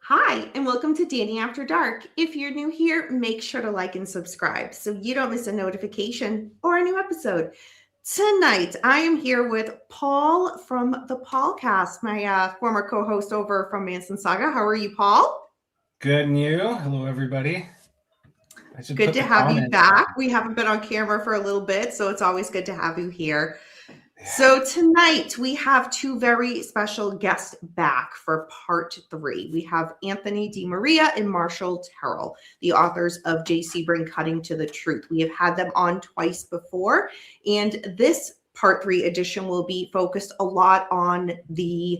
Hi, and welcome to Danny After Dark. If you're new here, make sure to like and subscribe so you don't miss a notification or a new episode. Tonight, I am here with Paul from the Paulcast, my former co-host over from Manson Saga. How are you, Paul? Good, and you? Hello, everybody. Good to have you back. We haven't been on camera for a little bit, so it's always good to have you here. So tonight we have two very special guests back for part 3. We have Anthony DiMaria and Marshall Terrill, the authors of Jay Sebring Cutting to the Truth. We have had them on twice before, and this part 3 edition will be focused a lot on the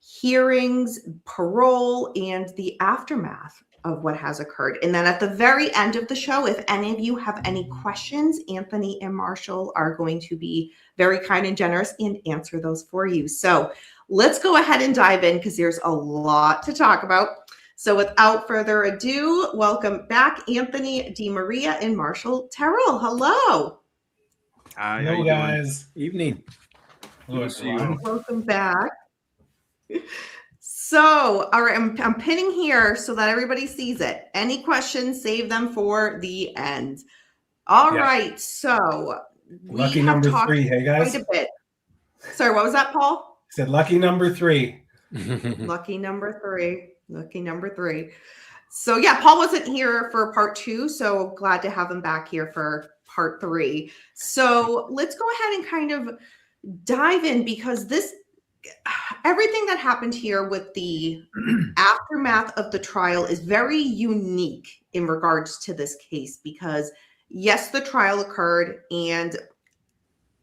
hearings, parole, and the aftermath of what has occurred. And then at the very end of the show, if any of you have any questions, Anthony and Marshall are going to be very kind and generous and answer those for you. So let's go ahead and dive in because there's a lot to talk about. So without further ado, welcome back, Anthony DiMaria and Marshall Terrill. Hello. Hi, hello, guys. Evening. Hello, everyone. Welcome back. So, all right, I'm pinning here so that everybody sees it. Any questions, save them for the end. All right, so lucky number 3, hey guys. Quite a bit. Sorry, what was that, Paul? I said lucky number 3. Lucky number 3. Lucky number 3. So yeah, Paul wasn't here for part 2, so glad to have him back here for part 3. So let's go ahead and kind of dive in because everything that happened here with the aftermath of the trial is very unique in regards to this case because yes, the trial occurred, and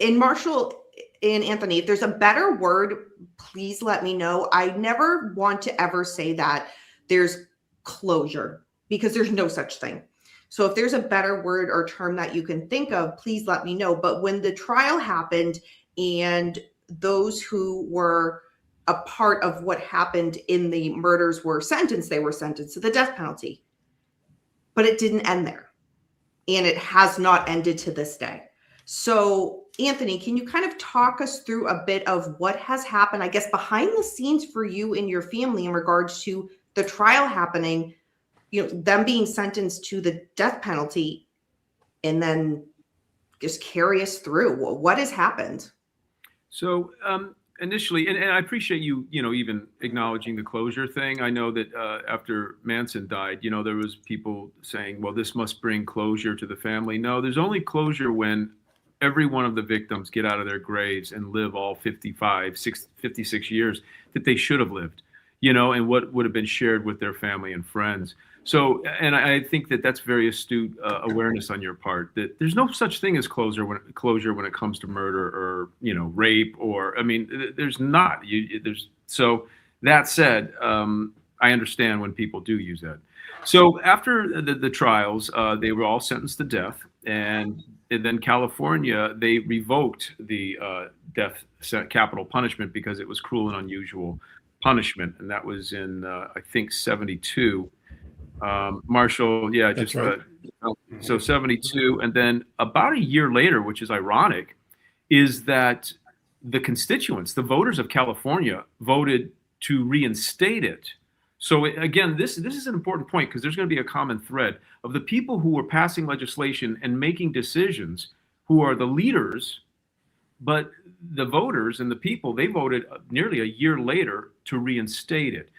in Marshall and Anthony, if there's a better word, please let me know. I never want to ever say that there's closure because there's no such thing. So if there's a better word or term that you can think of, please let me know. But when the trial happened and those who were a part of what happened in the murders were sentenced, they were sentenced to the death penalty. But it didn't end there. And it has not ended to this day. So, Anthony, can you kind of talk us through a bit of what has happened, I guess, behind the scenes for you and your family in regards to the trial happening, them being sentenced to the death penalty, and then just carry us through. What has happened? So initially, and I appreciate you, even acknowledging the closure thing. I know that after Manson died, there was people saying, well, this must bring closure to the family. No, there's only closure when every one of the victims get out of their graves and live all 56 years that they should have lived, and what would have been shared with their family and friends. So, and I think that that's very astute awareness on your part, that there's no such thing as closure when it comes to murder or, rape there's not. So that said, I understand when people do use that. So after the trials, they were all sentenced to death. And then California, they revoked the death capital punishment because it was cruel and unusual punishment. And that was in, I think, 72. Marshall, yeah, just right. So 72, and then about a year later, which is ironic, is that the constituents, the voters of California, voted to reinstate it. So again, this is an important point because there's going to be a common thread of the people who were passing legislation and making decisions, who are the leaders, but the voters and the people, they voted nearly a year later to reinstate it.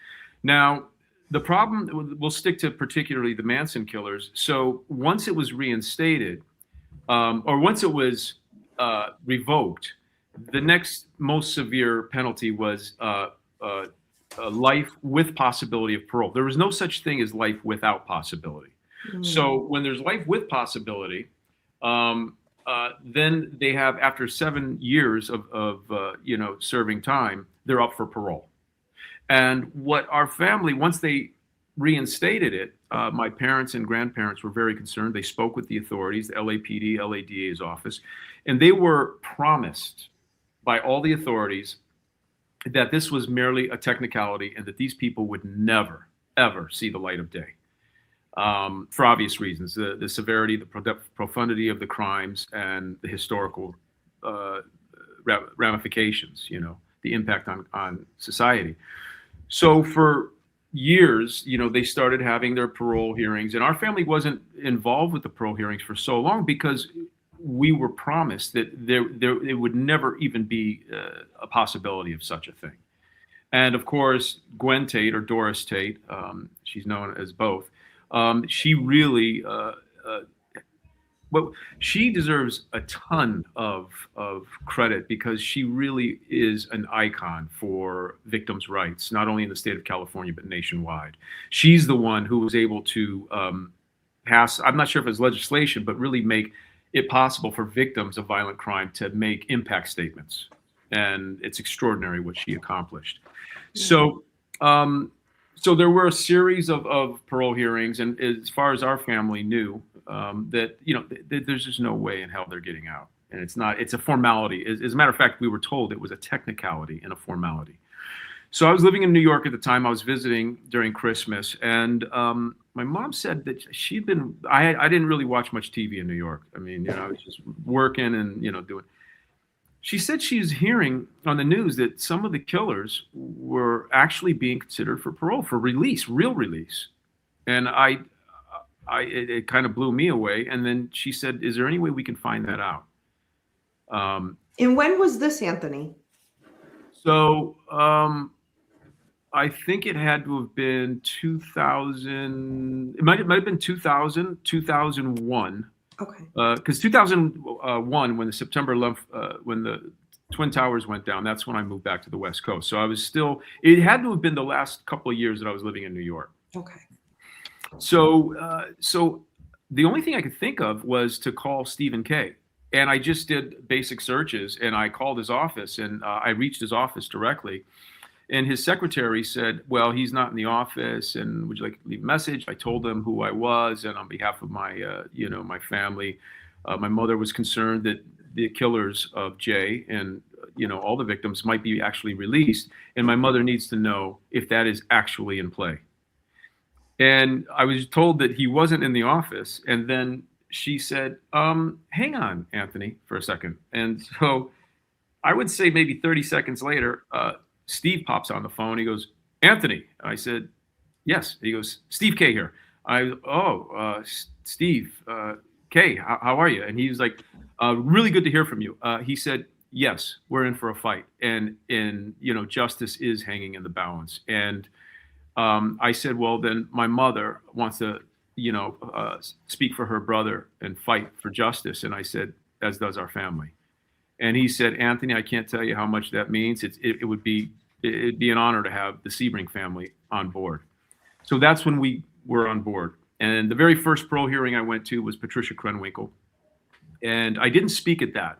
Now, the problem, we'll stick to particularly the Manson killers. So once it was reinstated, or once it was revoked, the next most severe penalty was life with possibility of parole. There was no such thing as life without possibility. Mm. So when there's life with possibility, then they have, after 7 years of serving time, they're up for parole. And what our family, once they reinstated it, my parents and grandparents were very concerned. They spoke with the authorities, the LAPD, LADA's office, and they were promised by all the authorities that this was merely a technicality and that these people would never, ever see the light of day. For obvious reasons, the severity, the profundity of the crimes, and the historical ramifications, the impact on society. So for years, they started having their parole hearings, and our family wasn't involved with the parole hearings for so long because we were promised that it would never even be a possibility of such a thing. And of course, Gwen Tate, or Doris Tate, she's known as both, she really, she deserves a ton of credit because she really is an icon for victims' rights, not only in the state of California, but nationwide. She's the one who was able to pass, I'm not sure if it's legislation, but really make it possible for victims of violent crime to make impact statements. And it's extraordinary what she accomplished. So, so there were a series of parole hearings, and as far as our family knew, that there's just no way in hell they're getting out, and it's a formality. As a matter of fact, we were told it was a technicality and a formality. So I was living in New York at the time. I was visiting during Christmas, and my mom said that she'd been. I didn't really watch much TV in New York. I mean, I was just working and doing. She said she was hearing on the news that some of the killers were actually being considered for parole, for release, real release. And it kind of blew me away. And then she said, is there any way we can find that out? And when was this, Anthony? So I think it had to have been 2000. It might have been 2000, 2001. Okay. Because 2001, when the September 11th, when the Twin Towers went down, that's when I moved back to the West Coast. So I was still, it had to have been the last couple of years that I was living in New York. Okay. So, so the only thing I could think of was to call Stephen K. And I just did basic searches, and I called his office, and I reached his office directly. And his secretary said, well, he's not in the office, and would you like to leave a message? I told them who I was, and on behalf of my, my family, my mother was concerned that the killers of Jay and, all the victims might be actually released. And my mother needs to know if that is actually in play. And I was told that he wasn't in the office. And then she said, hang on, Anthony, for a second. And so I would say maybe 30 seconds later, Steve pops on the phone. He goes, Anthony. I said, yes. He goes, Steve K here. Steve K, how are you? And he was like, really good to hear from you. He said, yes, we're in for a fight. And justice is hanging in the balance. And I said, well, then my mother wants to, speak for her brother and fight for justice. And I said, as does our family. And he said, Anthony, I can't tell you how much that means. It'd be an honor to have the Sebring family on board. So that's when we were on board. And the very first parole hearing I went to was Patricia Krenwinkel. And I didn't speak at that.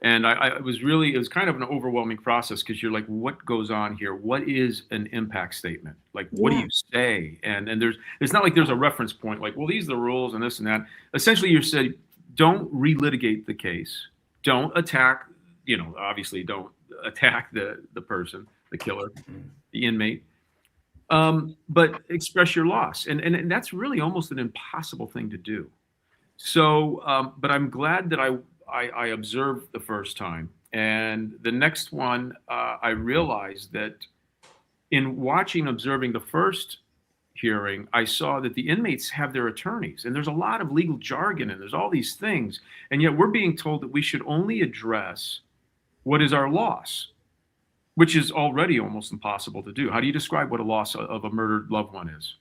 And it was kind of an overwhelming process because you're like, what goes on here? What is an impact statement? Like, what do you say? And it's not like there's a reference point, like, well, these are the rules and this and that. Essentially, you said, don't relitigate the case. Don't attack, obviously don't attack the person, the killer, the inmate, but express your loss. And that's really almost an impossible thing to do. So, but I'm glad that I observed the first time. And the next one, I realized that in observing the first hearing, I saw that the inmates have their attorneys, and there's a lot of legal jargon, and there's all these things. And yet we're being told that we should only address what is our loss, which is already almost impossible to do. How do you describe what a loss of a murdered loved one is?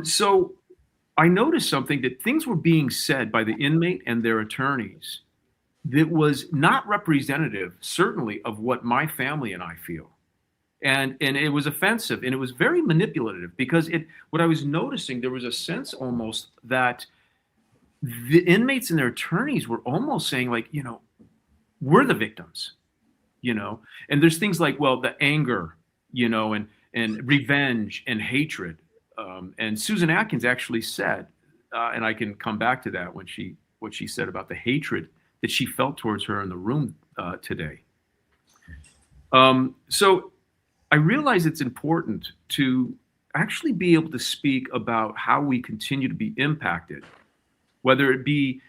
So I noticed something, that things were being said by the inmate and their attorneys that was not representative, certainly, of what my family and I feel. And it was offensive, and it was very manipulative, because what I was noticing, there was a sense almost that the inmates and their attorneys were almost saying, like, we're the victims, and there's things like, well, the anger, and revenge and hatred. And Susan Atkins actually said, and I can come back to that what she said about the hatred that she felt towards her in the room today. So I realize it's important to actually be able to speak about how we continue to be impacted, whether it be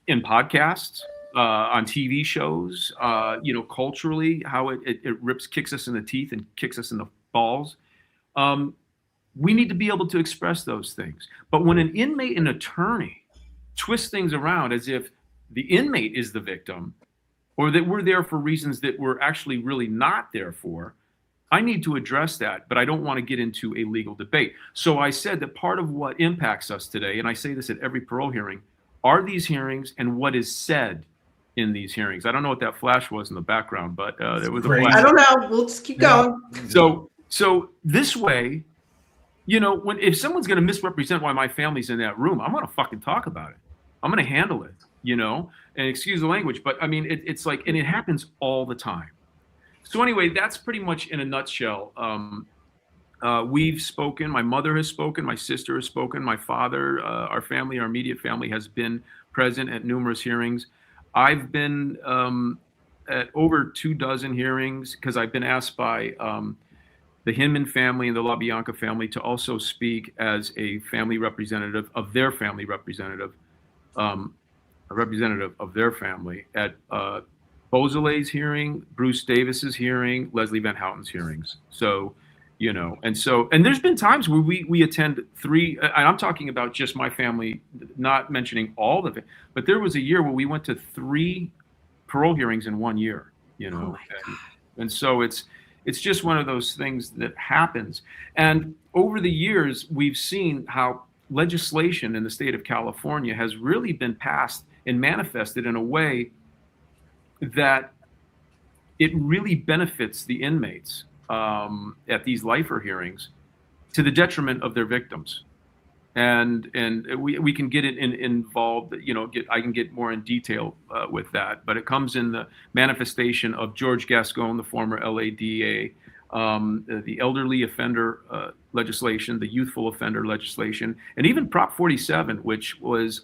in podcasts, on TV shows, culturally, how it kicks us in the teeth and kicks us in the balls. We need to be able to express those things. But when an inmate and attorney twist things around as if the inmate is the victim, or that we're there for reasons that we're actually really not there for, I need to address that, but I don't want to get into a legal debate. So I said that part of what impacts us today, and I say this at every parole hearing, are these hearings and what is said in these hearings. I don't know what that flash was in the background, but there was a flash. I don't know. We'll just keep going. So this way, if someone's going to misrepresent why my family's in that room, I'm going to fucking talk about it. I'm going to handle it, and excuse the language, but I mean, it's like, and it happens all the time. So anyway, that's pretty much in a nutshell. We've spoken, my mother has spoken, my sister has spoken, my father, our family, our immediate family has been present at numerous hearings. I've been at over 24 hearings because I've been asked by the Hinman family and the LaBianca family to also speak as a family representative of their family representative, a representative of their family at Beausoleil's hearing, Bruce Davis's hearing, Leslie Van Houten's hearings. So, and there's been times where we attend 3, and I'm talking about just my family, not mentioning all of it, but there was a year where we went to 3 parole hearings in 1 year, and so it's just one of those things that happens. And over the years, we've seen how legislation in the state of California has really been passed and manifested in a way that it really benefits the inmates at these lifer hearings to the detriment of their victims. And we can get it involved, I can get more in detail with that, but it comes in the manifestation of George Gascon, the former LADA, the elderly offender legislation, the youthful offender legislation, and even Prop 47, which was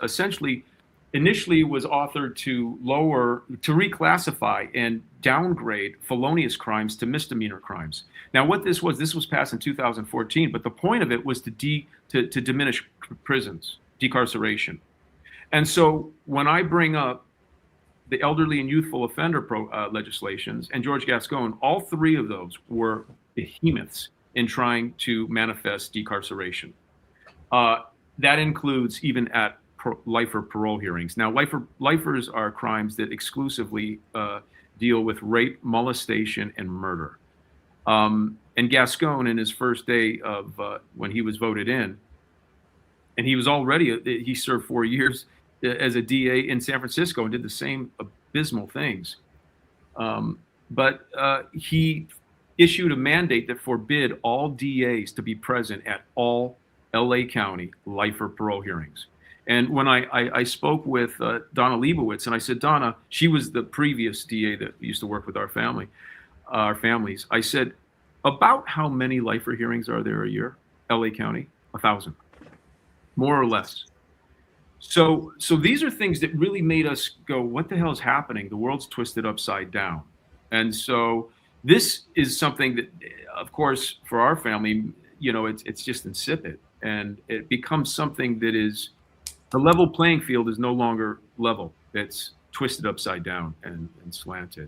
initially was authored to reclassify and downgrade felonious crimes to misdemeanor crimes. Now, what this was passed in 2014, but the point of it was to diminish prisons, decarceration. And so when I bring up the elderly and youthful offender legislations and George Gascon, all 3 of those were behemoths in trying to manifest decarceration. That includes even at lifer parole hearings. Now, lifers are crimes that exclusively deal with rape, molestation, and murder. And Gascon, in his first day of when he was voted in, and he served 4 years as a DA in San Francisco and did the same abysmal things. But he issued a mandate that forbid all DAs to be present at all LA County lifer parole hearings. And when I spoke with Donna Leibowitz, and I said, Donna, she was the previous DA that used to work with our families. I said, about how many lifer hearings are there a year, LA County? 1,000, more or less. So these are things that really made us go, what the hell is happening? The world's twisted upside down. And so this is something that, of course, for our family, it's just insipid. And it becomes something that is, the level playing field is no longer level. It's twisted upside down and slanted.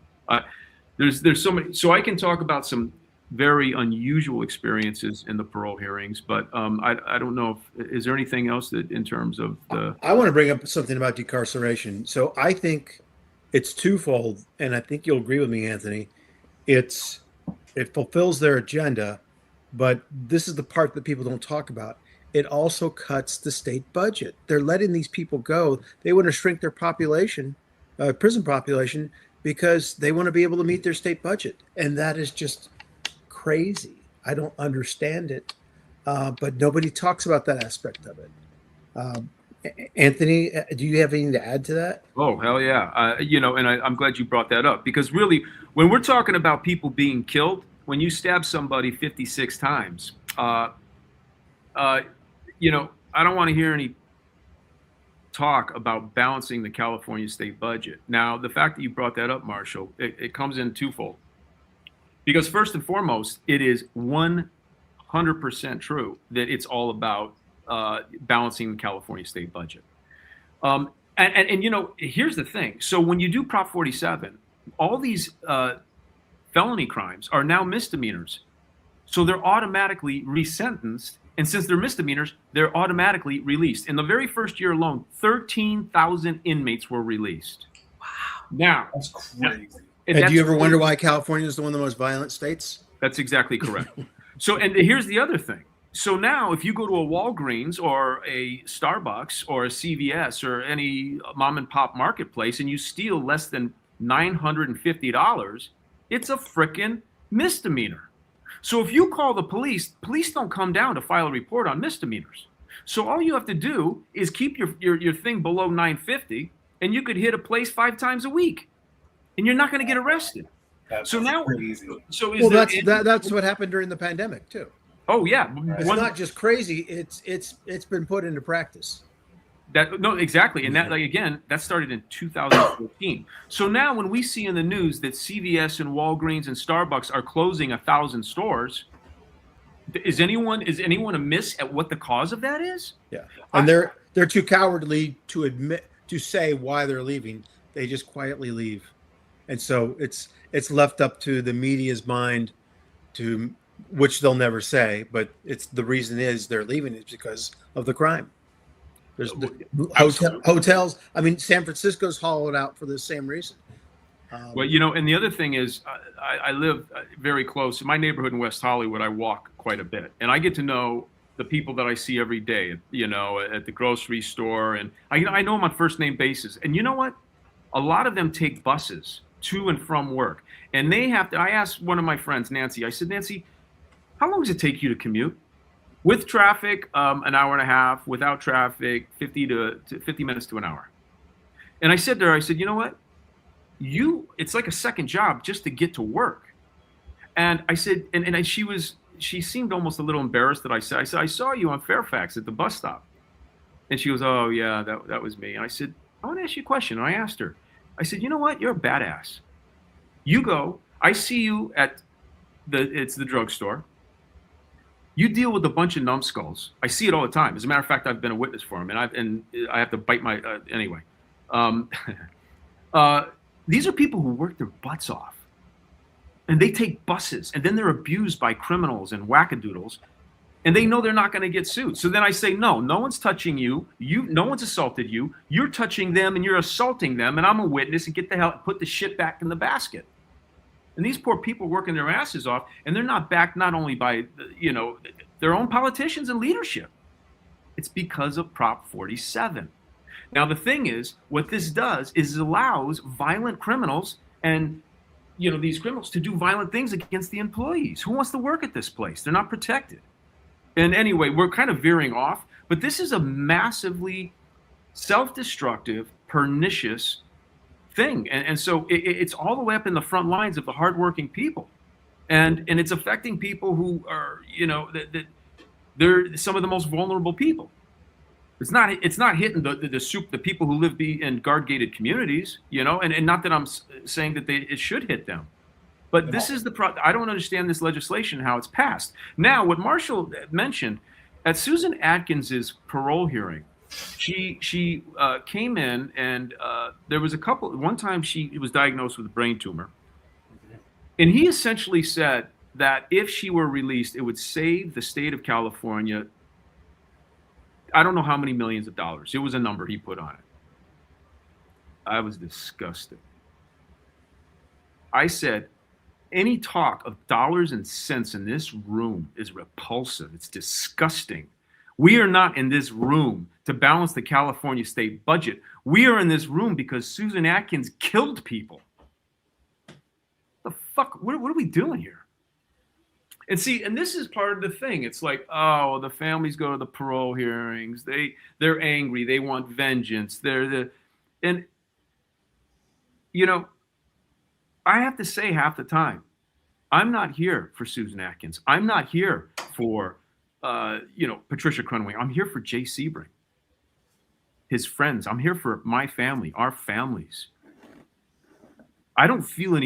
There's so many. So I can talk about some very unusual experiences in the parole hearings, but I don't know is there anything else that in terms of the. I want to bring up something about decarceration. So I think it's twofold, and I think you'll agree with me, Anthony. It fulfills their agenda, but this is the part that people don't talk about. It also cuts the state budget. They're letting these people go. They want to shrink their population, prison population, because they want to be able to meet their state budget. And that is just crazy. I don't understand it, but nobody talks about that aspect of it. Anthony, do you have anything to add to that? Oh, hell yeah. And I'm glad you brought that up, because really, when we're talking about people being killed, when you stab somebody 56 times, I don't want to hear any talk about balancing the California state budget. Now, the fact that you brought that up, Marshall, it comes in twofold. Because first and foremost, it is 100% true that it's all about balancing the California state budget. And here's the thing. So when you do Prop 47, all these felony crimes are now misdemeanors. So they're automatically resentenced. And since they're misdemeanors, they're automatically released. In the very first year alone, 13,000 inmates were released. Wow. Now, That's crazy. And do you ever wonder why California is one of the most violent states? That's exactly correct. So, and here's the other thing. So now if you go to a Walgreens or a Starbucks or a CVS or any mom and pop marketplace and you steal less than $950, it's a frickin' misdemeanor. So if you call the police don't come down to file a report on misdemeanors. So all you have to do is keep your thing below $950 and you could hit a place 5 times a week and you're not going to get arrested. That's So now, crazy. so is Well, there that's what happened during the pandemic too. Oh yeah, It's not just crazy; it's been put into practice. No, exactly, and that that started in 2014. So now, when we see in the news that CVS and Walgreens and Starbucks are closing 1,000 stores, is anyone amiss at what the cause of that is? Yeah, and they're too cowardly to say why they're leaving. They just quietly leave, and so it's left up to the media's mind to. Which they'll never say, but the reason is they're leaving is because of the crime. There's hotels. I mean, San Francisco's hollowed out for the same reason. Well, and the other thing is, I live very close. In my neighborhood in West Hollywood, I walk quite a bit, and I get to know the people that I see every day. At the grocery store, and I know them on first name basis. And you know what? A lot of them take buses to and from work, and they have to. I asked one of my friends, Nancy. I said, Nancy, how long does it take you to commute? With traffic, an hour and a half. Without traffic, 50 minutes to an hour. And I said to her, you know what? It's like a second job just to get to work. And I said, and she seemed almost a little embarrassed that I said, I saw you on Fairfax at the bus stop. And she goes, oh yeah, that was me. And I said, I want to ask you a question. And I asked her, I said, you know what? You're a badass. You go, I see you at it's the drugstore. You deal with a bunch of numbskulls. I see it all the time. As a matter of fact, I've been a witness for them, and I have to bite my anyway. These are people who work their butts off, and they take buses, and then they're abused by criminals and wackadoodles, and they know they're not going to get sued. So then I say, no one's touching you. No one's assaulted you. You're touching them, and you're assaulting them, and I'm a witness, and put the shit back in the basket. And these poor people working their asses off, and they're not backed not only by, their own politicians and leadership. It's because of Prop 47. Now, the thing is, what this does is it allows violent criminals and, these criminals to do violent things against the employees. Who wants to work at this place? They're not protected. And anyway, we're kind of veering off, but this is a massively self-destructive, pernicious thing. And so it's all the way up in the front lines of the hardworking people. And it's affecting people who are, that they're some of the most vulnerable people. It's not hitting the people who live in guard-gated communities, and not that I'm saying that it should hit them. But this is I don't understand this legislation, how it's passed. Now, what Marshall mentioned, at Susan Atkins's parole hearing, she came in and there was one time she was diagnosed with a brain tumor. And he essentially said that if she were released, it would save the state of California, I don't know how many millions of dollars. It was a number he put on it. I was disgusted. I said, any talk of dollars and cents in this room is repulsive. It's disgusting. We are not in this room to balance the California state budget. We are in this room because Susan Atkins killed people. The fuck? What are we doing here? And see, and this is part of the thing. It's like, oh, the families go to the parole hearings. They're angry. They want vengeance. I have to say half the time, I'm not here for Susan Atkins. I'm not here for, Patricia Cronway. I'm here for Jay Sebring, his friends. I'm here for my family, our families. I don't feel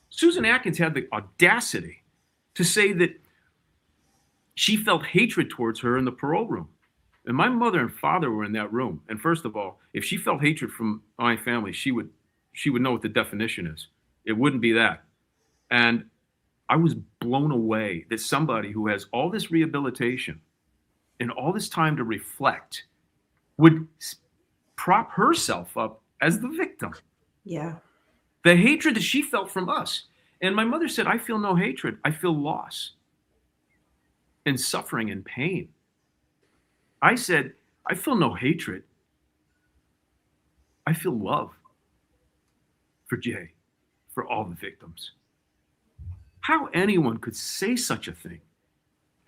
Susan Atkins had the audacity to say that she felt hatred towards her in the parole room. And my mother and father were in that room. And first of all, If she felt hatred from my family, she would know what the definition is. It wouldn't be that. And I was blown away that somebody who has all this rehabilitation and all this time to reflect would prop herself up as the victim. Yeah. The hatred that she felt from us. And my mother said, I feel no hatred. I feel loss and suffering and pain. I said, I feel no hatred. I feel love for Jay, for all the victims. How anyone could say such a thing,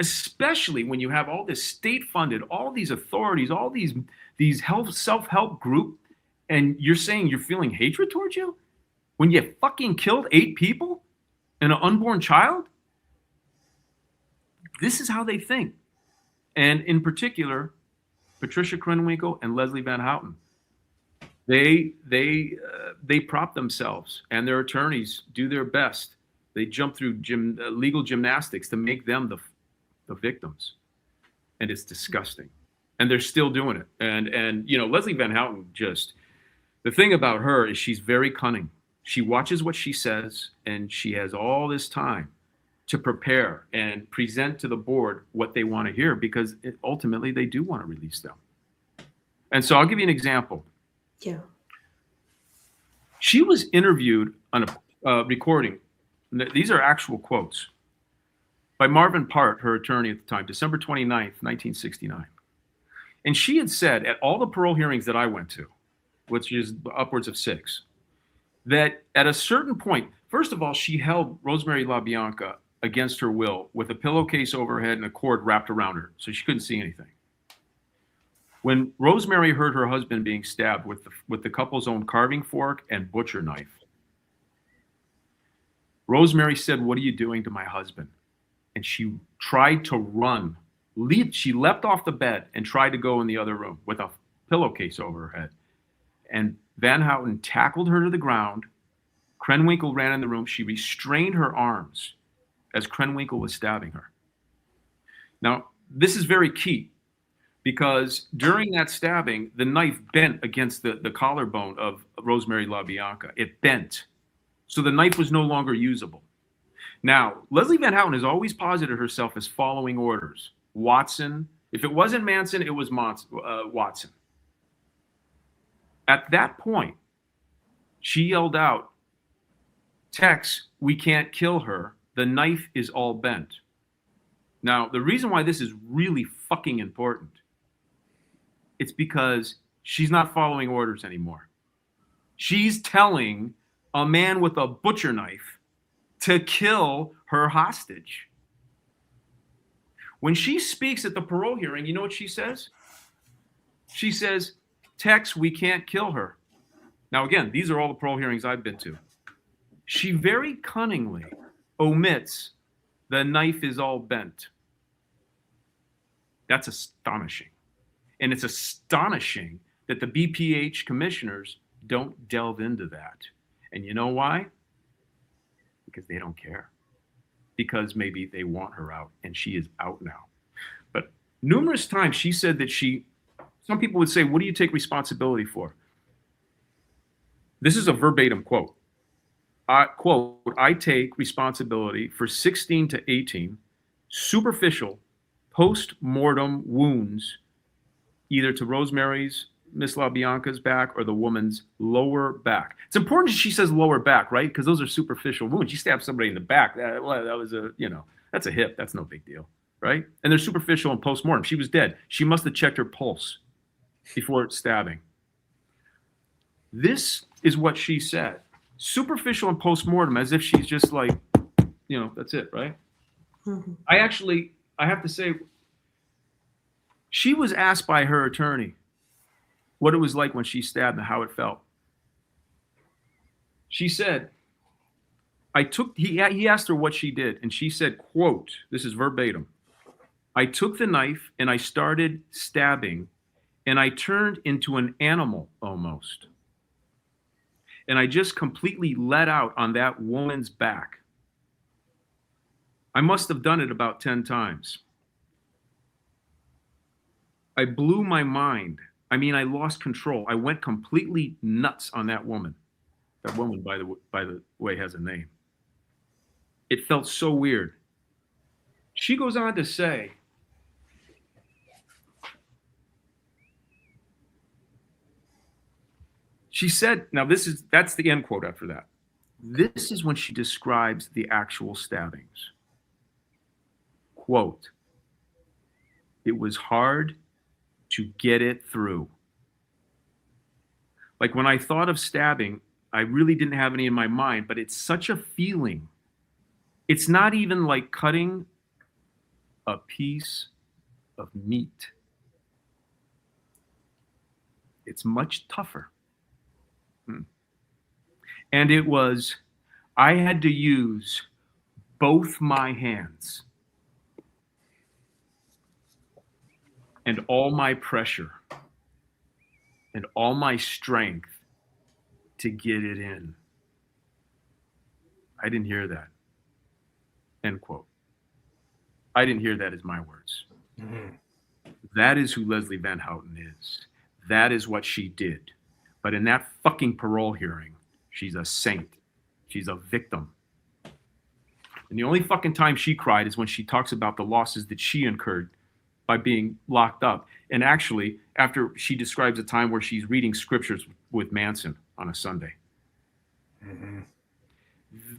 especially when you have all this state-funded, all these authorities, all these self-help group, and you're saying you're feeling hatred towards you when you fucking killed 8 people and an unborn child? This is how they think. And in particular, Patricia Krenwinkel and Leslie Van Houten. They prop themselves, and their attorneys do their best. They jump through legal gymnastics to make them the victims, and it's disgusting. And they're still doing it. And you know, Leslie Van Houten, just the thing about her is she's very cunning. She watches what she says, and she has all this time to prepare and present to the board what they want to hear, because ultimately they do want to release them. And so I'll give you an example. Yeah. She was interviewed on a recording. These are actual quotes by Marvin Part, her attorney at the time, December 29th, 1969. And she had said at all the parole hearings that I went to, which is upwards of 6, that at a certain point, first of all, she held Rosemary LaBianca against her will with a pillowcase over her head and a cord wrapped around her, so she couldn't see anything. When Rosemary heard her husband being stabbed with the couple's own carving fork and butcher knife, Rosemary said, "What are you doing to my husband?" And she tried to run. She leapt off the bed and tried to go in the other room with a pillowcase over her head. And Van Houten tackled her to the ground. Krenwinkel ran in the room. She restrained her arms as Krenwinkel was stabbing her. Now, this is very key, because during that stabbing, the knife bent against the collarbone of Rosemary LaBianca. It bent. So the knife was no longer usable. Now, Leslie Van Houten has always posited herself as following orders. Watson, if it wasn't Manson, it was Watson. At that point, she yelled out, "Tex, we can't kill her. The knife is all bent." Now, the reason why this is really fucking important, it's because she's not following orders anymore. She's telling a man with a butcher knife to kill her hostage. When she speaks at the parole hearing, you know what she says? She says, "Tex, we can't kill her." Now, again, these are all the parole hearings I've been to. She very cunningly omits the knife is all bent. That's astonishing. And it's astonishing that the BPH commissioners don't delve into that. And you know why? Because they don't care. Because maybe they want her out, and she is out now. But numerous times she said that some people would say, "What do you take responsibility for?" This is a verbatim quote. I take responsibility for 16 to 18 superficial post-mortem wounds, either to Rosemary's, Miss LaBianca's back, or the woman's lower back. It's important she says lower back, right? Because those are superficial wounds. You stab somebody in the back, that was that's a hip. That's no big deal, right? And they're superficial and post-mortem. She was dead. She must have checked her pulse before stabbing. This is what she said. Superficial and post-mortem, as if she's just like, that's it, right? Mm-hmm. I have to say, she was asked by her attorney what it was like when she stabbed and how it felt. She said, he asked her what she did, and she said, quote, this is verbatim, "I took the knife and I started stabbing, and I turned into an animal almost. And I just completely let out on that woman's back. I must have done it about 10 times. I blew my mind I mean, I lost control. I went completely nuts on that woman. That woman, by the way, has a name. It felt so weird. She goes on to say, she said, now that's the end quote after that. This is when she describes the actual stabbings. Quote, "It was hard to get it through. Like when I thought of stabbing, I really didn't have any in my mind, but it's such a feeling. It's not even like cutting a piece of meat. It's much tougher. And it was, I had to use both my hands and all my pressure and all my strength to get it in." I didn't hear that. End quote. I didn't hear that as my words. Mm-hmm. That is who Leslie Van Houten is. That is what she did. But in that fucking parole hearing, she's a saint. She's a victim. And the only fucking time she cried is when she talks about the losses that she incurred by being locked up. And actually, after she describes a time where she's reading scriptures with Manson on a Sunday. Mm-hmm.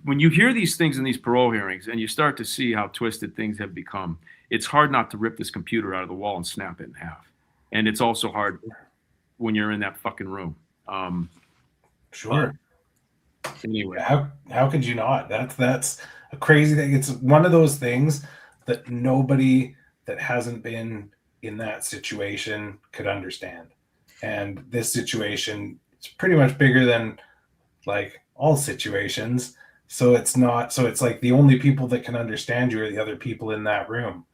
When you hear these things in these parole hearings and you start to see how twisted things have become, it's hard not to rip this computer out of the wall and snap it in half. And it's also hard when you're in that fucking room. Sure. Anyway, how could you not? That's a crazy thing. It's one of those things that nobody that hasn't been in that situation could understand. And this situation is pretty much bigger than like all situations. So it's like the only people that can understand you are the other people in that room.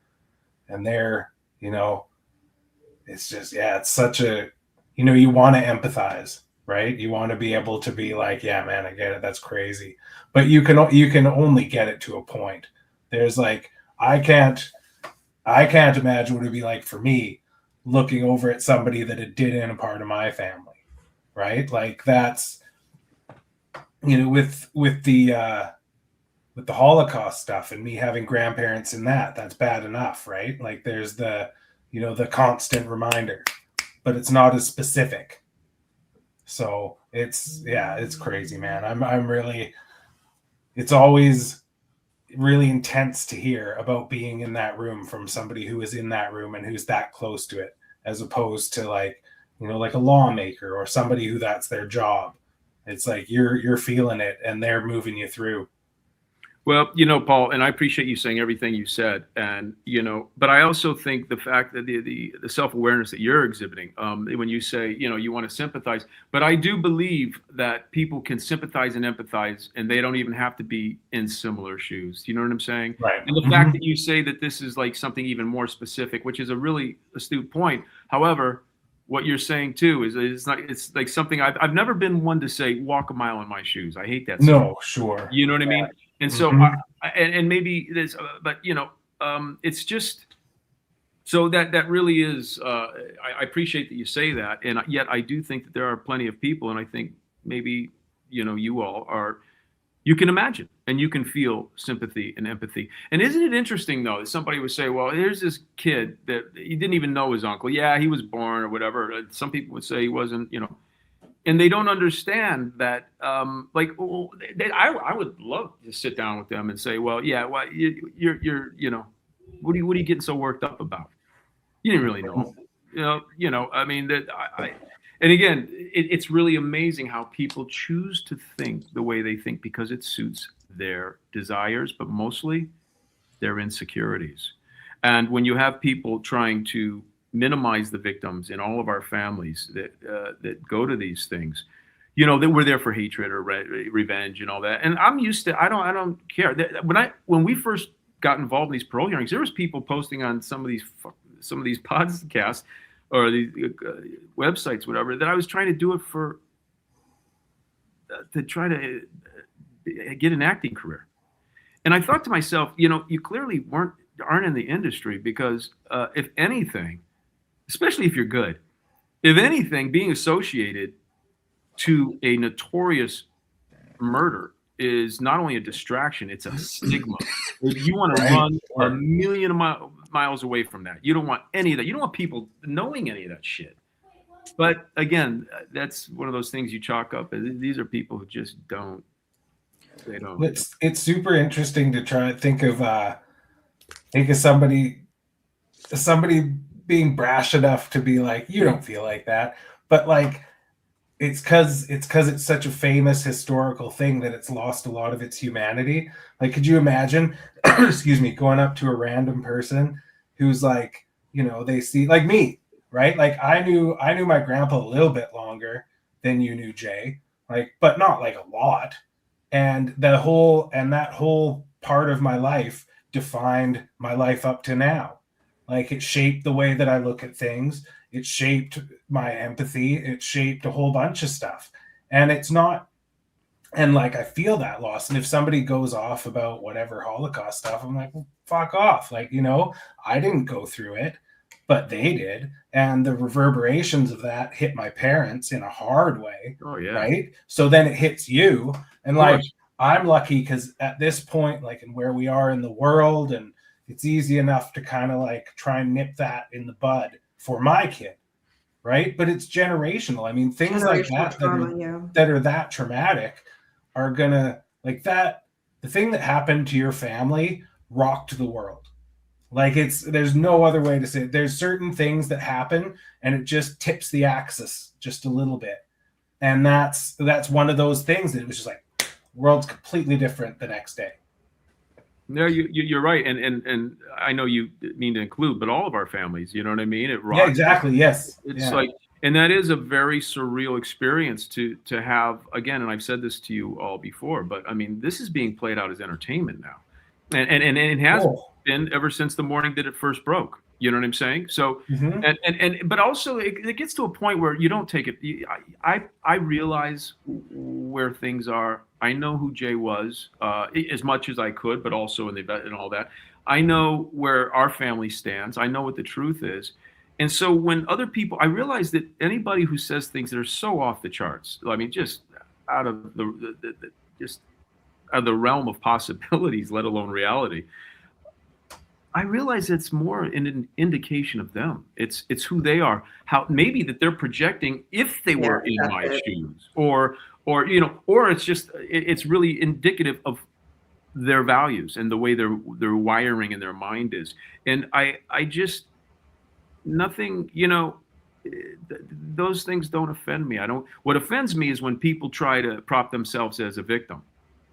And they're, it's just, it's such a, you want to empathize, right? You want to be able to be like, yeah, man, I get it. That's crazy. But you can only get it to a point. There's like, I can't imagine what it'd be like for me looking over at somebody that it did in a part of my family, right? Like that's, with the Holocaust stuff and me having grandparents in that's bad enough, right? Like there's the constant reminder, but it's not as specific. So it's crazy, man. I'm really, it's always really intense to hear about being in that room from somebody who is in that room and who's that close to it, as opposed to like a lawmaker or somebody who that's their job. It's like you're feeling it and they're moving you through. Well, Paul, and I appreciate you saying everything you said, and but I also think the fact that the self-awareness that you're exhibiting, when you say you want to sympathize, but I do believe that people can sympathize and empathize, and they don't even have to be in similar shoes. You know what I'm saying? Right. And the fact that you say that this is like something even more specific, which is a really astute point. However, what you're saying too is it's like something I've never been one to say walk a mile in my shoes. I hate that. No, sure. You know what I mean? And so, and maybe there's, but it's just so that really is. I appreciate that you say that, and yet I do think that there are plenty of people, and I think maybe you all are. You can imagine and you can feel sympathy and empathy. And isn't it interesting though that somebody would say, well, here's this kid that he didn't even know his uncle. Yeah, he was born or whatever. Some people would say he wasn't, and they don't understand that. I would love to sit down with them and say, well, yeah, well, you're what are you getting so worked up about? You didn't really know. I mean that and again, it's really amazing how people choose to think the way they think because it suits their desires, but mostly their insecurities. And when you have people trying to minimize the victims in all of our families that go to these things, that we're there for hatred or revenge and all that. And I'm used to. I don't care. When we first got involved in these parole hearings, there was people posting on some of these podcasts or these websites, whatever, that I was trying to do it for, to try to get an acting career. And I thought to myself, you clearly aren't in the industry because if anything, especially if you're good, if anything, being associated to a notorious murder is not only a distraction, it's a stigma. You want to run a million miles away from that. You don't want any of that. You don't want people knowing any of that shit. But again, that's one of those things you chalk up. These are people who just don't. They don't. It's super interesting to try to think of somebody being brash enough to be like, you don't feel like that, but like it's because it's such a famous historical thing that it's lost a lot of its humanity. Like, could you imagine, excuse me, going up to a random person who's like, you know, they see like me, right? Like I knew my grandpa a little bit longer than you knew Jay, like, but not like a lot. And that whole part of my life defined my life up to now. Like it shaped the way that I look at things. It shaped my empathy. It shaped a whole bunch of stuff. And it's not, and like, I feel that loss. And if somebody goes off about whatever Holocaust stuff, I'm like, well, fuck off. Like, you know, I didn't go through it, but they did. And the reverberations of that hit my parents in a hard way. Oh, yeah. Right. So then it hits you. And like, I'm lucky because at this point, like in where we are in the world, and it's easy enough to kind of like try and nip that in the bud for my kid, right? But it's generational. I mean, things like that that are that traumatic are gonna, like, that the thing that happened to your family rocked the world. Like there's no other way to say it. There's certain things that happen and it just tips the axis just a little bit. And that's one of those things that it was just like, world's completely different the next day. No, you're right, and I know you mean to include, but all of our families, you know what I mean? It rocks. Yeah, exactly. Yes, it's like, and that is a very surreal experience to have again. And I've said this to you all before, but I mean, this is being played out as entertainment now, and it has been ever since the morning that it first broke. You know what I'm saying? So, but also it gets to a point where you don't take it. I realize where things are. I know who Jay was as much as I could, but also in the event and all that. I know where our family stands. I know what the truth is. And so when other people, I realize that anybody who says things that are so off the charts, I mean, just out of the realm of possibilities, let alone reality, I realize it's more an indication of them. It's who they are, how maybe that they're projecting if they were in my shoes, or you know, or it's really indicative of their values and the way their wiring in their mind is. And I just nothing, you know, those things don't offend me. What offends me is when people try to prop themselves as a victim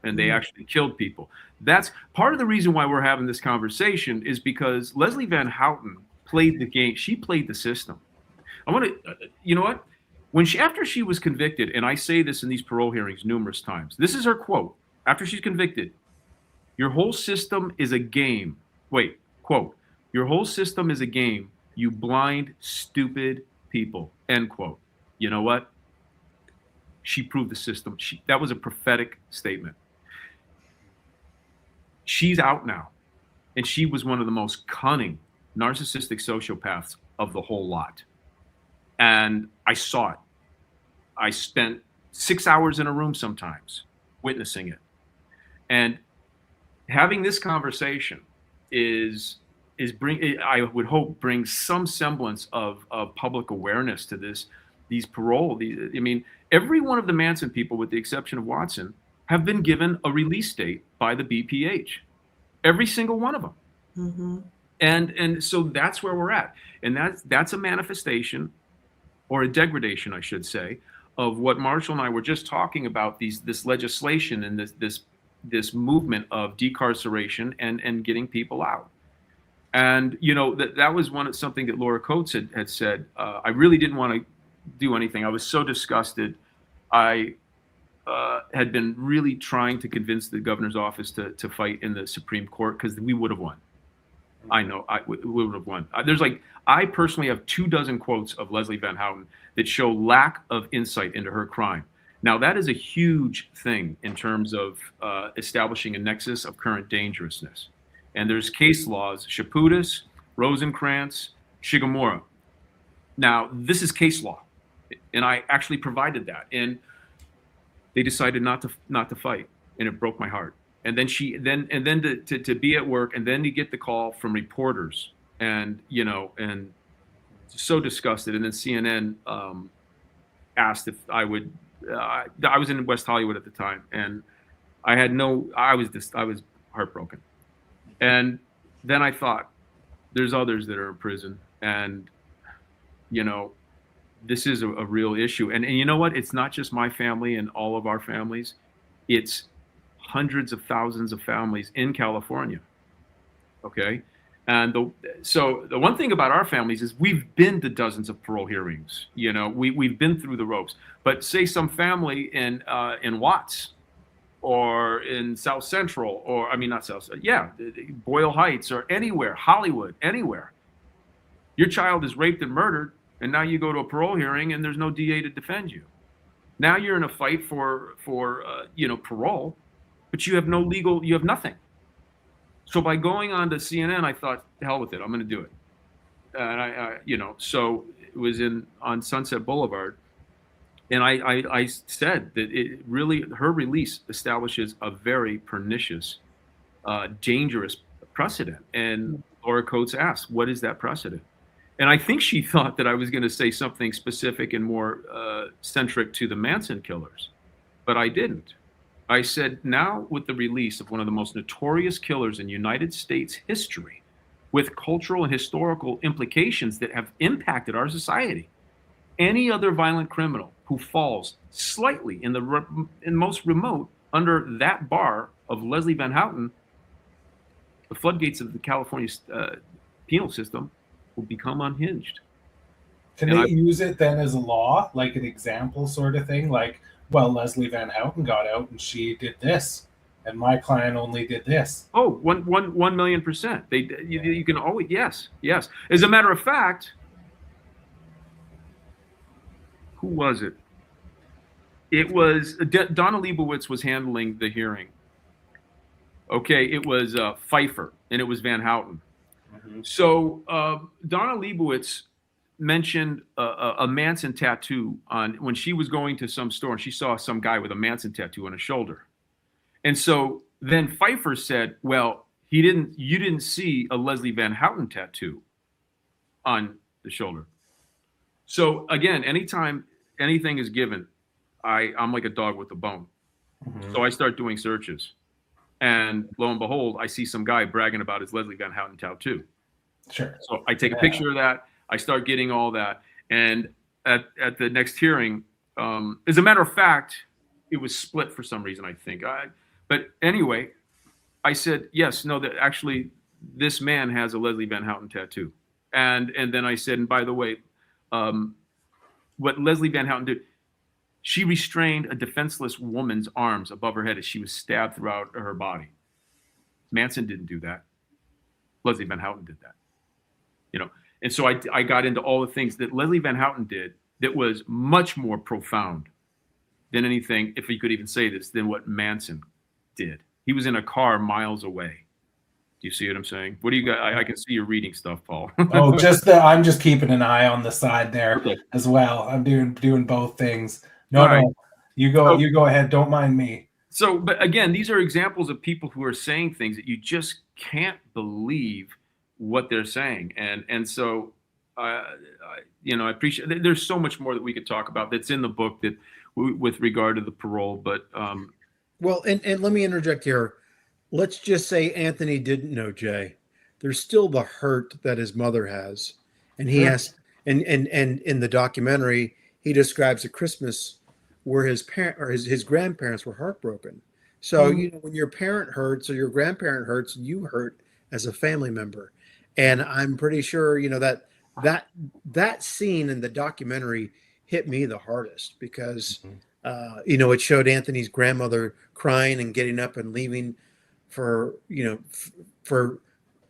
and they actually killed people. That's part of the reason why we're having this conversation, is because Leslie Van Houten played the game. She played the system. I want to, you know what? After she was convicted, and I say this in these parole hearings numerous times, this is her quote. After she's convicted, your whole system is a game. Wait, quote, your whole system is a game, you blind, stupid people, end quote. You know what? She proved the system. That was a prophetic statement. She's out now, and she was one of the most cunning, narcissistic sociopaths of the whole lot. And I saw it. I spent 6 hours in a room sometimes witnessing it. And having this conversation I would hope brings some semblance of public awareness to these parole. I mean, every one of the Manson people, with the exception of Watson, have been given a release date by the BPH. Every single one of them. Mm-hmm. And so that's where we're at. And that's a manifestation, or a degradation, I should say, of what Marshall and I were just talking about, this legislation and this movement of decarceration and getting people out. And, you know, that was something that Laura Coates had said. I really didn't want to do anything. I was so disgusted. I had been really trying to convince the governor's office to fight in the Supreme Court, because we would have won. I know we would have won. I personally have 24 quotes of Leslie Van Houten that show lack of insight into her crime. Now, that is a huge thing in terms of establishing a nexus of current dangerousness. And there's case laws, Chaputis, Rosencrantz, Shigemura. Now, this is case law, and I actually provided that, and they decided not to fight, and it broke my heart. And then to be at work, and then to get the call from reporters, and and so disgusted. And then CNN asked if I would. I was in West Hollywood at the time, and I was heartbroken. And then I thought, there's others that are in prison, and this is a real issue. And you know what? It's not just my family and all of our families. It's hundreds of thousands of families in California. Okay. And so the one thing about our families is we've been to dozens of parole hearings. We've been through the ropes. But say some family in Watts or in South Central, or not South, Boyle Heights, or anywhere, Hollywood, anywhere. Your child is raped and murdered, and now you go to a parole hearing and there's no DA to defend you. Now you're in a fight for parole, but you have nothing. So by going on to CNN, I thought, the hell with it, I'm going to do it. And so it was on Sunset Boulevard, and I said that it really, her release establishes a very pernicious, dangerous precedent. And Laura Coates asked, what is that precedent? And I think she thought that I was going to say something specific and more centric to the Manson killers, but I didn't. I said, now with the release of one of the most notorious killers in United States history, with cultural and historical implications that have impacted our society, any other violent criminal who falls slightly in most remote under that bar of Leslie Van Houten, the floodgates of the California penal system will become unhinged. Can they use it then as a law, like an example sort of thing? Like, well, Leslie Van Houten got out and she did this, and my client only did this. Oh, 1,000,000%. You can always, yes. As a matter of fact, who was it? It was Donna Leibowitz was handling the hearing. Okay, it was Pfeiffer, and it was Van Houten. Mm-hmm. So Donna Leibowitz mentioned a Manson tattoo when she was going to some store, and she saw some guy with a Manson tattoo on his shoulder. And so then Pfeiffer said, well, you didn't see a Leslie Van Houten tattoo on the shoulder. So again, anytime anything is given, I'm like a dog with a bone. Mm-hmm. So I start doing searches, and lo and behold, I see some guy bragging about his Leslie Van Houten tattoo. Sure. So I take a picture of that. I start getting all that. And at the next hearing, as a matter of fact, it was split for some reason, I think. But anyway, I said, yes, no, that actually this man has a Leslie Van Houten tattoo. And then I said, and by the way, what Leslie Van Houten did, she restrained a defenseless woman's arms above her head as she was stabbed throughout her body. Manson didn't do that. Leslie Van Houten did that. And so I got into all the things that Leslie Van Houten did that was much more profound than anything, if you could even say this, than what Manson did. He was in a car miles away. Do you see what I'm saying? What do you got? I can see you're reading stuff, Paul. Oh, I'm just keeping an eye on the side there as well. I'm doing both things. No, you go ahead. Don't mind me. So, but again, these are examples of people who are saying things that you just can't believe what they're saying. And so, I appreciate, there's so much more that we could talk about that's in the book that with regard to the parole, but, well, and let me interject here. Let's just say Anthony didn't know Jay. There's still the hurt that his mother has. And he has, and in the documentary, he describes a Christmas where his grandparents were heartbroken. So, when your parent hurts or your grandparent hurts, you hurt as a family member. And I'm pretty sure, that scene in the documentary hit me the hardest because, it showed Anthony's grandmother crying and getting up and leaving for the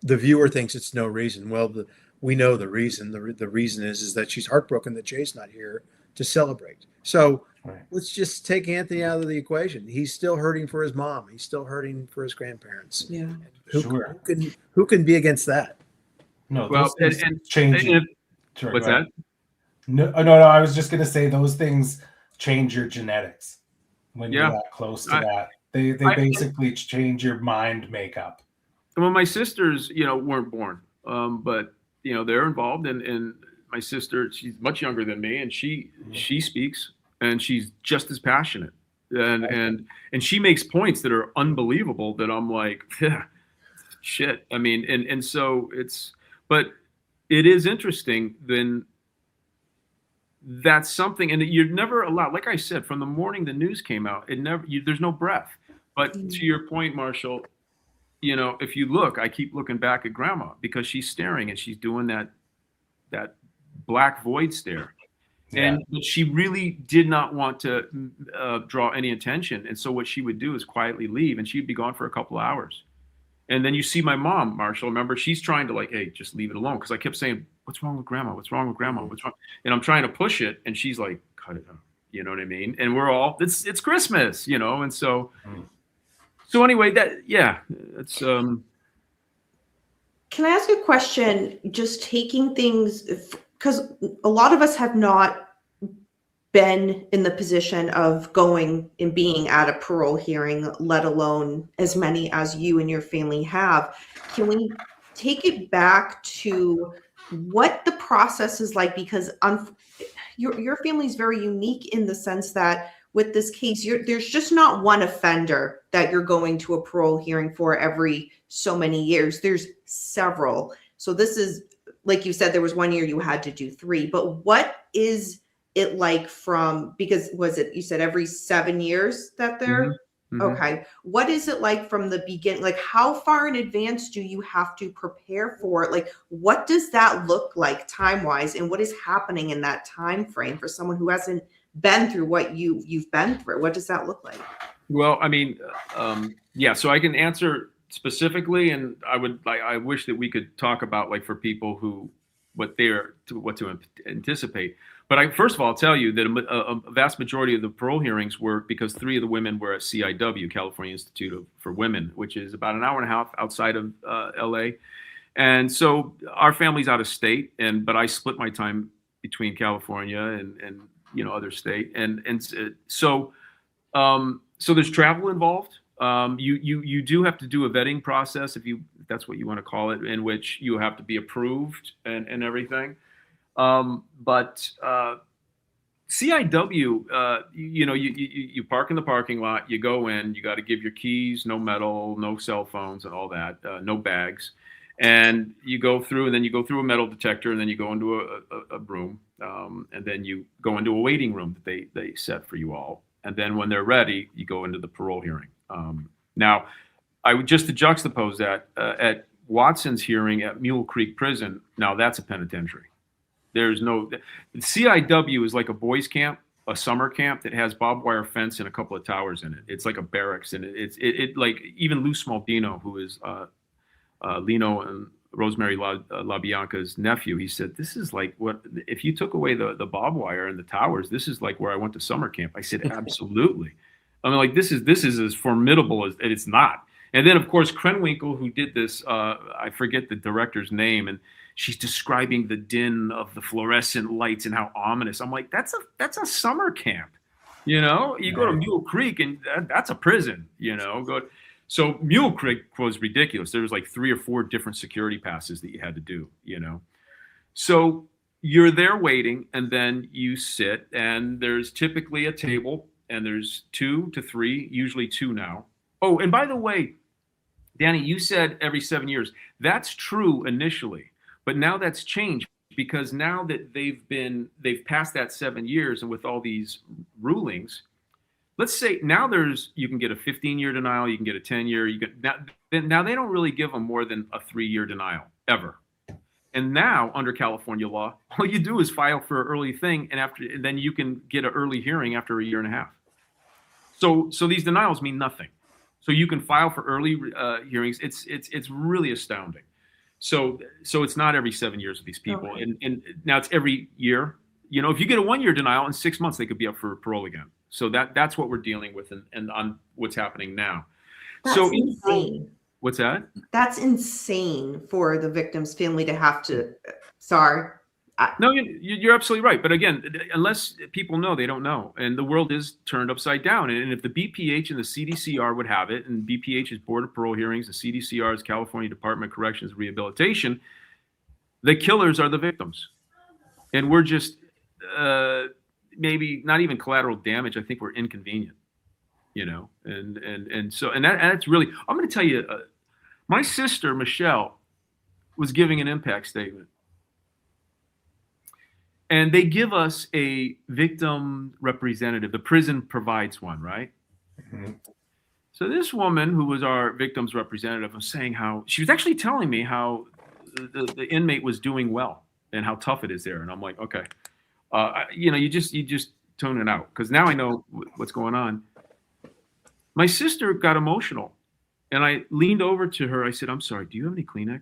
viewer thinks it's no reason. Well, we know the reason. The reason is that she's heartbroken that Jay's not here to celebrate. So let's just take Anthony out of the equation. He's still hurting for his mom. He's still hurting for his grandparents. Yeah. Who can be against that? No, well, changing. What's that? No, no. I was just gonna say those things change your genetics when you're Yeah. that close to I- that. They basically change your mind makeup. Well, my sisters, weren't born, but they're involved, and my sister, she's much younger than me, and she speaks, and she's just as passionate, and she makes points that are unbelievable. That I'm like, yeah, shit. I mean, and so but it is interesting. Then that's something, and you're never allowed. Like I said, from the morning the news came out, there's no breath. But to your point, Marshall, if you look, I keep looking back at Grandma because she's staring and she's doing that black void stare. Yeah. But she really did not want to draw any attention. And so what she would do is quietly leave, and she'd be gone for a couple of hours. And then you see my mom, Marshall, remember, she's trying to hey, just leave it alone. Because I kept saying, what's wrong with Grandma? What's wrong with Grandma? What's wrong? And I'm trying to push it, and she's like, cut it out. You know what I mean? And we're all, it's Christmas, and so... So anyway, it's Can I ask a question? Just taking things, because a lot of us have not been in the position of going and being at a parole hearing, let alone as many as you and your family have. Can we take it back to what the process is like? Because your family is very unique in the sense that with this case, there's just not one offender that you're going to a parole hearing for every so many years. There's several. So this is, like you said, there was 1 year you had to do 3. But what is it like because you said every 7 years that they're, Mm-hmm. Okay. What is it like from the beginning? Like, how far in advance do you have to prepare for it? Like, what does that look like time-wise? And what is happening in that time frame for someone who hasn't been through what you've been through? What does that look like? Well, I mean, so I can answer specifically, and I wish that we could talk about for people what to anticipate. But first of all, I'll tell you that a vast majority of the parole hearings were because 3 of the women were at CIW, California Institute for Women, which is about an hour and a half outside of LA. And so our family's out of state, but I split my time between California and other state. So there's travel involved. You do have to do a vetting process if that's what you want to call it, in which you have to be approved and everything. But CIW, you park in the parking lot, you go in, you got to give your keys, no metal, no cell phones and all that, no bags. And you go through, and then you go through a metal detector, and then you go into a room, and then you go into a waiting room that they set for you all. And then when they're ready, you go into the parole hearing. Now, I would just to juxtapose that, at Watson's hearing at Mule Creek Prison, now that's a penitentiary. The CIW is like a boys camp, a summer camp that has barbed wire fence and a couple of towers in it. It's like a barracks, and it like even Lou Smaldino, who is Lino and Rosemary LaBianca's nephew, he said, this is like what, if you took away the barbed wire and the towers, this is like where I went to summer camp. I said, absolutely. I mean, this is as formidable as it's not. And then, of course, Krenwinkel, who did this, I forget the director's name, and she's describing the din of the fluorescent lights and how ominous. I'm like, that's a summer camp. You go to Mule Creek, and that's a prison. So Mule Creek was ridiculous. There was like 3 or 4 different security passes that you had to do. So you're there waiting, and then you sit, and there's typically a table, and there's 2 to 3, usually 2 now. Oh, and by the way, Danny, you said every 7 years. That's true initially, but now that's changed because now that they've passed that 7 years, and with all these rulings, let's say now you can get a 15-year denial, you can get a 10-year, now they don't really give them more than a 3-year denial ever. And now under California law, all you do is file for an early thing, and then you can get an early hearing after a year and a half. So these denials mean nothing. So you can file for early hearings. It's really astounding. So it's not every 7 years with these people, okay. And now it's every year. If you get a 1-year denial, in 6 months they could be up for parole again. So that's what we're dealing with, and on what's happening now. That's so insane. What's that? That's insane for the victim's family to have to. Sorry, No, you're absolutely right. But again, unless people know, they don't know. And the world is turned upside down. And if the BPH and the CDCR would have it, and BPH is Board of Parole Hearings, the CDCR is California Department of Corrections Rehabilitation, the killers are the victims. And we're just maybe not even collateral damage. I think we're inconvenient, and that's really, I'm going to tell you, my sister, Michelle, was giving an impact statement. And they give us a victim representative. The prison provides one, right? Mm-hmm. So this woman who was our victim's representative was saying how she was actually telling me how the inmate was doing well and how tough it is there. And I'm like, okay, you just tone it out, because now I know what's going on. My sister got emotional, and I leaned over to her. I said, "I'm sorry, do you have any Kleenex?"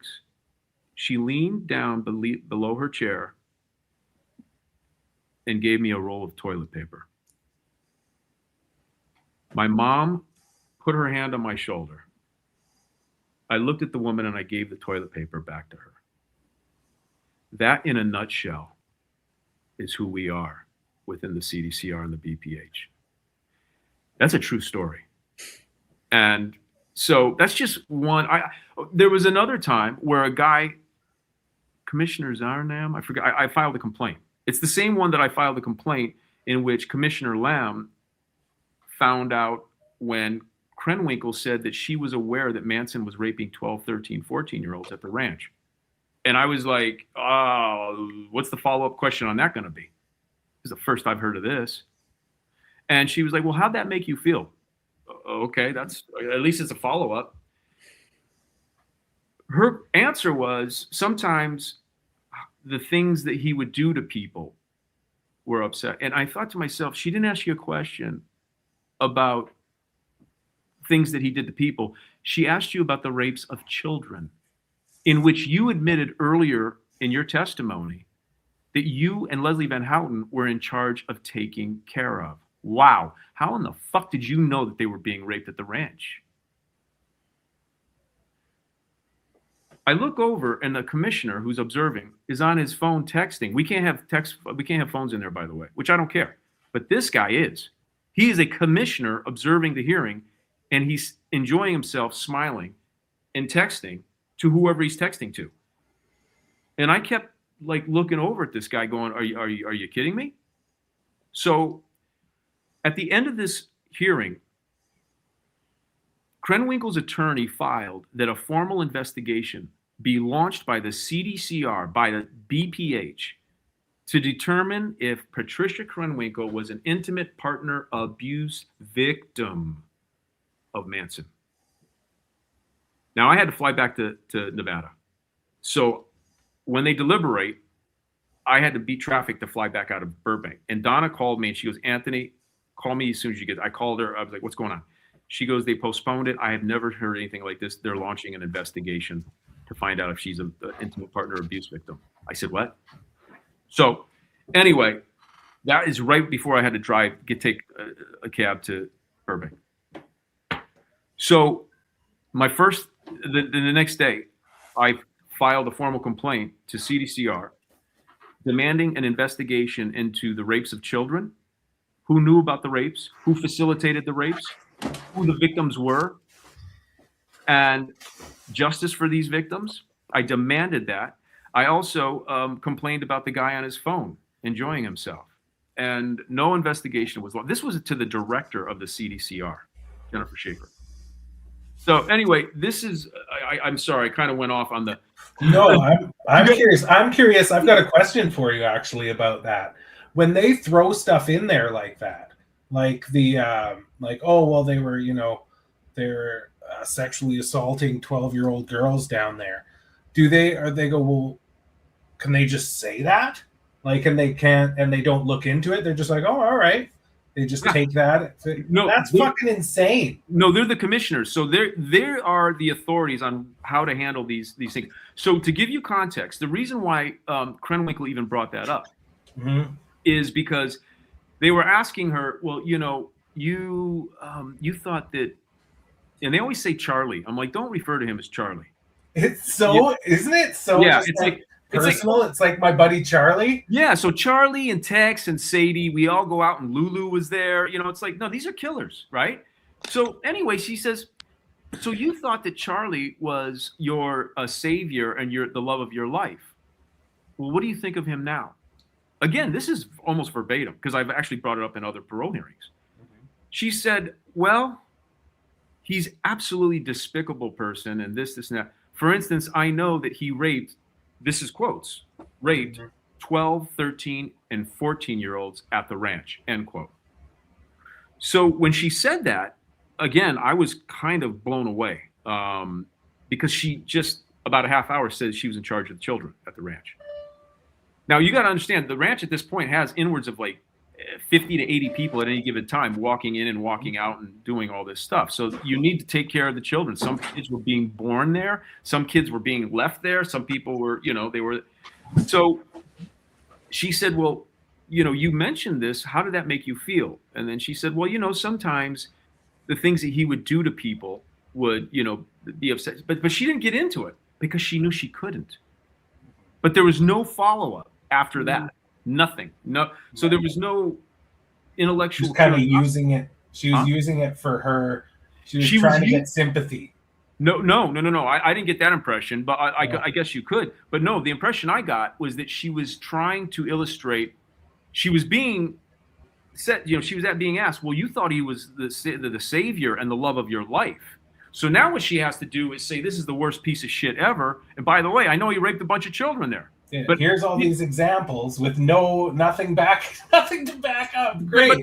She leaned down below her chair and gave me a roll of toilet paper. My mom put her hand on my shoulder. I looked at the woman and I gave the toilet paper back to her. That, in a nutshell, is who we are within the CDCR and the BPH. That's a true story. And so that's just one. There was another time where a guy, Commissioner Zarnam, I forgot, I filed a complaint. It's the same one that I filed a complaint in which Commissioner Lamb found out when Krenwinkel said that she was aware that Manson was raping 12, 13, 14-year-olds at the ranch. And I was like, what's the follow-up question on that going to be? This is the first I've heard of this. And she was like, well, how'd that make you feel? Okay, that's, at least it's a follow-up. Her answer was, sometimes the things that he would do to people were upset. And I thought to myself, she didn't ask you a question about things that he did to people. She asked you about the rapes of children, in which you admitted earlier in your testimony that you and Leslie Van Houten were in charge of taking care of. Wow. How in the fuck did you know that they were being raped at the ranch? I look over and the commissioner who's observing is on his phone texting. We can't have phones in there, by the way, which I don't care. But this guy is. He is a commissioner observing the hearing, and he's enjoying himself, smiling and texting to whoever he's texting to. And I kept looking over at this guy going, are you kidding me? So at the end of this hearing, Krenwinkel's attorney filed that a formal investigation be launched by the CDCR, by the BPH, to determine if Patricia Krenwinkel was an intimate partner abuse victim of Manson. Now, I had to fly back to Nevada. So when they deliberate, I had to beat traffic to fly back out of Burbank. And Donna called me and she goes, Anthony, call me as soon as you get. I called her. I was like, what's going on? She goes, they postponed it. I have never heard anything like this. They're launching an investigation to find out if she's an intimate partner abuse victim. I said, what? So anyway, that is right before I had to take a cab to Burbank. So the next day, I filed a formal complaint to CDCR demanding an investigation into the rapes of children, who knew about the rapes, who facilitated the rapes, who the victims were, and justice for these victims. I demanded that. I also complained about the guy on his phone enjoying himself, and no investigation was launched. This was to the director of the CDCR, Jennifer Schaefer. So anyway, this is, I'm sorry, I kind of went off on the. No, I'm curious. I'm curious. I've got a question for you actually about that. When they throw stuff in there like that, like the, oh, well, they were, they're sexually assaulting 12-year-old girls down there. They go, well, can they just say that? And they can't, and they don't look into it. They're just like, oh, all right. They just take that. No, that's fucking insane. No, they're the commissioners. So they are the authorities on how to handle these things. So to give you context, the reason why Krenwinkel even brought that up is because they were asking her, well, you thought that, and they always say Charlie. I'm like, don't refer to him as Charlie. It's so, isn't it? So yeah, it's like personal. It's like my buddy Charlie. Yeah, so Charlie and Tex and Sadie, we all go out and Lulu was there. You know, it's like, no, these are killers, right? So anyway, she says, so you thought that Charlie was your savior and the love of your life. Well, what do you think of him now? Again, this is almost verbatim because I've actually brought it up in other parole hearings. She said, well, he's absolutely despicable person and this, and that. For instance, I know that he raped, this is quotes, raped 12, 13, and 14-year-olds at the ranch, end quote. So when she said that, again, I was kind of blown away because she just about a half hour said she was in charge of the children at the ranch. Now, you got to understand, the ranch at this point has inwards of like 50 to 80 people at any given time walking in and walking out and doing all this stuff. So you need to take care of the children. Some kids were being born there. Some kids were being left there. Some people were, you know, they were. So she said, well, you know, you mentioned this. How did that make you feel? And then she said, well, you know, sometimes the things that he would do to people would, you know, be upset. But she didn't get into it because she knew she couldn't. But there was no follow-up after that. Nothing. No. So there was no intellectual. She was kind of using it. She was using it for her. She was trying to get sympathy. No. I didn't get that impression, but I guess you could. But no, the impression I got was that she was trying to illustrate. She was being said, you know, she was being asked, well, you thought he was the savior and the love of your life. So now what she has to do is say, this is the worst piece of shit ever. And by the way, I know he raped a bunch of children there. Yeah, but here's all these examples with nothing to back up. Great.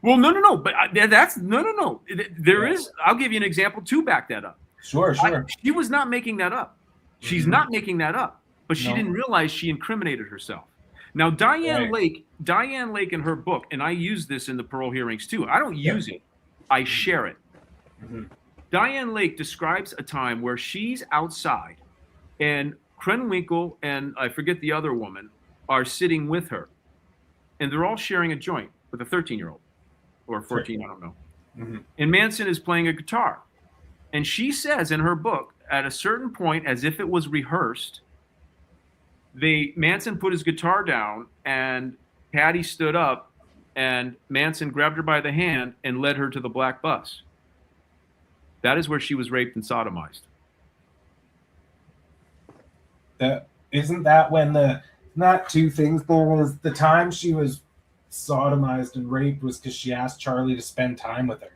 Well, no. But that's no. There is. I'll give you an example to back that up. Sure. She was not making that up. She's not making that up. But she didn't realize she incriminated herself. Now, Diane Lake in her book, and I use this in the parole hearings too. I don't use it. I share it. Diane Lake describes a time where she's outside and Krenwinkel and I forget the other woman are sitting with her, and they're all sharing a joint with a 13-year-old or 14, I don't know. And Manson is playing a guitar. And she says in her book, at a certain point, as if it was rehearsed, Manson put his guitar down and Patty stood up and Manson grabbed her by the hand and led her to the black bus. That is where she was raped and sodomized. Isn't that when not two things? There was the time she was sodomized and raped was because she asked Charlie to spend time with her.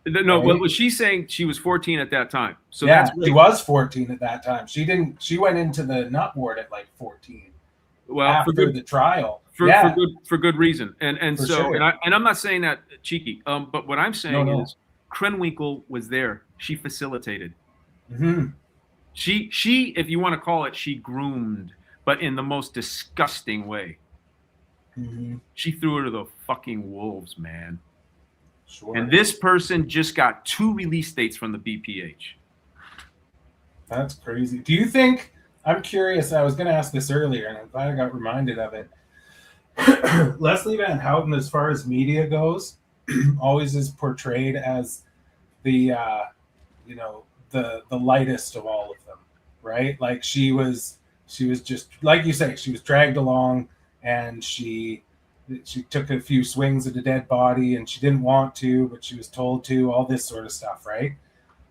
No, right? Well, she's saying she was 14 at that time. So yeah, she was 14 at that time. She went into the nut ward at like 14. Well, after the trial. For good reason. And so sure. and I'm not saying that cheeky. But what I'm saying is Krenwinkel was there. She facilitated. She, if you want to call it, she groomed, but in the most disgusting way. She threw her to the fucking wolves, man. Sure. And this person just got 2 release dates from the BPH. That's crazy. Do you think, I'm curious, I was going to ask this earlier, and I'm glad I got reminded of it. Leslie Van Houten, as far as media goes, always is portrayed as the lightest of all of them, right? Like she was just, like you say, she was dragged along and she took a few swings at a dead body and she didn't want to, but she was told to, all this sort of stuff, right?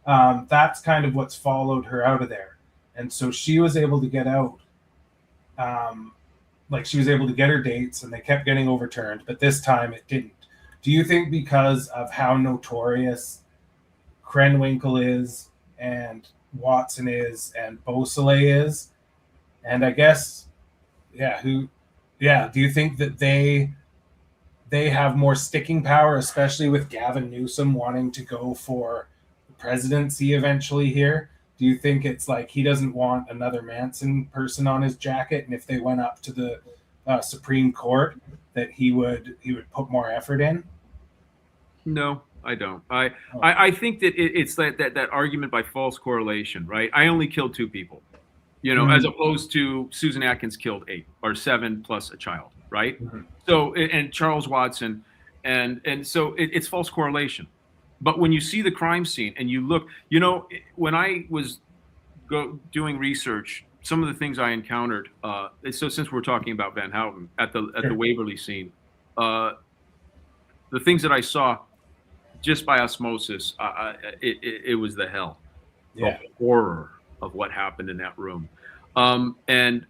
That's kind of what's followed her out of there. And so she was able to get out. She was able to get her dates and they kept getting overturned, but this time it didn't. Do you think because of how notorious Krenwinkel is and Watson is and Beausoleil is, and I guess, do you think that they have more sticking power, especially with Gavin Newsom wanting to go for the presidency eventually here? Do you think it's like he doesn't want another Manson person on his jacket, and if they went up to the Supreme Court, that he would put more effort in? No, I don't. I think that it's that argument by false correlation, right? I only killed 2 people, as opposed to Susan Atkins killed 8 or 7 plus a child, right? So, and Charles Watson, and so it's false correlation. But when you see the crime scene and you look, when I was doing research some of the things I encountered. So since we're talking about Van Houten at the Sure. Waverly scene, the things that I saw just by osmosis, it was the hell, Yeah. the horror of what happened in that room, and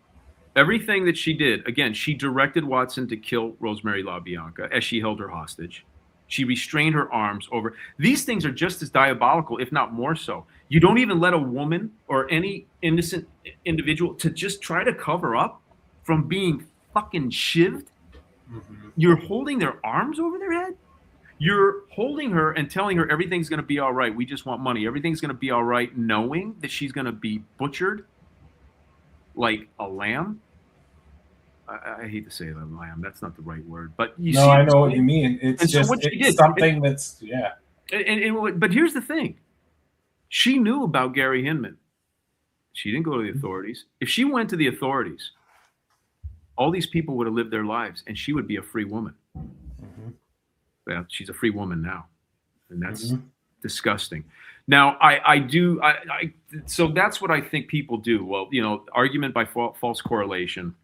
everything that she did. Again, she directed Watson to kill Rosemary LaBianca as she held her hostage. She restrained her arms over. These things are just as diabolical, if not more so. You don't even let a woman or any innocent individual to just try to cover up from being fucking shivved. Mhm. You're holding their arms over their head. You're holding her and telling her everything's going to be all right. We just want money. Everything's going to be all right, knowing that she's going to be butchered like a lamb. I hate to say the lamb. That's not the right word. But you see, I know what you mean. It's And so just what she it's did- something that's But here's the thing. She knew about Gary Hinman. She didn't go to the authorities. If she went to the authorities, all these people would have lived their lives, and she would be a free woman. Mhm. Well, she's a free woman now, and that's Mhm. disgusting. Now, so that's what I think people do. Well, argument by false correlation,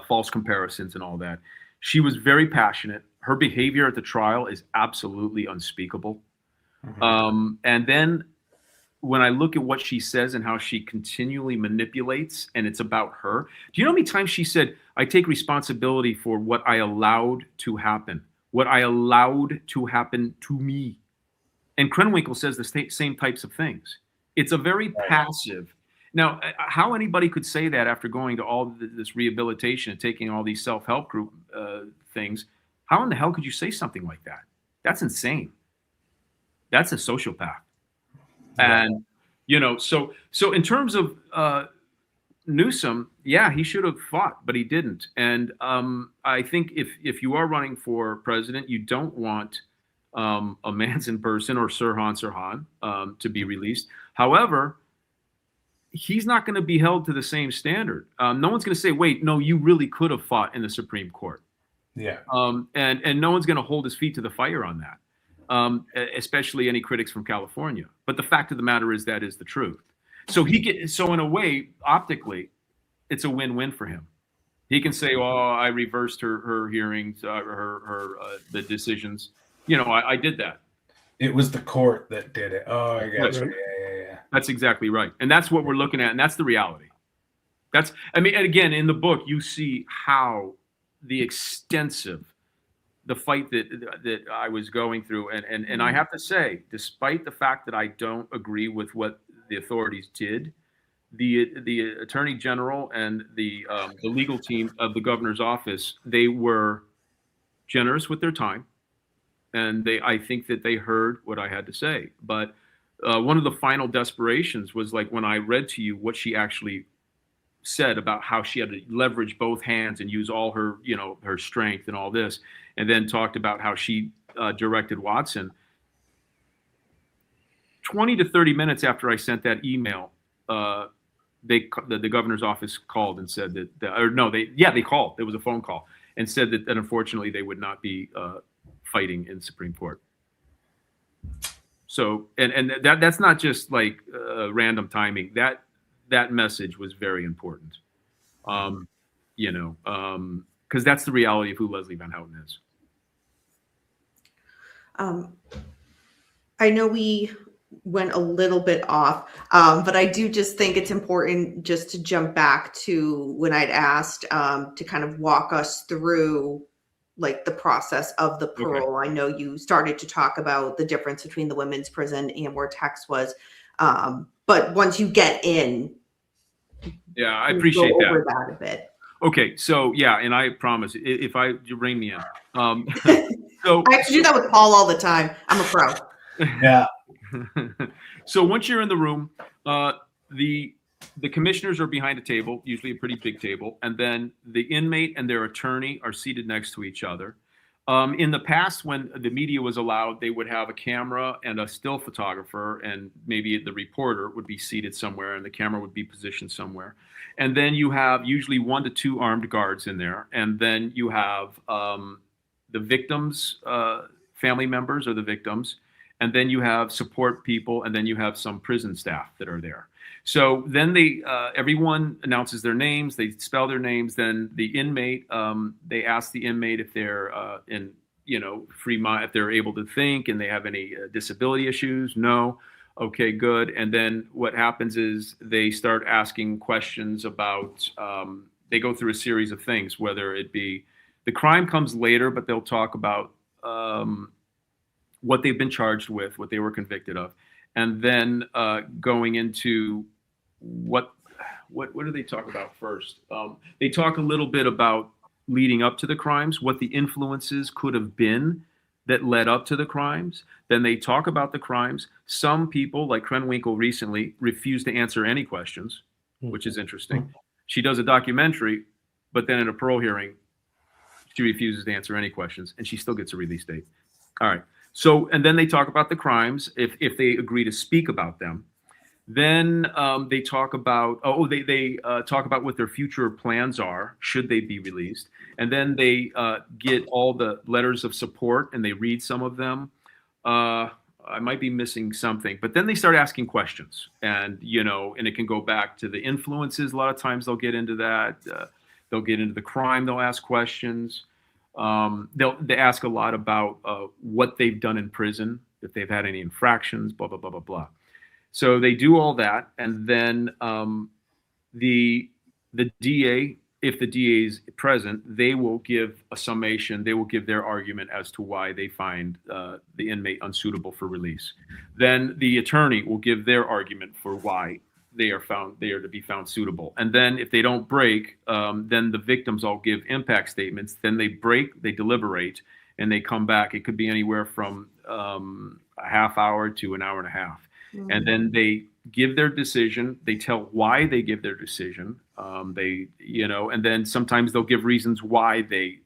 false comparisons, and all that. She was very passionate. Her behavior at the trial is absolutely unspeakable. Mhm. And then when I look at what she says and how she continually manipulates, and it's about her. Do you know how many times she said, I take responsibility for what I allowed to happen, what I allowed to happen to me? And Krenwinkel says the same types of things. It's a very Right. passive. Now, how anybody could say that after going to all this rehabilitation and taking all these self-help group things, how in the hell could you say something like that? That's insane. That's a sociopath. Yeah. And, so in terms of Newsom, yeah, he should have fought, but he didn't. And I think if you are running for president, you don't want a Manson person or Sirhan to be released. However, he's not going to be held to the same standard. No one's going to say, wait, no, you really could have fought in the Supreme Court. Yeah. And no one's going to hold his feet to the fire on that, especially any critics from California. But the fact of the matter is that is the truth. So so in a way, optically, it's a win-win for him. He can say, "Oh, I reversed her hearings, the decisions. I did that." It was the court that did it. Oh, I got That's you. right. Yeah. That's exactly right, and that's what we're looking at, and that's the reality. And again, in the book, you see how the fight that I was going through, and I have to say, despite the fact that I don't agree with what the authorities did, the attorney general and the legal team of the governor's office, they were generous with their time, and I think that they heard what I had to say. But one of the final desperations was like when I read to you what she actually said about how she had to leverage both hands and use all her, her strength and all this, and then talked about how she directed Watson. 20 to 30 minutes after I sent that email, the governor's office called and said they called. There was a phone call and said that unfortunately they would not be fighting in Supreme Court. So, and that's not just like random timing. That message was very important, because that's the reality of who Leslie Van Houten is. I know we went a little bit off, but I do just think it's important just to jump back to when I'd asked to kind of walk us through like the process of the parole. Okay. I know you started to talk about the difference between the women's prison and where Tex was, but once you get in, yeah, I appreciate go over that a bit. Okay, so yeah, and I promise if you rein me in. So I have to do that with Paul all the time. I'm a pro. Yeah. So once you're in the room, the commissioners are behind a table, usually a pretty big table, and then the inmate and their attorney are seated next to each other. In the past, when the media was allowed, they would have a camera and a still photographer, and maybe the reporter would be seated somewhere, and the camera would be positioned somewhere. And then you have usually 1 to 2 armed guards in there, and then you have the victims, family members of the victims, and then you have support people, and then you have some prison staff that are there. So then everyone announces their names, they spell their names. Then the inmate, they ask the inmate if they're in, free mind, if they're able to think and they have any disability issues. No. Okay, good. And then what happens is they start asking questions about, they go through a series of things, whether it be the crime comes later, but they'll talk about what they've been charged with, what they were convicted of. And then going into what do they talk about first? They talk a little bit about leading up to the crimes, what the influences could have been that led up to the crimes. Then they talk about the crimes. Some people, like Krenwinkel recently, refuse to answer any questions, which is interesting. She does a documentary, but then in a parole hearing, she refuses to answer any questions, and she still gets a release date. All right. So, and then they talk about the crimes, if they agree to speak about them. Then they talk about, they talk about what their future plans are, should they be released. And then they get all the letters of support and they read some of them. I might be missing something, but then they start asking questions and, and it can go back to the influences. A lot of times they'll get into that. They'll get into the crime. They'll ask questions. They ask a lot about what they've done in prison, if they've had any infractions, blah, blah, blah, blah, blah. So they do all that, and then the DA, if the DA is present, they will give a summation. They will give their argument as to why they find the inmate unsuitable for release. Then the attorney will give their argument for why they are to be found suitable. And then if they don't break, then the victims all give impact statements. Then they break, they deliberate, and they come back. It could be anywhere from a half hour to an hour and a half. And then they give their decision. They tell why they give their decision. And then sometimes they'll give reasons why they,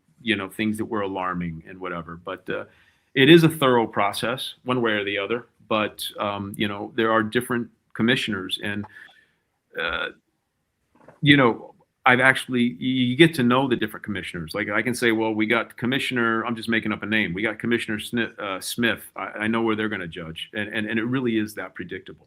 things that were alarming and whatever. But it is a thorough process, one way or the other. But, there are different commissioners. And, you get to know the different commissioners. Like I can say, well, we got Commissioner, I'm just making up a name. We got Commissioner Smith. I know where they're going to judge. And it really is that predictable.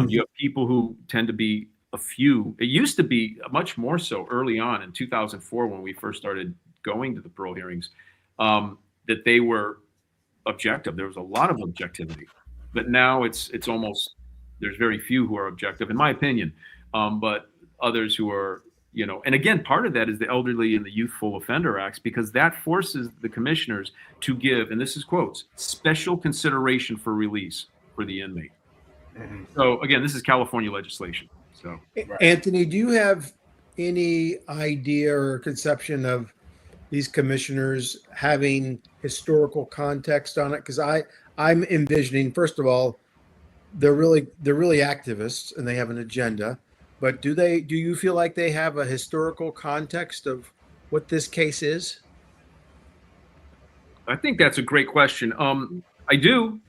You have people who tend to be a few. It used to be much more so early on in 2004 when we first started going to the parole hearings, that they were objective. There was a lot of objectivity. But now it's almost, there's very few who are objective, in my opinion. But others who are, and again, part of that is the Elderly and the Youthful Offender Acts, because that forces the commissioners to give, and this is quotes, special consideration for release for the inmate. Mm-hmm. So again, this is California legislation. So, Anthony, do you have any idea or conception of these commissioners having historical context on it? Because I'm envisioning, first of all, they're really activists and they have an agenda. But do you feel like they have a historical context of what this case is? I think that's a great question. I do.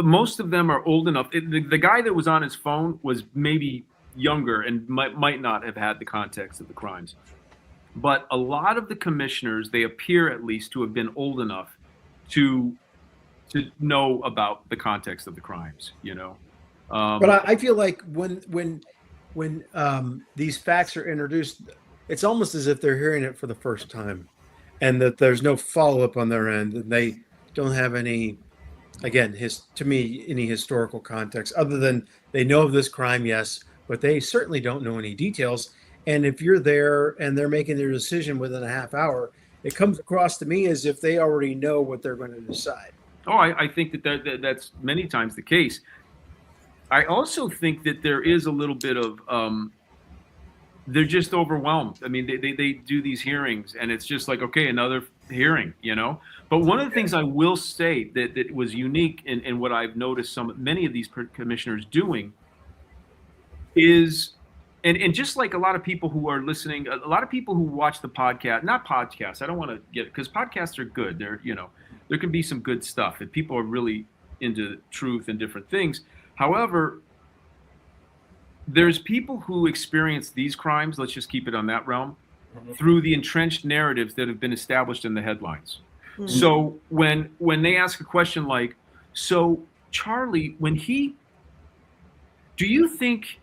Most of them are old enough. The guy that was on his phone was maybe younger and might not have had the context of the crimes. But a lot of the commissioners, they appear at least to have been old enough to know about the context of the crimes, But I feel like when these facts are introduced, it's almost as if they're hearing it for the first time, and that there's no follow-up on their end, and they don't have any, again, any historical context other than they know of this crime, yes, but they certainly don't know any details. And if you're there and they're making their decision within a half hour, it comes across to me as if they already know what they're going to decide. Oh, I think that's many times the case. I also think that there is a little bit of, they're just overwhelmed. I mean, they do these hearings and it's just like, okay, another hearing, But one of the things I will say that was unique in what I've noticed many of these commissioners doing is, and just like a lot of people who are listening, a lot of people who watch the podcast, not podcasts, I don't want to because podcasts are good. They're, there can be some good stuff if people are really into truth and different things. However, there's people who experience these crimes, let's just keep it on that realm, through the entrenched narratives that have been established in the headlines. Mm-hmm. So when they ask a question like, so Charlie, do you think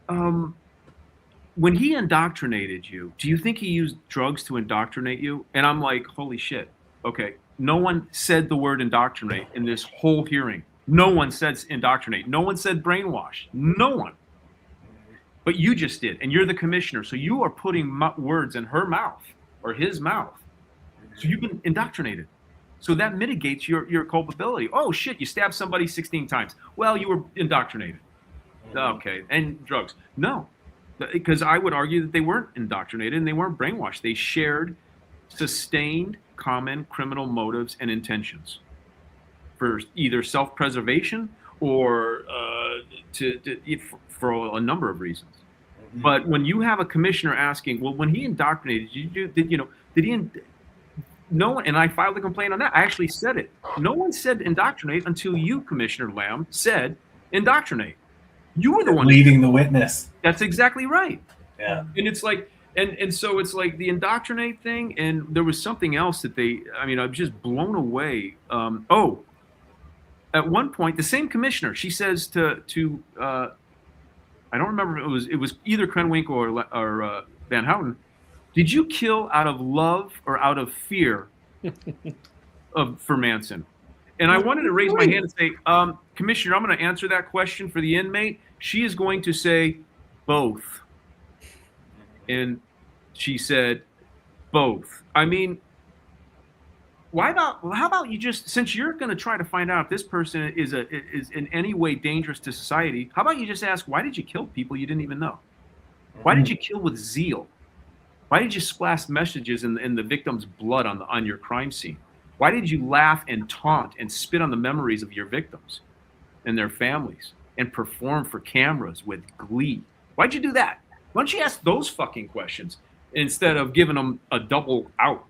when he indoctrinated you, do you think he used drugs to indoctrinate you? And I'm like, holy shit. Okay. No one said the word indoctrinate in this whole hearing. No one said indoctrinate. No one said brainwash. No one. But you just did. And you're the commissioner. So you are putting words in her mouth or his mouth. So you've been indoctrinated. So that mitigates your culpability. Oh, shit. You stabbed somebody 16 times. Well, you were indoctrinated. Okay. And drugs. No. Because I would argue that they weren't indoctrinated and they weren't brainwashed. They shared sustained common criminal motives and intentions for either self-preservation or for a number of reasons. Mm-hmm. But when you have a commissioner asking, well, when he indoctrinated you, did he? No one, and I filed a complaint on that. I actually said it. No one said indoctrinate until you, Commissioner Lamb, said indoctrinate. You were the one leading the witness. That's exactly right. Yeah. And it's like, and so it's like the indoctrinate thing. And there was something else that I was just blown away. At one point, the same commissioner, she says to I don't remember if it was either Krenwinkel or Van Houten. Did you kill out of love or out of fear for Manson? And I wanted to raise my hand and say, Commissioner, I'm going to answer that question for the inmate. She is going to say both. And she said both. I mean, how about you just, since you're going to try to find out if this person is in any way dangerous to society, how about you just ask, why did you kill people you didn't even know? Why did you kill with zeal? Why did you splash messages in the victim's blood on your crime scene? Why did you laugh and taunt and spit on the memories of your victims and their families and perform for cameras with glee? Why'd you do that? Why don't you ask those fucking questions instead of giving them a double out?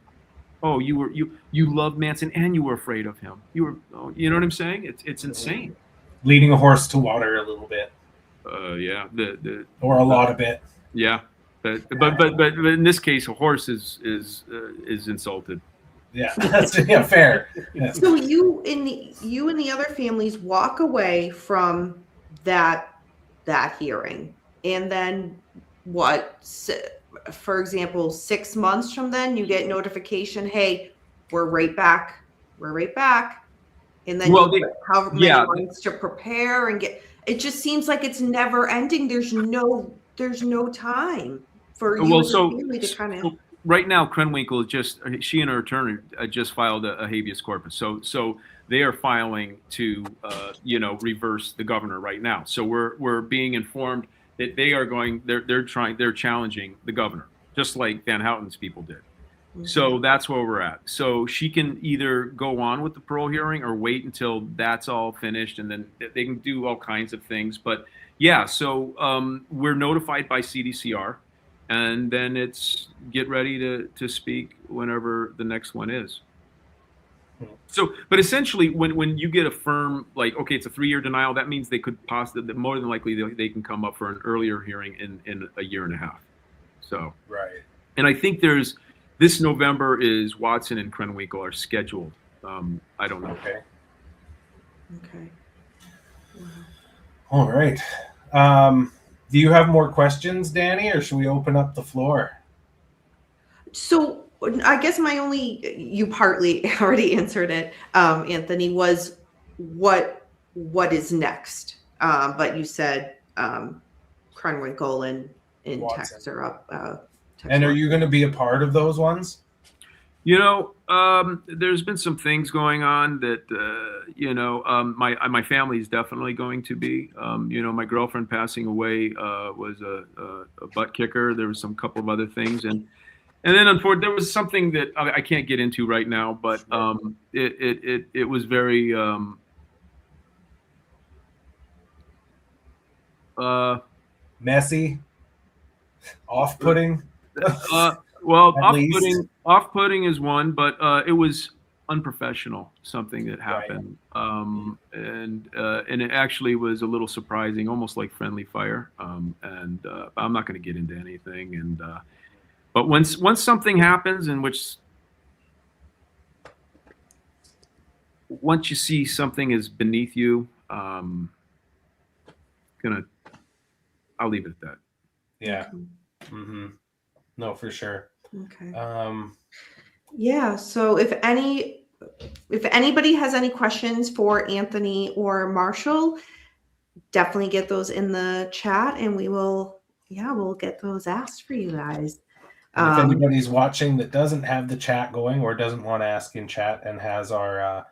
Oh, you loved Manson and you were afraid of him. You know what I'm saying? It's insane. Leading a horse to water a little bit. Yeah. Or a lot of it. Yeah. But in this case, a horse is insulted. Yeah, that's fair. Yeah. So you and the other families walk away from that hearing, and then what? For example, 6 months from then, you get notification, hey, we're right back, and then however many months to prepare and get. It just seems like it's never ending. There's no time for you and the family to kind of. Right now, Krenwinkel she and her attorney just filed a habeas corpus. So they are filing to reverse the governor right now. So we're being informed that they're challenging the governor, just like Van Houten's people did. Mm-hmm. So that's where we're at. So she can either go on with the parole hearing or wait until that's all finished, and then they can do all kinds of things. But yeah, so we're notified by CDCR. And then it's get ready to speak whenever the next one is. So, but essentially, when you get a firm, like, okay, it's a 3-year denial, that means they could more than likely they can come up for an earlier hearing in a year and a half. So, right. And I think this November is Watson and Krenwinkel are scheduled. I don't know. Okay. Wow. All right. Do you have more questions, Danny, or should we open up the floor? So I guess you partly already answered it, Anthony, was what is next? But you said Krenwinkel and Tex are up. And are you going to be a part of those ones? There's been some things going on that, my family is definitely going to be. My girlfriend passing away was a butt kicker. There was some couple of other things, and then unfortunately there was something that I can't get into right now, but it was very messy, off-putting. Well, off-putting is one, but it was unprofessional, something that happened. Right. And it actually was a little surprising, almost like friendly fire. And I'm not going to get into anything. But once something happens once you see something is beneath you, I'll leave it at that. Yeah. Mm-hmm. No, for sure. Okay. Yeah. So if anybody has any questions for Anthony or Marshall, definitely get those in the chat, and we'll get those asked for you guys. And if anybody's watching that doesn't have the chat going or doesn't want to ask in chat and has our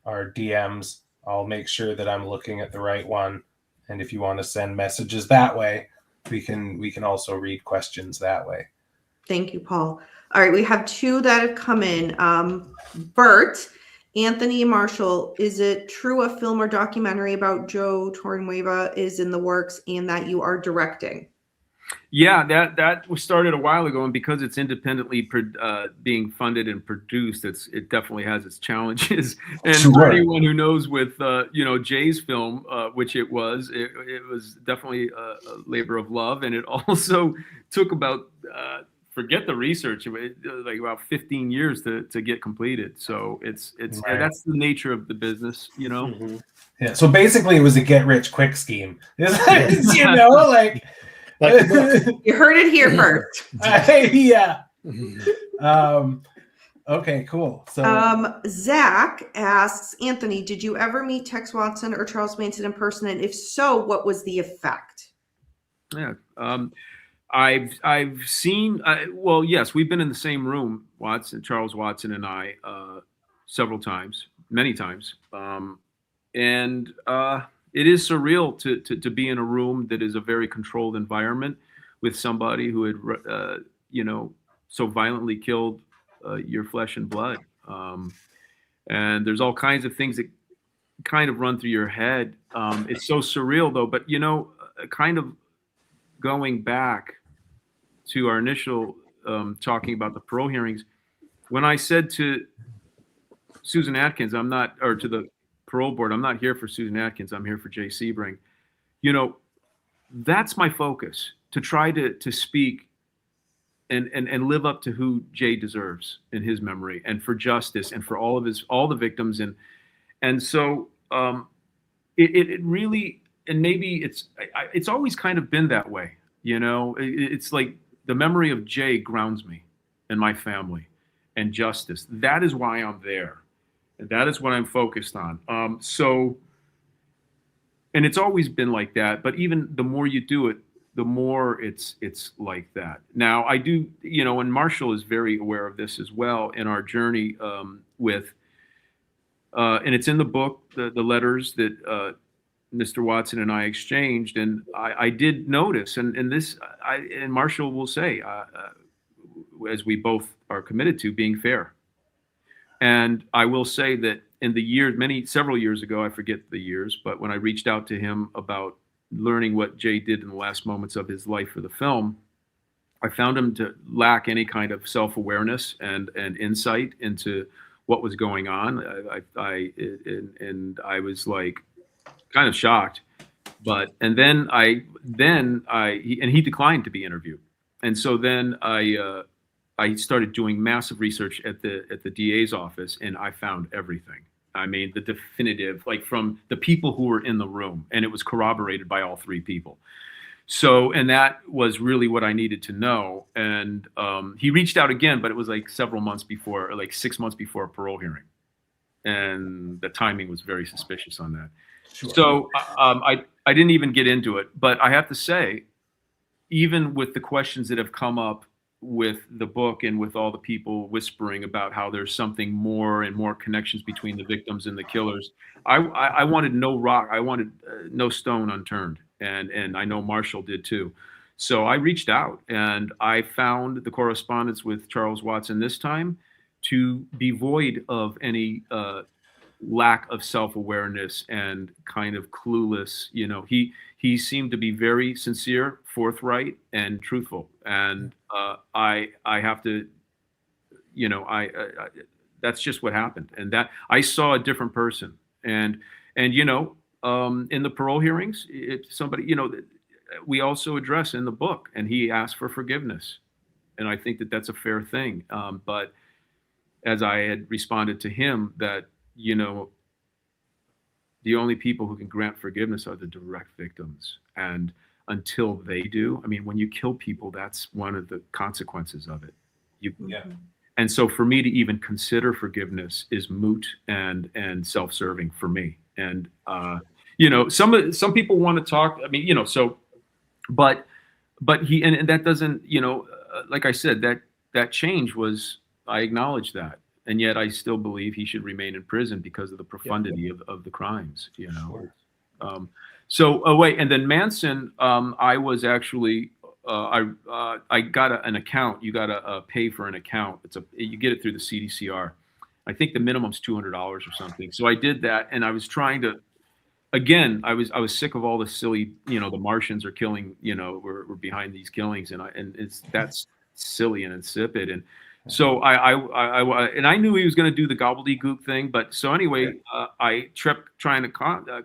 DMs, I'll make sure that I'm looking at the right one. And if you want to send messages that way, we can also read questions that way. Thank you, Paul. All right, we have two that have come in. Bert, Anthony Marshall, is it true a film or documentary about Joe Torrenueva is in the works and that you are directing? Yeah, that was started a while ago, and because it's independently being funded and produced, it definitely has its challenges. And for anyone who knows, with Jay's film, which it was definitely a labor of love, and it also took about forget the research, like about 15 years to get completed. So it's right. That's the nature of the business, Mm-hmm. Yeah. So basically, it was a get rich quick scheme. Like. You heard it here first. Yeah. Okay, cool. So Zach asks, Anthony, did you ever meet Tex Watson or Charles Manson in person? And if so, what was the effect? Yeah. I've seen, well, yes, we've been in the same room, Charles Watson and I, several times, many times. And it is surreal to be in a room that is a very controlled environment with somebody who had, so violently killed your flesh and blood. And there's all kinds of things that kind of run through your head. It's so surreal, though. But, kind of going back to our initial talking about the parole hearings, when I said to Susan Atkins, to the parole board, I'm not here for Susan Atkins, I'm here for Jay Sebring. That's my focus, to try to speak and live up to who Jay deserves in his memory, and for justice, and for all the victims. And so it really, and maybe it's always kind of been that way. It's like the memory of Jay grounds me and my family, and justice. That is why I'm there. And that is what I'm focused on. And it's always been like that, but even the more you do it, the more it's like that. Now I do, and Marshall is very aware of this as well in our journey with, and it's in the book, the letters that Mr. Watson and I exchanged. And I did notice, and Marshall will say, as we both are committed to, being fair. And I will say that in the years, several years ago, I forget the years, but when I reached out to him about learning what Jay did in the last moments of his life for the film, I found him to lack any kind of self-awareness and insight into what was going on. And I was like kind of shocked, and then he declined to be interviewed. And so then I started doing massive research at the DA's office, and I found everything. I mean, the definitive, like from the people who were in the room, and it was corroborated by all three people. So, and that was really what I needed to know. And he reached out again, but it was like several months before, or like 6 months before a parole hearing. And the timing was very suspicious on that. Sure. So I didn't even get into it, but I have to say, even with the questions that have come up with the book and with all the people whispering about how there's something more and more connections between the victims and the killers, I wanted no rock, I wanted no stone unturned, and I know Marshall did too. So I reached out and I found the correspondence with Charles Watson this time to be void of any lack of self-awareness and kind of clueless. He seemed to be very sincere, forthright, and truthful. And I have to, that's just what happened. And that I saw a different person. And in the parole hearings, somebody, we also address in the book, and he asked for forgiveness. And I think that that's a fair thing. But as I had responded to him, that, the only people who can grant forgiveness are the direct victims. And until they do. I mean, when you kill people, that's one of the consequences of it. Yeah. And so for me to even consider forgiveness is moot and self-serving for me. And some people want to talk. I mean, but he and that doesn't, like I said, that change was, I acknowledge that, and yet I still believe he should remain in prison because of the profundity of the crimes. Sure. Wait, and then Manson, I was actually. I got an account. You got to pay for an account. You get it through the CDCR. I think the minimum's $200 or something. So I did that, and I was trying to. Again, I was sick of all the silly. The Martians are killing. We're behind these killings, and that's silly and insipid. And so I knew he was going to do the gobbledygook thing. But so anyway, I kept trying to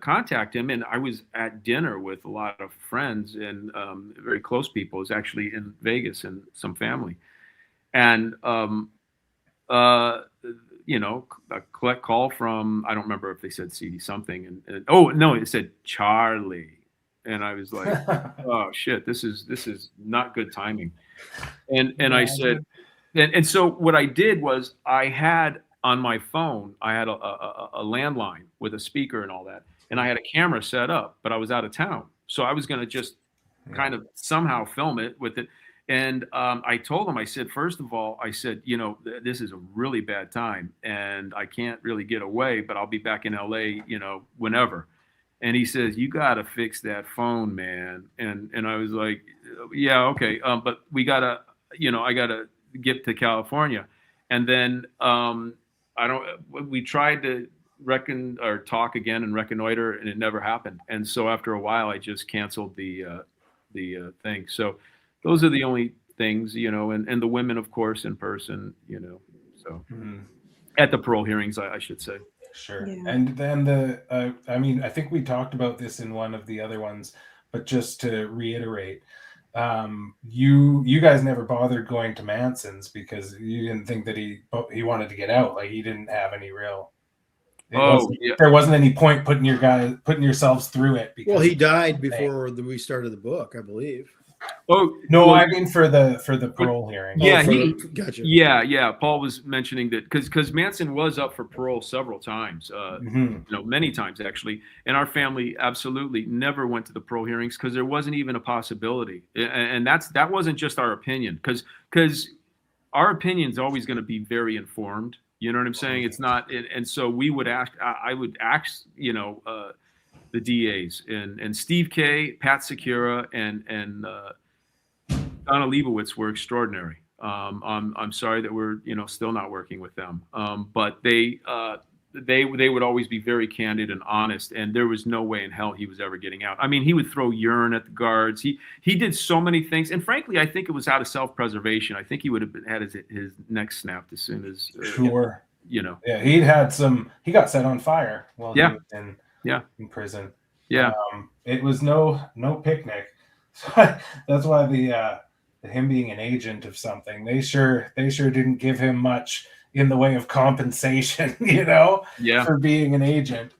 contact him, and I was at dinner with a lot of friends and very close people. It was actually in Vegas and some family, and a collect call from, I don't remember if they said CD something, and oh no, it said Charlie, and I was like, oh shit, this is not good timing, and I said. And so what I did was I had on my phone, I had a landline with a speaker and all that. And I had a camera set up, but I was out of town. So I was going to just kind of somehow film it with it. And I told him, I said, first of all, I said, this is a really bad time and I can't really get away, but I'll be back in LA, whenever. And he says, you got to fix that phone, man. And I was like, yeah, okay. But we got to, I got to get to California. And then we tried to talk again and reconnoiter, and it never happened. And so after a while, I just canceled the thing. So those are the only things, and the women, of course, in person, so at the parole hearings, I should say. Sure. Yeah. And then I think we talked about this in one of the other ones, but just to reiterate, you guys never bothered going to Manson's because you didn't think that he wanted to get out. Like he didn't have any real. There wasn't any point putting yourselves through it. Because he died before we started the book, I believe. Oh no, I mean for the parole hearing. Yeah, gotcha. Yeah. Paul was mentioning that because Manson was up for parole several times, many times actually, and our family absolutely never went to the parole hearings because there wasn't even a possibility, and that wasn't just our opinion, because our opinion is always going to be very informed. You know what I'm saying? It's not, and so we would ask. I would ask, the DAs and Steve K, Pat Secura, and Donna Leibowitz were extraordinary. I'm sorry that we're still not working with them, but they would always be very candid and honest, and there was no way in hell he was ever getting out. I mean, he would throw urine at the guards. He did so many things, and frankly, I think it was out of self-preservation. I think he would have had his neck snapped as soon as sure. Yeah, he got set on fire while he was in prison. Yeah. It was no picnic. So that's why him being an agent of something, they sure didn't give him much in the way of compensation, for being an agent.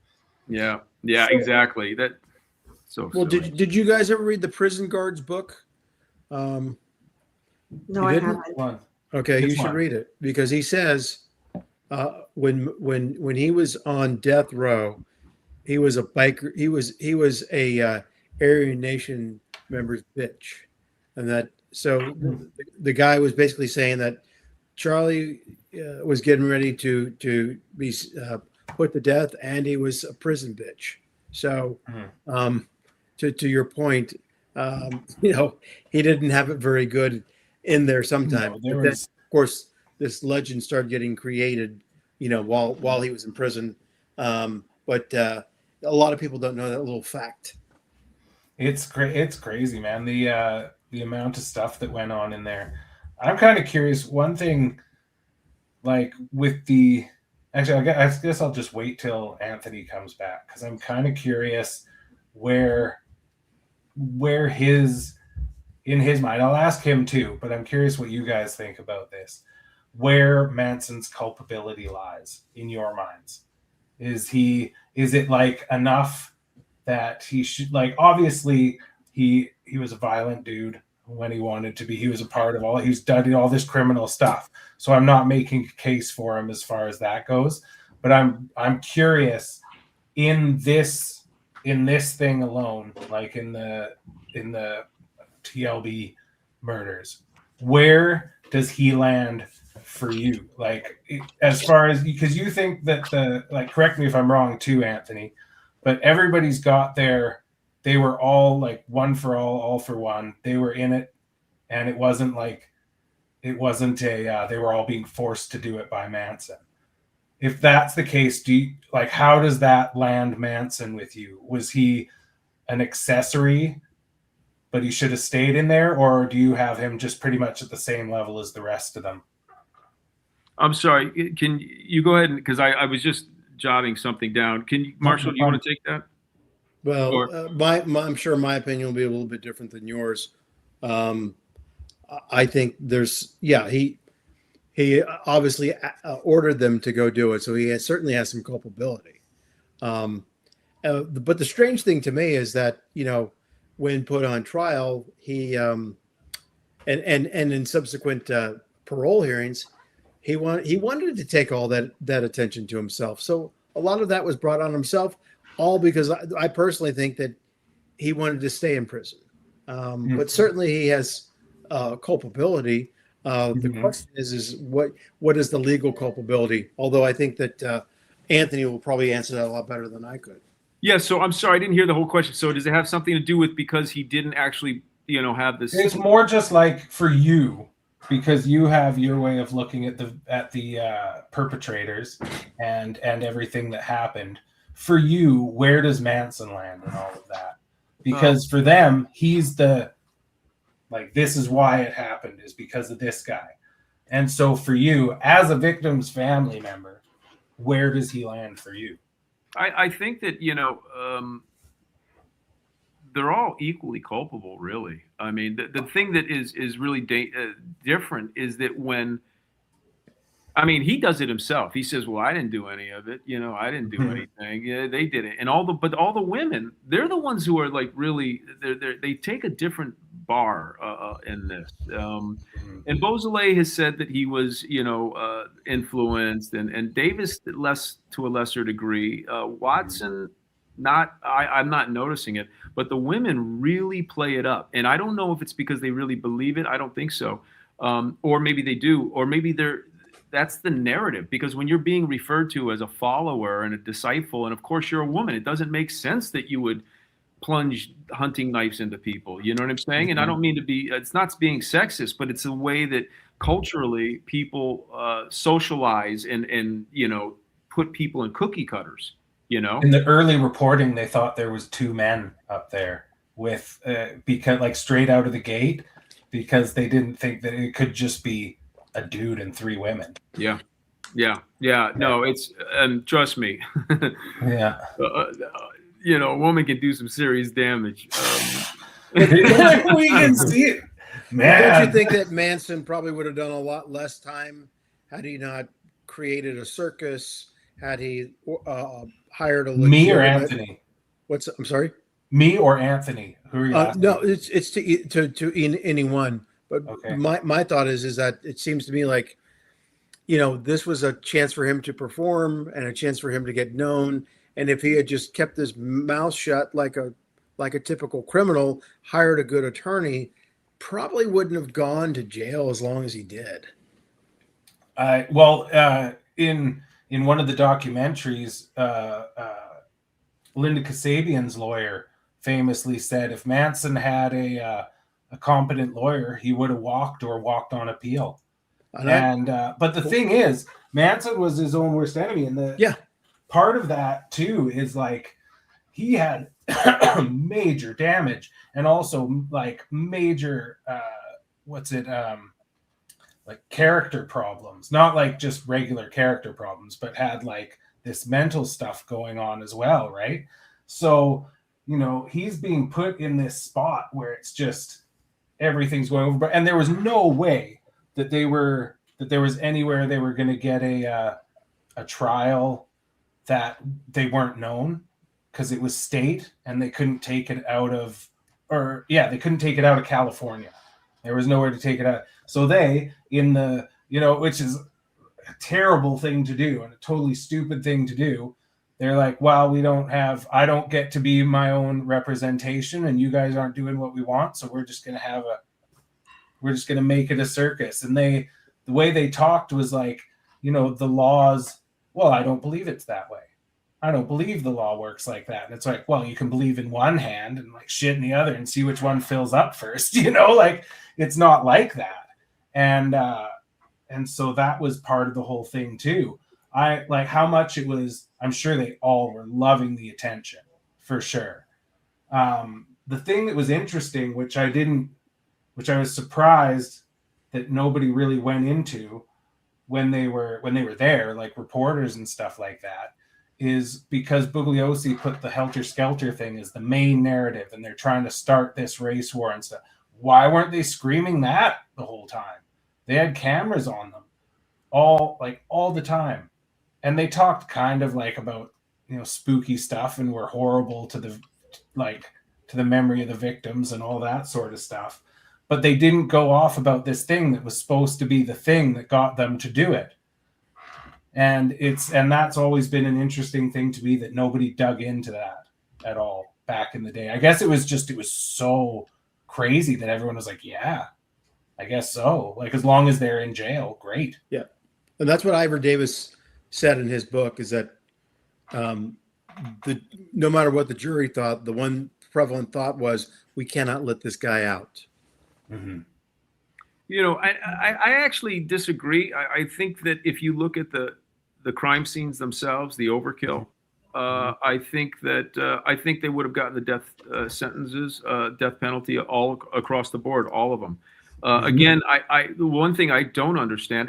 Yeah, exactly. Did you guys ever read the Prison Guard's book? No, I haven't. Okay, you should read it because he says when he was on death row, he was a biker. He was a Aryan Nation member's bitch, and that so the guy was basically saying that Charlie was getting ready to be put to death, and he was a prison bitch. So, to your point, he didn't have it very good in there sometimes. No, then, of course, this legend started getting created, while he was in prison. But a lot of people don't know that little fact. It's great. It's crazy, man. The amount of stuff that went on in there. I'm kind of curious. One thing, like with actually, I guess I'll just wait till Anthony comes back because I'm kind of curious where in his mind. I'll ask him too, but I'm curious what you guys think about this. Where Manson's culpability lies in your minds. Is it like enough that he should, like, obviously he was a violent dude when he wanted to be. He was a part of he's done all this criminal stuff. So I'm not making a case for him as far as that goes, but I'm curious in this thing alone, like in the TLB murders, where does he land for you? Like, as far as, because you think that like, correct me if I'm wrong too, Anthony, but everybody's got they were all like one for all for one. They were in it, and it wasn't they were all being forced to do it by Manson. If that's the case, how does that land Manson with you? Was he an accessory, but he should have stayed in there, or do you have him just pretty much at the same level as the rest of them? I'm sorry. Can you go ahead, because I was just jotting something down. Marshall, do you want to take that? Well, I'm sure my opinion will be a little bit different than yours. I think he obviously ordered them to go do it, so he certainly has some culpability. But the strange thing to me is that, when put on trial, he and in subsequent parole hearings, he wanted to take all that attention to himself. So a lot of that was brought on himself, all because I personally think that he wanted to stay in prison. But certainly he has culpability. The question is what is the legal culpability? Although I think that Anthony will probably answer that a lot better than I could. Yeah. So I'm sorry, I didn't hear the whole question. So does it have something to do with because he didn't actually, have this? It's more just like for you, because you have your way of looking at the perpetrators and everything that happened. For you, where does Manson land in all of that? Because for them, he's this is why it happened, is because of this guy. And so for you, as a victim's family member, where does he land for you? I think that, they're all equally culpable, really. I mean, the thing that is really different is that he does it himself. He says, well, I didn't do any of it. I didn't do anything. Yeah, they did it. And all the women, they're the ones who are like really, they take a different bar in this. And Beausoleil has said that he was, influenced, and Davis to a lesser degree. Watson, I'm not noticing it, but the women really play it up. And I don't know if it's because they really believe it. I don't think so. Or maybe they do, or maybe that's the narrative, because when you're being referred to as a follower and a disciple, and of course you're a woman, it doesn't make sense that you would plunge hunting knives into people. You know what I'm saying? And I don't mean to be, it's not being sexist, but it's a way that culturally people socialize and put people in cookie cutters, In the early reporting, they thought there was 2 men up there with, because straight out of the gate, because they didn't think that it could just be a dude and 3 women. Yeah. No, it's, and trust me. Yeah. A woman can do some serious damage. We can see it, man. Don't you think that Manson probably would have done a lot less time had he not created a circus? Had he hired a me or Anthony? I'm sorry. Me or Anthony? Who are you asking? No, it's to anyone. But okay. My thought is that it seems to me like, this was a chance for him to perform and a chance for him to get known. And if he had just kept his mouth shut like a typical criminal, hired a good attorney, probably wouldn't have gone to jail as long as he did. In one of the documentaries, Linda Kasabian's lawyer famously said if Manson had a competent lawyer, he would have walked on appeal. But the thing is, Manson was his own worst enemy, and part of that too is he had major damage and also major character problems, not just regular character problems, but had this mental stuff going on as well, right? So he's being put in this spot where it's just everything's going over, and there was no way that there was anywhere they were going to get a trial that they weren't known, because it was state and they couldn't take it out of they couldn't take it out of California. There was nowhere to take it out. So they, which is a terrible thing to do and a totally stupid thing to do. They're like, well, I don't get to be my own representation and you guys aren't doing what we want. So we're just going to make it a circus. And the way they talked was like, the laws, well, I don't believe it's that way. I don't believe the law works like that. And it's like, well, you can believe in one hand and like shit in the other and see which one fills up first, like it's not like that. And so that was part of the whole thing too. I like how much it was. I'm sure they all were loving the attention for sure. The thing that was interesting, which I was surprised that nobody really went into when they were there, like reporters and stuff like that, is because Bugliosi put the Helter Skelter thing as the main narrative and they're trying to start this race war and stuff. Why weren't they screaming that the whole time? They had cameras on them all the time. And they talked kind of like about, spooky stuff and were horrible to the memory of the victims and all that sort of stuff. But they didn't go off about this thing that was supposed to be the thing that got them to do it. And that's always been an interesting thing to me that nobody dug into that at all back in the day. I guess it was so crazy that everyone was like, yeah, I guess so. Like, as long as they're in jail, great. Yeah. And that's what Ivor Davis said in his book, is that no matter what the jury thought, the one prevalent thought was, we cannot let this guy out. Mm-hmm. I actually disagree. I think that if you look at the crime scenes themselves, the overkill, I think they would have gotten the death sentences, death penalty all across the board, all of them. Again, the one thing I don't understand,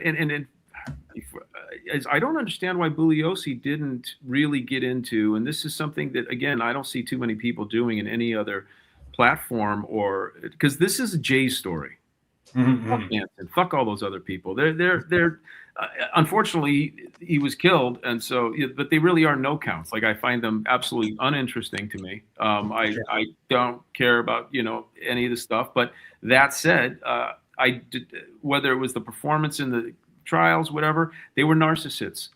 is I don't understand why Bugliosi didn't really get into, and this is something that, again, I don't see too many people doing in any other platform, because this is a Jay story. Mm-hmm. Fuck Manson, fuck all those other people. They're unfortunately he was killed, and so, but they really are no counts. Like, I find them absolutely uninteresting to me. I don't care about any of the stuff. But that said, whether it was the performance in the trials, whatever, they were narcissists.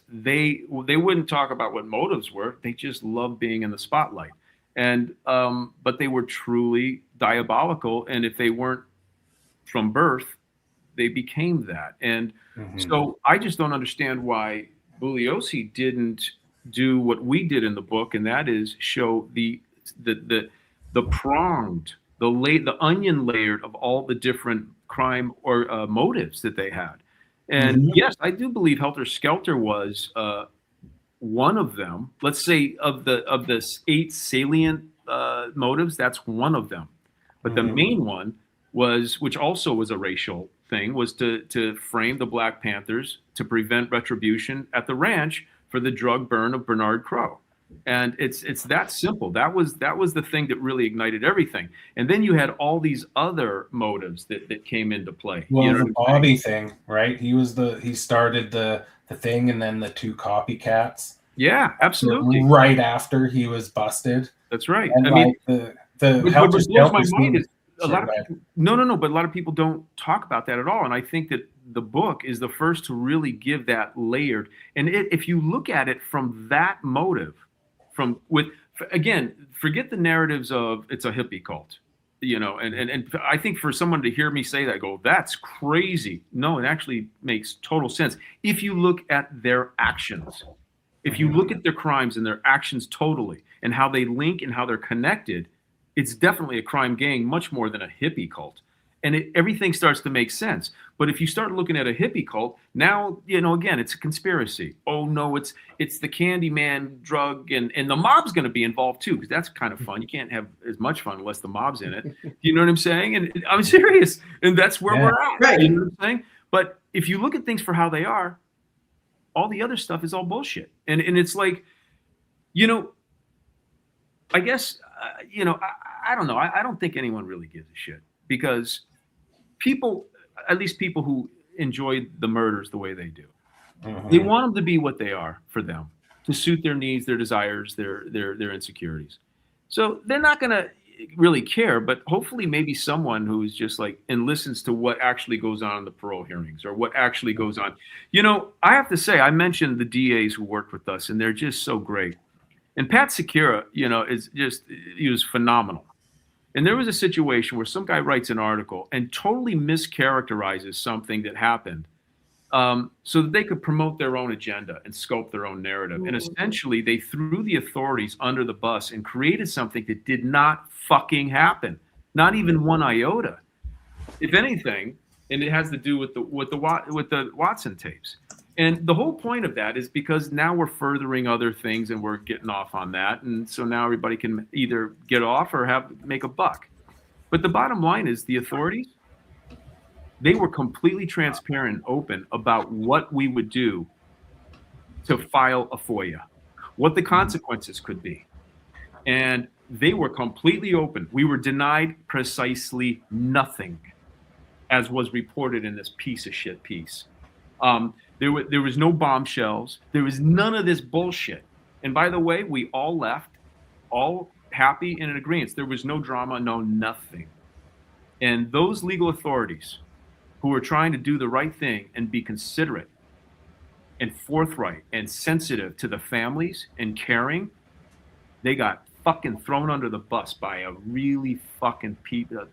They wouldn't talk about what motives were. They just loved being in the spotlight, and but they were truly diabolical. And if they weren't from birth, they became that. And so I just don't understand why Bugliosi didn't do what we did in the book, and that is show the pronged, the onion layered of all the different crime or motives that they had. And yes, I do believe Helter Skelter was one of them. Let's say of the 8 salient motives, that's one of them. But the main one was, which also was a racial thing, was to frame the Black Panthers to prevent retribution at the ranch for the drug burn of Bernard Crow. And it's that simple. That was the thing that really ignited everything. And then you had all these other motives that came into play. Well, the Bobby thing, right? He started the thing, and then the 2 copycats. Yeah, absolutely. Right after he was busted. That's right. And what blows my mind is but a lot of people don't talk about that at all. And I think that the book is the first to really give that layered. And if you look at it from that motive, again, forget the narratives of it's a hippie cult, and I think for someone to hear me say that, go, that's crazy. No, it actually makes total sense. If you look at their actions, if you look at their crimes and their actions totally, and how they link and how they're connected, it's definitely a crime gang, much more than a hippie cult. And everything starts to make sense. But if you start looking at a hippie cult, now, again, it's a conspiracy. Oh, no, it's the Candyman drug, and the mob's going to be involved, too, because that's kind of fun. You can't have as much fun unless the mob's in it. You know what I'm saying? And I'm serious. And that's where we're at. Right. You know what I'm saying? But if you look at things for how they are, all the other stuff is all bullshit. And it's like, I guess, I don't know. I don't think anyone really gives a shit, because people, at least people who enjoy the murders the way they do, they want them to be what they are for them, to suit their needs, their desires, their insecurities. So they're not going to, really care, but hopefully maybe someone who's just like and listens to what actually goes on in the parole hearings or what actually goes on. You know, I have to say, I mentioned the DAs who worked with us, and they're just so great. And Pat Secura, you know, he was phenomenal. And there was a situation where some guy writes an article and totally mischaracterizes something that happened, so that they could promote their own agenda and scope their own narrative. And essentially, they threw the authorities under the bus and created something that did not fucking happen, not even one iota. If anything, and it has to do with the Watson tapes. And the whole point of that is because now we're furthering other things and we're getting off on that, and so now everybody can either get off or make a buck. But the bottom line is the authorities, they were completely transparent and open about what we would do to file a FOIA, what the consequences could be. And they were completely open. We were denied precisely nothing, as was reported in this piece of shit piece. There was no bombshells. There was none of this bullshit. And by the way, we all left, all happy and in agreement. There was no drama, no nothing. And those legal authorities who are trying to do the right thing and be considerate and forthright and sensitive to the families and caring, they got fucking thrown under the bus by a really fucking piece of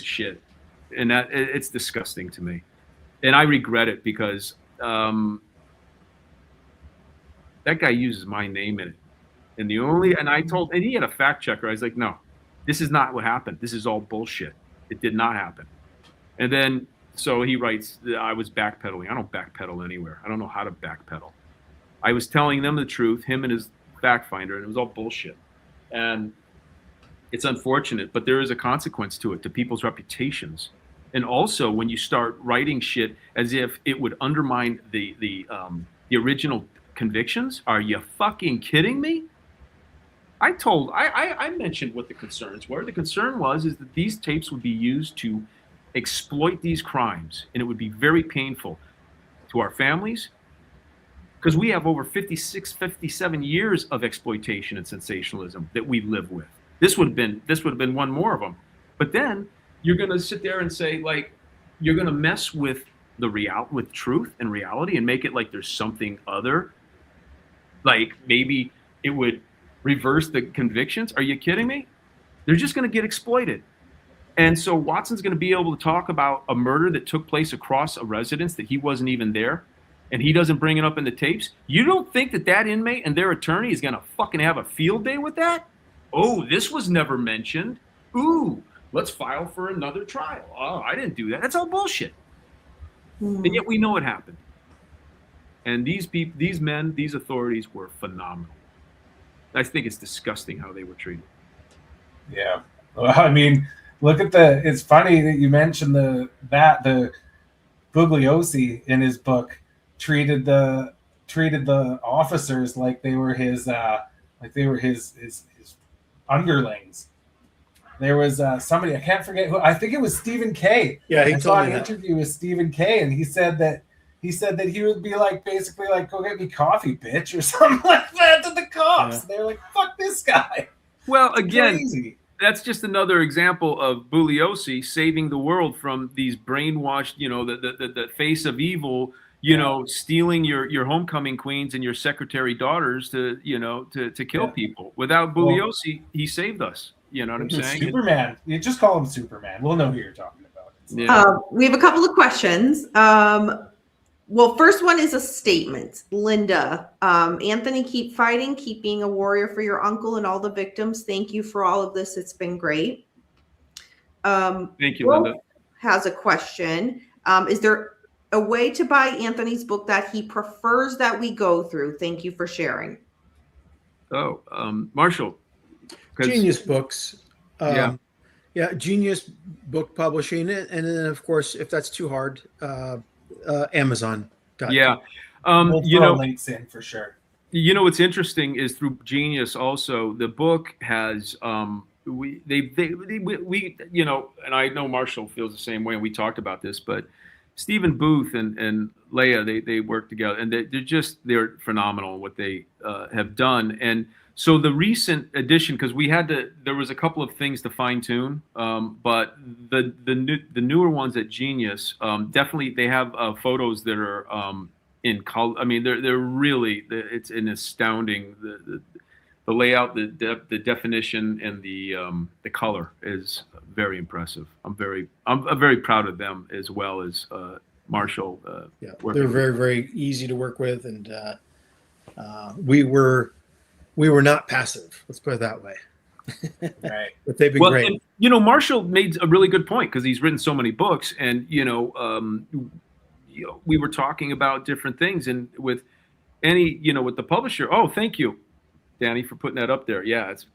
shit. And that it's disgusting to me. And I regret it because that guy uses my name in it. And he had a fact checker. I was like, no, this is not what happened. This is all bullshit. It did not happen. And then, so he writes that I was backpedaling. I don't backpedal anywhere. I don't know how to backpedal. I was telling them the truth, him and his fact finder, and it was all bullshit. And it's unfortunate, but there is a consequence to it, to people's reputations. And also, when you start writing shit as if it would undermine the original convictions, are you fucking kidding me? I mentioned what the concerns were. The concern is that these tapes would be used to exploit these crimes, and it would be very painful to our families, because we have over 56, 57 years of exploitation and sensationalism that we live with. This would have been one more of them. But then you're going to sit there and say, like, you're going to mess with with truth and reality and make it like there's something other, like maybe it would reverse the convictions. Are you kidding me? They're just going to get exploited. And so Watson's going to be able to talk about a murder that took place across a residence that he wasn't even there, and he doesn't bring it up in the tapes. You don't think that inmate and their attorney is going to fucking have a field day with that? Oh, this was never mentioned. Ooh, let's file for another trial. Oh, I didn't do that. That's all bullshit. And yet we know it happened. And these people, these men, these authorities were phenomenal. I think it's disgusting how they were treated. Yeah. Well, I mean, look at it's funny that you mentioned the Bugliosi in his book treated the officers like they were his underlings. There was somebody, I can't forget who, I think it was Stephen Kay. Yeah, he I told saw me an interview with Stephen Kay, and he said that he would be like, basically like, go get me coffee, bitch, or something like that to the cops. Yeah. They're like, fuck this guy. Well, again, Crazy. that's just another example of Bugliosi saving the world from these brainwashed, the face of evil, stealing your homecoming queens and your secretary daughters to kill people. Without Bugliosi, he saved us. You know what I'm saying? Superman. You just call him Superman. We'll know who you're talking about. Yeah. We have a couple of questions. Well, first one is a statement. Linda, Anthony, keep fighting, keep being a warrior for your uncle and all the victims. Thank you for all of this. It's been great. Thank you, Linda. Has a question. Is there a way to buy Anthony's book that he prefers that we go through? Thank you for sharing. Oh, Marshall. Genius Books. Yeah. Genius Book Publishing. And then, of course, if that's too hard, Amazon. Yeah. We'll throw links in for sure. What's interesting is through Genius also, the book has we and I know Marshall feels the same way, and we talked about this, but Stephen Booth and Leah, they work together, and they're phenomenal in what they have done. And So the recent edition, because there was a couple of things to fine tune, but the newer ones at Genius, definitely they have photos that are in color. I mean, they're really, it's an astounding, the layout, the definition, and the color is very impressive. I'm very proud of them, as well as Marshall. Yeah, they're very, very easy to work with, and we were not passive. Let's put it that way. Right. But they've been great. And, Marshall made a really good point, because he's written so many books, and we were talking about different things, and with with the publisher. Oh, thank you, Danny, for putting that up there. Yeah, it's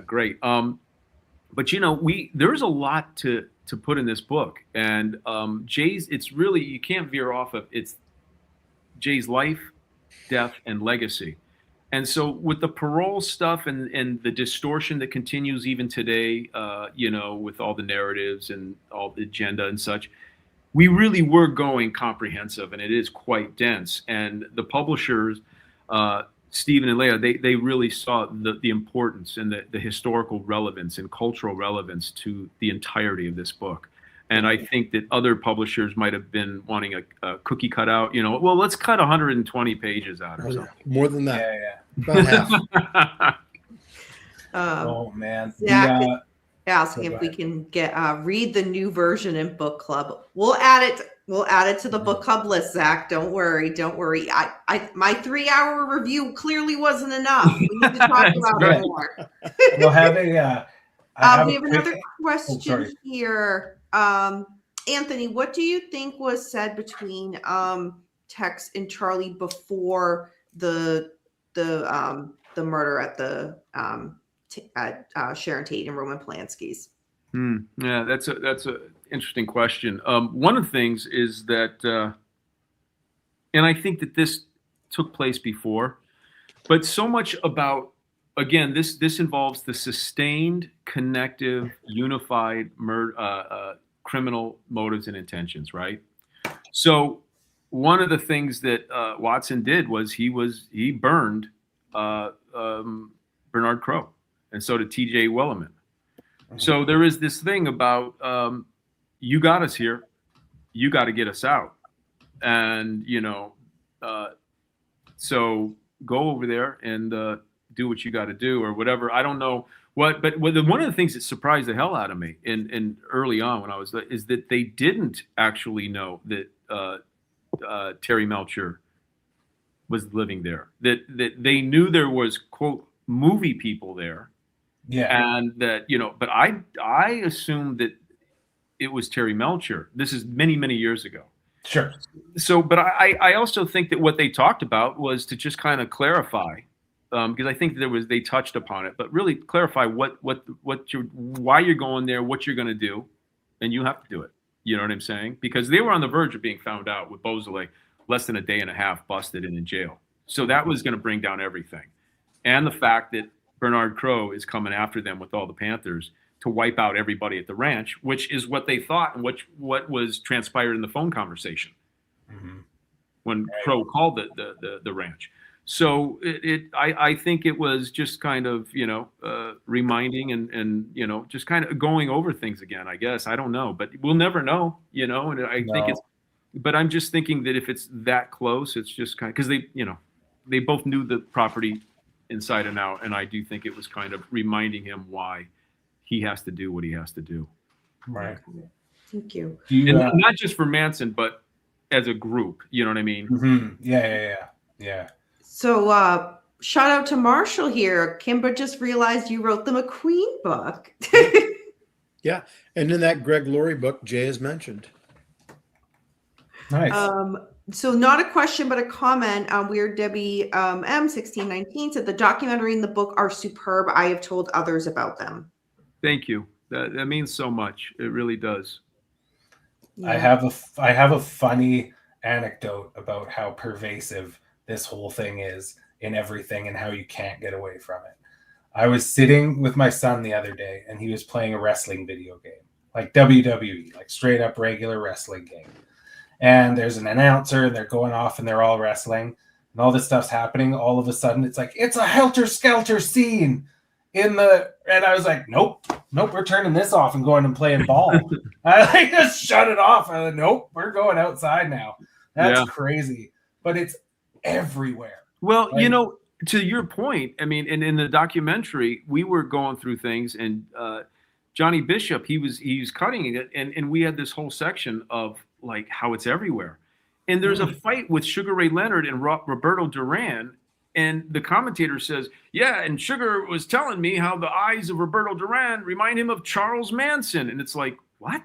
great. But there's a lot to put in this book, and Jay's. It's really, you can't veer off of it's Jay's life, death, and legacy. And so with the parole stuff and the distortion that continues even today, with all the narratives and all the agenda and such, we really were going comprehensive, and it is quite dense. And the publishers, Stephen and Leah, they really saw the importance and the historical relevance and cultural relevance to the entirety of this book. And I think that other publishers might have been wanting a cookie cutout, well, let's cut 120 pages out or something. More than that. Yeah. About half. Oh man. Zach is asking if we can read the new version in book club. We'll add it to the book club list, Zach. Don't worry. My 3-hour review clearly wasn't enough. We need to talk about it more. We'll have we have another question here. Anthony, what do you think was said between Tex and Charlie before the murder at the Sharon Tate and Roman Polanski's? Yeah, that's a interesting question. One of the things is that, and I think that this took place before, but so much about, again, this involves the sustained, connective, unified criminal motives and intentions, right? So one of the things that Watson did was he burned Bernard Crowe, and so did T.J. Wellerman. So there is this thing about you got us here, you got to get us out, and so go over there and do what you got to do or whatever. I don't know what, but one of the things that surprised the hell out of me in early on when I was is that they didn't actually know that Terry Melcher was living there. That they knew there was, quote, movie people there. Yeah. And that, but I assumed that it was Terry Melcher. This is many, many years ago. Sure. So, but I also think that what they talked about was to just kind of clarify, because I think they touched upon it, but really clarify why you're going there, what you're going to do, and you have to do it. You know what I'm saying? Because they were on the verge of being found out with Beausoleil less than a day and a half busted and in jail. So that was going to bring down everything. And the fact that Bernard Crowe is coming after them with all the Panthers to wipe out everybody at the ranch, which is what they thought and what was transpired in the phone conversation when Crowe called the ranch. So I think it was just kind of, reminding and just kind of going over things again, I guess. I don't know, but we'll never know, and I think but I'm just thinking that if it's that close, it's just kind of, because they both knew the property inside and out. And I do think it was kind of reminding him why he has to do what he has to do. Right. Thank you. And not just for Manson, but as a group, you know what I mean? Mm-hmm. Yeah. So shout out to Marshall here. Kimber just realized you wrote the McQueen book. Yeah. And in that Greg Laurie book, Jay is mentioned. Nice. So not a question, but a comment. Weird Debbie M1619 said the documentary and the book are superb. I have told others about them. Thank you. That means so much. It really does. Yeah. I have a funny anecdote about how pervasive this whole thing is in everything and how you can't get away from it. I was sitting with my son the other day and he was playing a wrestling video game, like WWE, like straight up regular wrestling game. And there's an announcer and they're going off and they're all wrestling. and all this stuff's happening. All of a sudden, it's like, it's a helter-skelter scene and I was like, nope, we're turning this off and going and playing ball. I just shut it off. I like, nope, we're going outside now. That's crazy. But it's everywhere. Well, you know, to your point, I mean, in the documentary, we were going through things, and Johnny Bishop, he was cutting it, and we had this whole section of like how it's everywhere. And there's a fight with Sugar Ray Leonard and Roberto Duran, and the commentator says, yeah, and Sugar was telling me how the eyes of Roberto Duran remind him of Charles Manson. And it's like, what?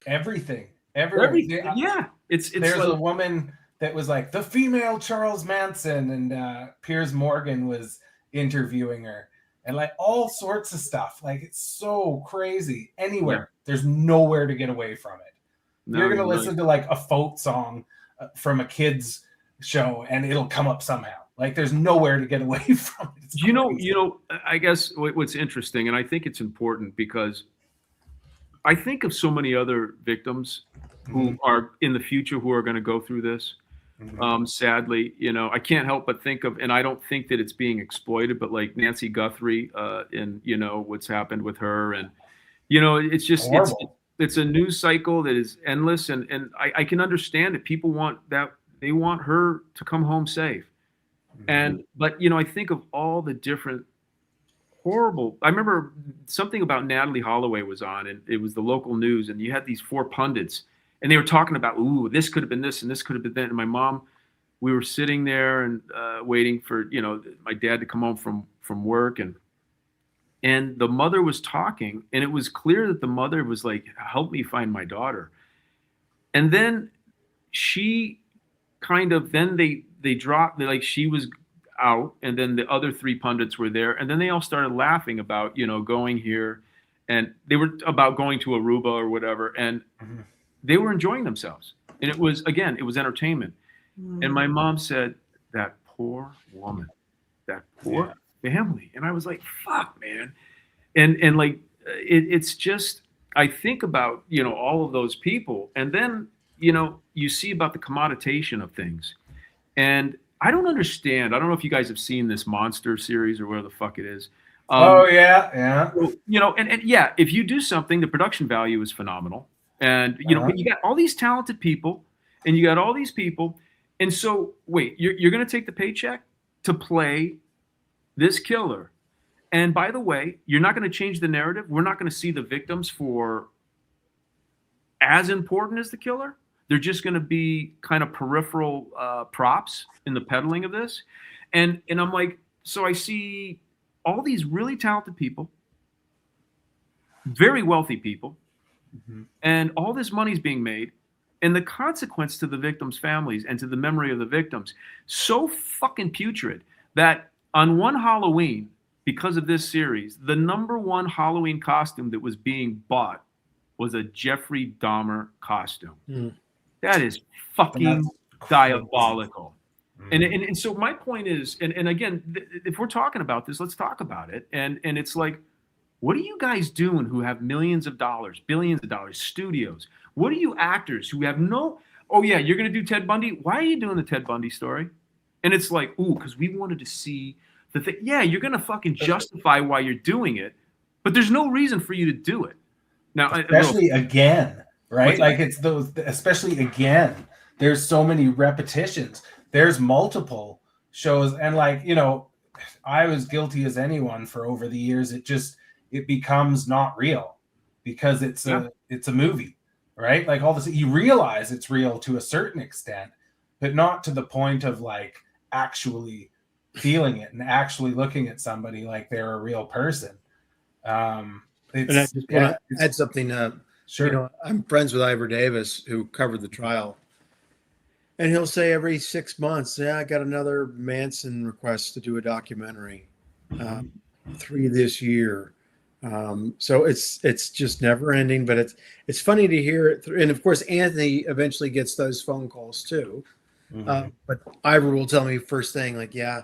Everything. Yeah. It's there's like, a woman that was like the female Charles Manson, and Piers Morgan was interviewing her, and like all sorts of stuff. Like, it's so crazy. Anywhere. There's nowhere to get away from it. You're going to listen to like a folk song from a kid's show and it'll come up somehow. Like, there's nowhere to get away from it. You know, I guess what's interesting, and I think it's important, because I think of so many other victims who are in the future who are going to go through this. Sadly, you know, I can't help but think of, and I don't think that it's being exploited, but like Nancy Guthrie, and you know what's happened with her, and you know, it's just it's a news cycle that is endless, and I can understand it. People want that, they want her to come home safe, but you know, I think of all the different horrible. I remember something about Natalie Holloway was on, and it was the local news, and you had these 4 pundits. And they were talking about, ooh, this could have been this and this could have been that. And my mom, we were sitting there and waiting for, you know, my dad to come home from work. And the mother was talking, and it was clear that the mother was like, help me find my daughter. And then she kind of, then they dropped, like she was out, and then the other 3 pundits were there. And then they all started laughing about, you know, going here. And they were about going to Aruba or whatever. And they were enjoying themselves. And it was, again, it was entertainment. And my mom said, that poor woman, that poor family. And I was like, fuck, man. And like, it's just, I think about, you know, all of those people. And then, you know, you see about the commoditation of things. And I don't understand. I don't know if you guys have seen this Monster series or whatever the fuck it is. You know, and yeah, if you do something, the production value is phenomenal. And, you know, but you got all these talented people, and you got all these people. And so, wait, you're going to take the paycheck to play this killer. And by the way, you're not going to change the narrative. We're not going to see the victims for as important as the killer. They're just going to be kind of peripheral props in the peddling of this. And I'm like, so I see all these really talented people, very wealthy people, and all this money's being made, and the consequence to the victims' families and to the memory of the victims so fucking putrid that on one Halloween, because of this series, the #1 Halloween costume that was being bought was a Jeffrey Dahmer costume. That is fucking diabolical. And so my point is, and again, if we're talking about this, let's talk about it. And it's like, what are you guys doing who have millions of dollars, billions of dollars, studios? What are you actors who have no, oh yeah, you're going to do Ted Bundy? Why are you doing the Ted Bundy story? And it's like, ooh, because we wanted to see the thing. Yeah, you're going to fucking justify why you're doing it, but there's no reason for you to do it. Now, especially again, right? Like it's those, especially again, there's so many repetitions. There's multiple shows. And like, you know, I was guilty as anyone for over the years. It becomes not real because it's a movie, right? Like all this, you realize it's real to a certain extent, but not to the point of like actually feeling it and actually looking at somebody like they're a real person. And I just want to add something. Sure. You know, I'm friends with Ivor Davis, who covered the trial. And he'll say every 6 months, I got another Manson request to do a documentary, 3 this year. So it's just never ending, but it's funny to hear it. And of course, Anthony eventually gets those phone calls too. But Ivor will tell me first thing, like, yeah,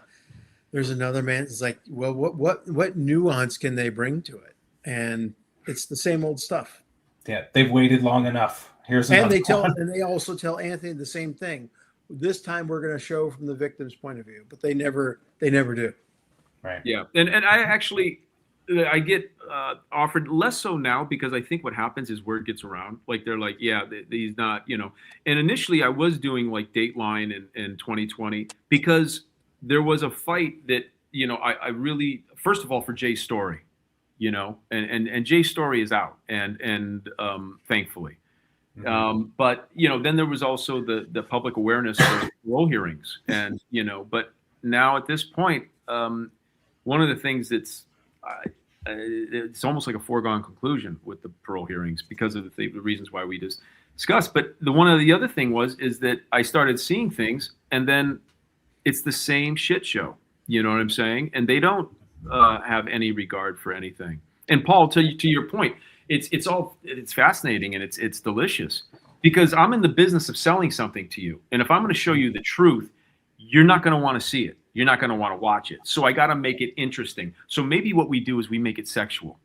there's another man. It's like, well, what nuance can they bring to it? And it's the same old stuff. Yeah, they've waited long enough. Here's and they also tell Anthony the same thing. this time we're going to show from the victim's point of view, but they never do. Right. Yeah, and I actually I get offered less so now because I think what happens is word gets around. Like they're like, yeah, he's not, you know. And initially I was doing like Dateline in 2020 because there was a fight that, you know, I really, first of all, for Jay's story, you know, and Jay's story is out and thankfully. But, you know, then there was also the public awareness of parole hearings and, you know, but now at this point, one of the things that's it's almost like a foregone conclusion with the parole hearings because of the reasons why we just discussed. But one of the other thing is that I started seeing things and then it's the same shit show. You know what I'm saying? And they don't have any regard for anything. And Paul, to your point, it's fascinating and it's delicious because I'm in the business of selling something to you. And if I'm going to show you the truth, you're not going to want to see it. You're not going to want to watch it. So I got to make it interesting. So maybe what we do is we make it sexual.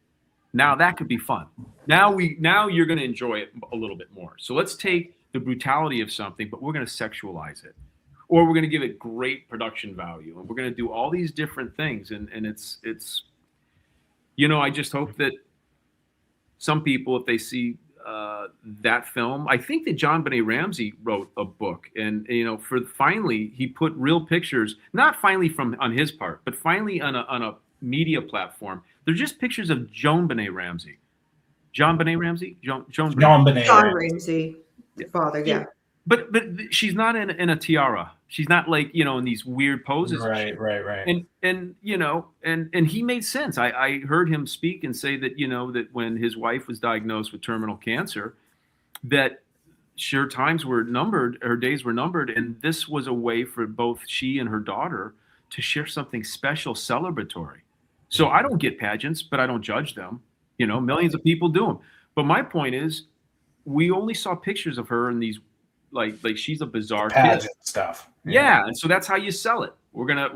Now that could be fun. Now you're going to enjoy it a little bit more. So let's take the brutality of something, but we're going to sexualize it. Or we're going to give it great production value. And we're going to do all these different things. And it's, you know, I just hope that some people, if they see that film, I think that John Benet Ramsey wrote a book and, you know, finally he put real pictures, not finally on his part, but finally on a media platform. They're just pictures of John Benet Ramsey. John Benet Ramsey? John Ramsey. Father, yeah. But she's not in a tiara. She's not like, you know, in these weird poses. Right. And you know, and he made sense. I heard him speak and say that, you know, that when his wife was diagnosed with terminal cancer, that her days were numbered. And this was a way for both she and her daughter to share something special, celebratory. So I don't get pageants, but I don't judge them. You know, millions of people do them. But my point is, we only saw pictures of her in these like she's a bizarre pageant kid. stuff. Yeah, and so that's how you sell it. We're gonna,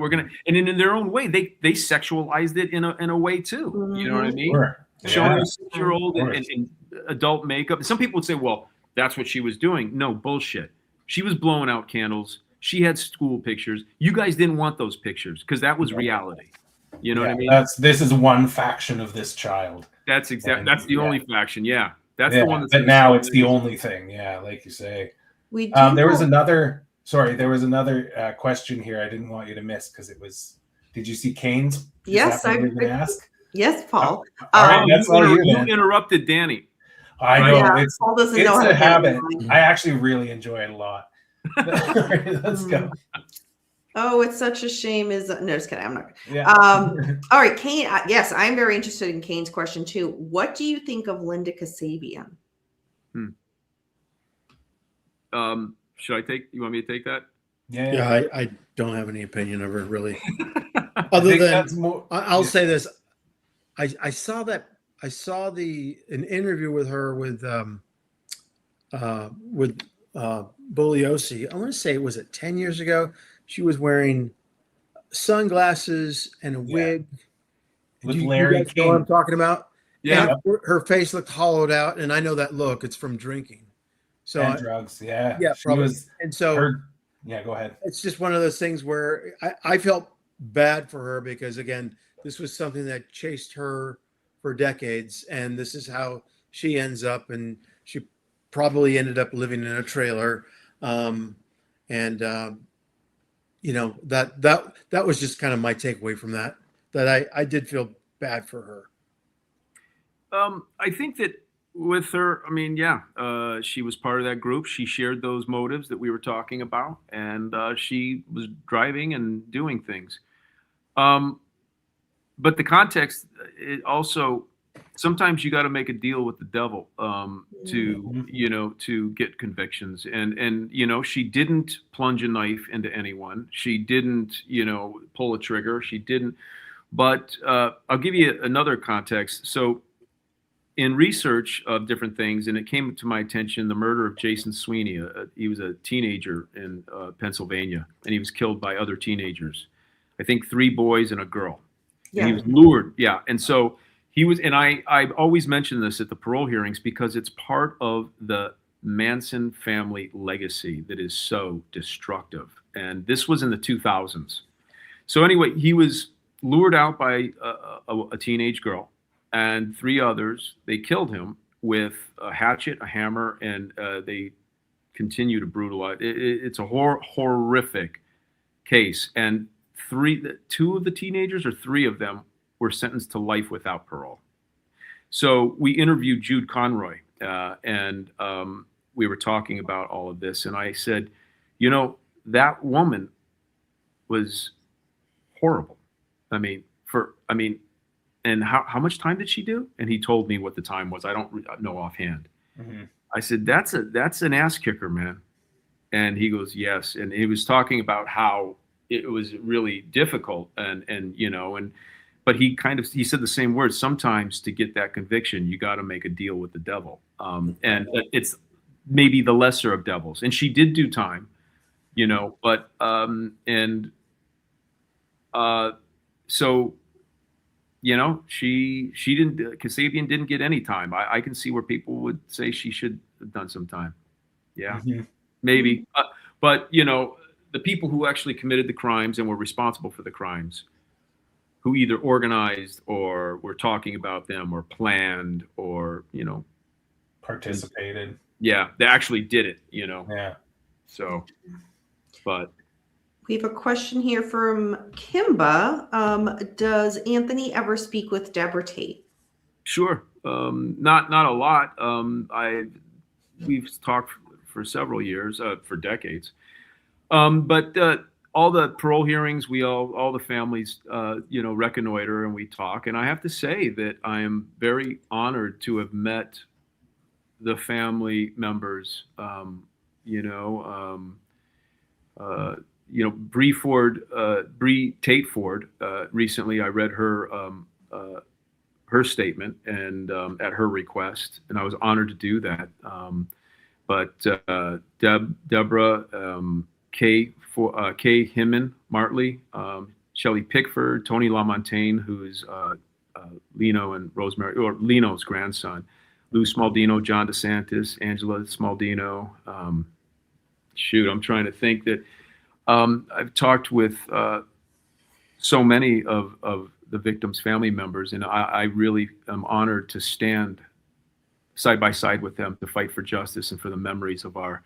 and in their own way, they sexualized it in a way too. You know what I mean? Sure. Showing a 6-year-old in adult makeup. Some people would say, well, that's what she was doing. No, bullshit. She was blowing out candles. She had school pictures. You guys didn't want those pictures because that was reality. You know what I mean? This is one faction of this child. That's exactly. That's the only faction. Yeah, that's the one. But now it's the only thing. Yeah, like you say. There was another question here I didn't want you to miss because it was. Did you see Kane's? Yes, I did. Ask. Yes, Paul. All right, that's all you interrupted Danny. I know. Yeah, Paul doesn't know how a to habit. I actually really enjoy it a lot. Let's go. Oh, it's such a shame. No, just kidding. I'm not. Yeah. All right, Kane. Yes, I'm very interested in Kane's question too. What do you think of Linda Kasabian? Should I take? You want me to take that? Yeah. I don't have any opinion of her really. Other than I'll say this, I saw an interview with her with Bugliosi. I want to say, was it 10 years ago? She was wearing sunglasses and a wig. With Larry you guys know what I'm talking about? Yeah. And her face looked hollowed out, and I know that look. It's from drinking. So and drugs, yeah. Probably. Go ahead. It's just one of those things where I felt bad for her because, again, this was something that chased her for decades, and this is how she ends up, and she probably ended up living in a trailer. You know, that was just kind of my takeaway from that I did feel bad for her. I think that with her, I mean, she was part of that group. She shared those motives that we were talking about, and she was driving and doing things. But the context, it also, sometimes you got to make a deal with the devil to get convictions. And she didn't plunge a knife into anyone. She didn't, pull a trigger. She didn't. But I'll give you another context. So in research of different things, and it came to my attention, the murder of Jason Sweeney. He was a teenager in Pennsylvania, and he was killed by other teenagers. I think 3 boys and a girl. Yeah. And he was lured. Yeah. And so he was, and I've always mentioned this at the parole hearings because it's part of the Manson family legacy that is so destructive. And this was in the 2000s. So anyway, he was lured out by a teenage girl and 3 others. They killed him with a hatchet, a hammer, and they continue to brutalize. It's a horrific case. And 2 of the teenagers, or 3 of them, were sentenced to life without parole. So we interviewed Jude Conroy, and we were talking about all of this. And I said, you know, that woman was horrible. And how much time did she do? And he told me what the time was. I don't know offhand. Mm-hmm. I said, that's an ass kicker, man. And he goes, yes. And he was talking about how it was really difficult, but he said the same words. Sometimes to get that conviction, you got to make a deal with the devil. And it's maybe the lesser of devils. And she did do time, but so, she didn't, Kasabian didn't get any time. I can see where people would say she should have done some time. Yeah, mm-hmm. Maybe. But, the people who actually committed the crimes and were responsible for the crimes, who either organized or were talking about them or planned or, participated. Yeah, they actually did it, Yeah. So, but. We have a question here from Kimba. Does Anthony ever speak with Deborah Tate? Sure. Not a lot. We've talked for several years, for decades. But all the parole hearings, all the families, reconnoiter and we talk. And I have to say that I am very honored to have met the family members. Bree Tate Ford. Recently, I read her statement and at her request, and I was honored to do that. But Deborah, Kay Himman Martley, Shelley Pickford, Tony LaMontagne, who is Lino and Rosemary, or Lino's grandson, Lou Smaldino, John DeSantis, Angela Smaldino. I'm trying to think that. I've talked with so many of the victims' family members, and I really am honored to stand side by side with them to fight for justice and for the memories of our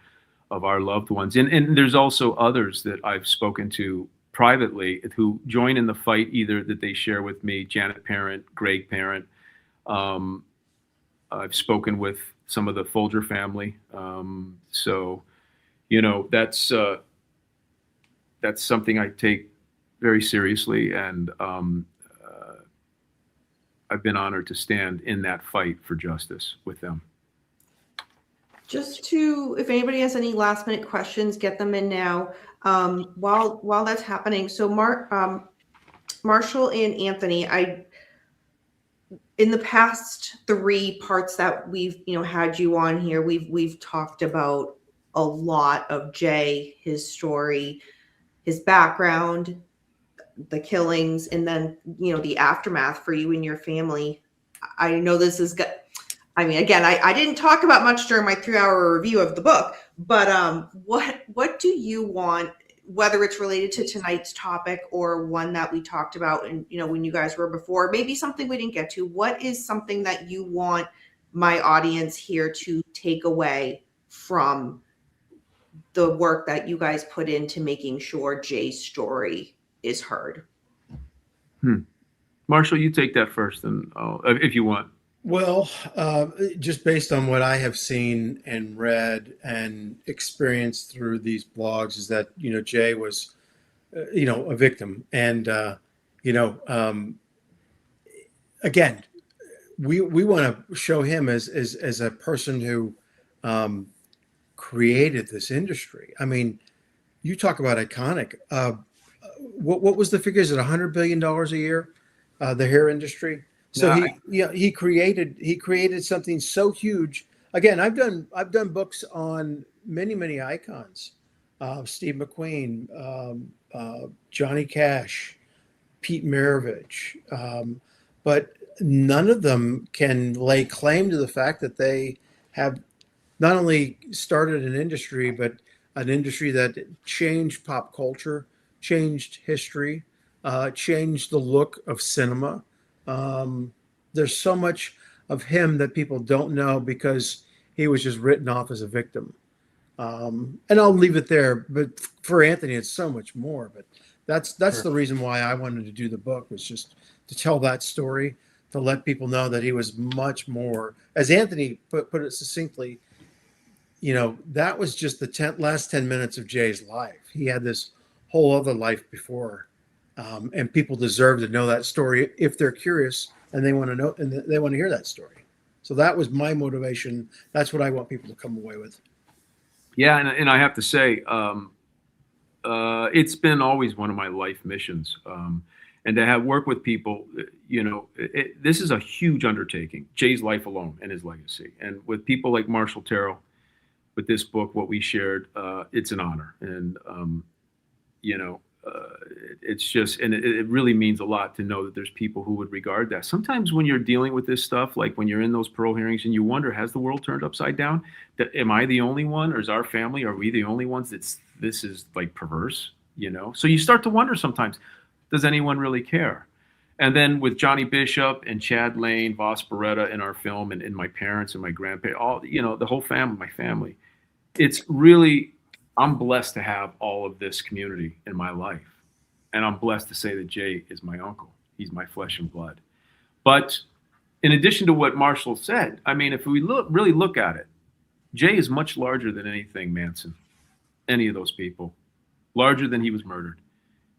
loved ones. And there's also others that I've spoken to privately who join in the fight, either that they share with me, Janet Parent, Greg Parent. I've spoken with some of the Folger family. That's something I take very seriously, and I've been honored to stand in that fight for justice with them. If anybody has any last minute questions, get them in now. While that's happening, so Marshall and Anthony, in the past 3 parts that we've had you on here, we've talked about a lot of Jay, his story, his background, the killings, and then, the aftermath for you and your family. I know this is good. Again, I didn't talk about much during my 3-hour review of the book, but what do you want, whether it's related to tonight's topic or one that we talked about and, when you guys were before, maybe something we didn't get to, what is something that you want my audience here to take away from the work that you guys put into making sure Jay's story is heard? Marshall, you take that first, and if you want. Well, just based on what I have seen and read and experienced through these blogs, is that Jay was, a victim, and again, we want to show him as a person who created this industry. You talk about iconic. What was the figures at $100 billion a year, the hair industry? So he created something so huge. Again, I've done books on many icons, Steve McQueen, Johnny Cash, Pete Maravich, but none of them can lay claim to the fact that they have not only started an industry, but an industry that changed pop culture, changed history, changed the look of cinema. There's so much of him that people don't know because he was just written off as a victim. And I'll leave it there. But for Anthony, it's so much more. But that's Sure. the reason why I wanted to do the book, was just to tell that story, to let people know that he was much more. As Anthony put it succinctly, that was just the last 10 minutes of Jay's life. He had this whole other life before, and people deserve to know that story if they're curious and they want to know, and they want to hear that story. So that was my motivation. That's what I want people to come away with. Yeah, and I have to say, it's been always one of my life missions, and to have work with people. This is a huge undertaking. Jay's life alone and his legacy, and with people like Marshall Terrill, with this book, what we shared, it's an honor, and it's just, and it really means a lot to know that there's people who would regard that. Sometimes when you're dealing with this stuff, like when you're in those parole hearings and you wonder, has the world turned upside down? Am I the only one, or is our family, are we the only ones this is like perverse, So you start to wonder sometimes, does anyone really care? And then with Johnny Bishop and Chad Lane, Voss Beretta in our film, and my parents and my grandparents, all, the whole family, my family, it's really, I'm blessed to have all of this community in my life. And I'm blessed to say that Jay is my uncle. He's my flesh and blood. But in addition to what Marshall said, I mean, if we really look at it, Jay is much larger than anything Manson, any of those people, larger than he was murdered.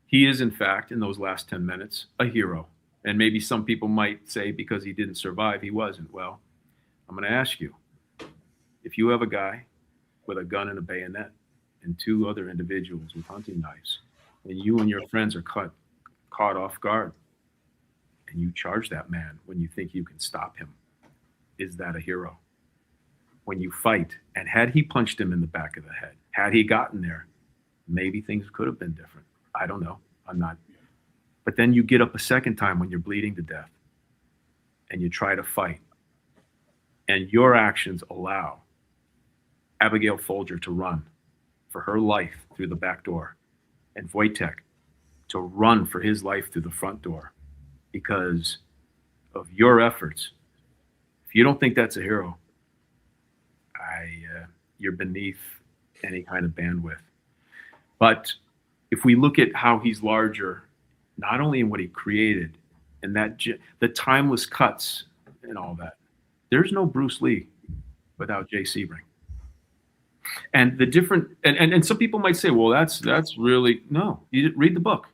He is, in fact, in those last 10 minutes, a hero. And maybe some people might say because he didn't survive, he wasn't. Well, I'm going to ask you, if you have a guy with a gun and a bayonet and two other individuals with hunting knives, and you and your friends are caught off guard, and you charge that man when you think you can stop him, is that a hero? When you fight, and had he punched him in the back of the head, had he gotten there, maybe things could have been different. I don't know. I'm not. But then you get up a second time when you're bleeding to death, and you try to fight, and your actions allow Abigail Folger to run for her life through the back door, and Wojtek to run for his life through the front door because of your efforts. If you don't think that's a hero, you're beneath any kind of bandwidth. But if we look at how he's larger, not only in what he created and the timeless cuts and all that, there's no Bruce Lee without Jay Sebring. And the different, and some people might say, well, that's really, no, you read the book,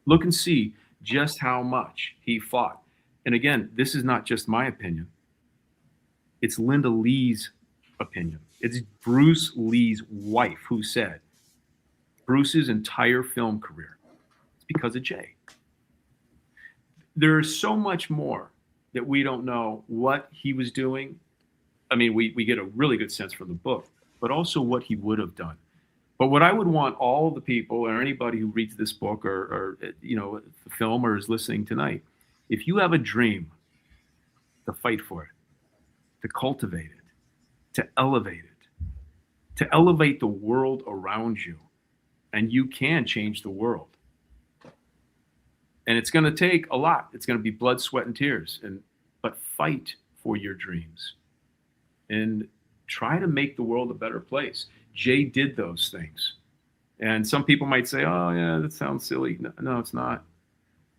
look and see just how much he fought. And again, this is not just my opinion. It's Linda Lee's opinion. It's Bruce Lee's wife who said Bruce's entire film career is because of Jay. There's so much more that we don't know what he was doing. I mean, we get a really good sense from the book, but also what he would have done. But what I would want all the people or anybody who reads this book or the film or is listening tonight, if you have a dream, to fight for it, to cultivate it, to elevate the world around you, and you can change the world. And it's going to take a lot. It's going to be blood, sweat, and tears. But fight for your dreams and try to make the world a better place. Jay did those things. And some people might say, oh, yeah, that sounds silly. No, it's not.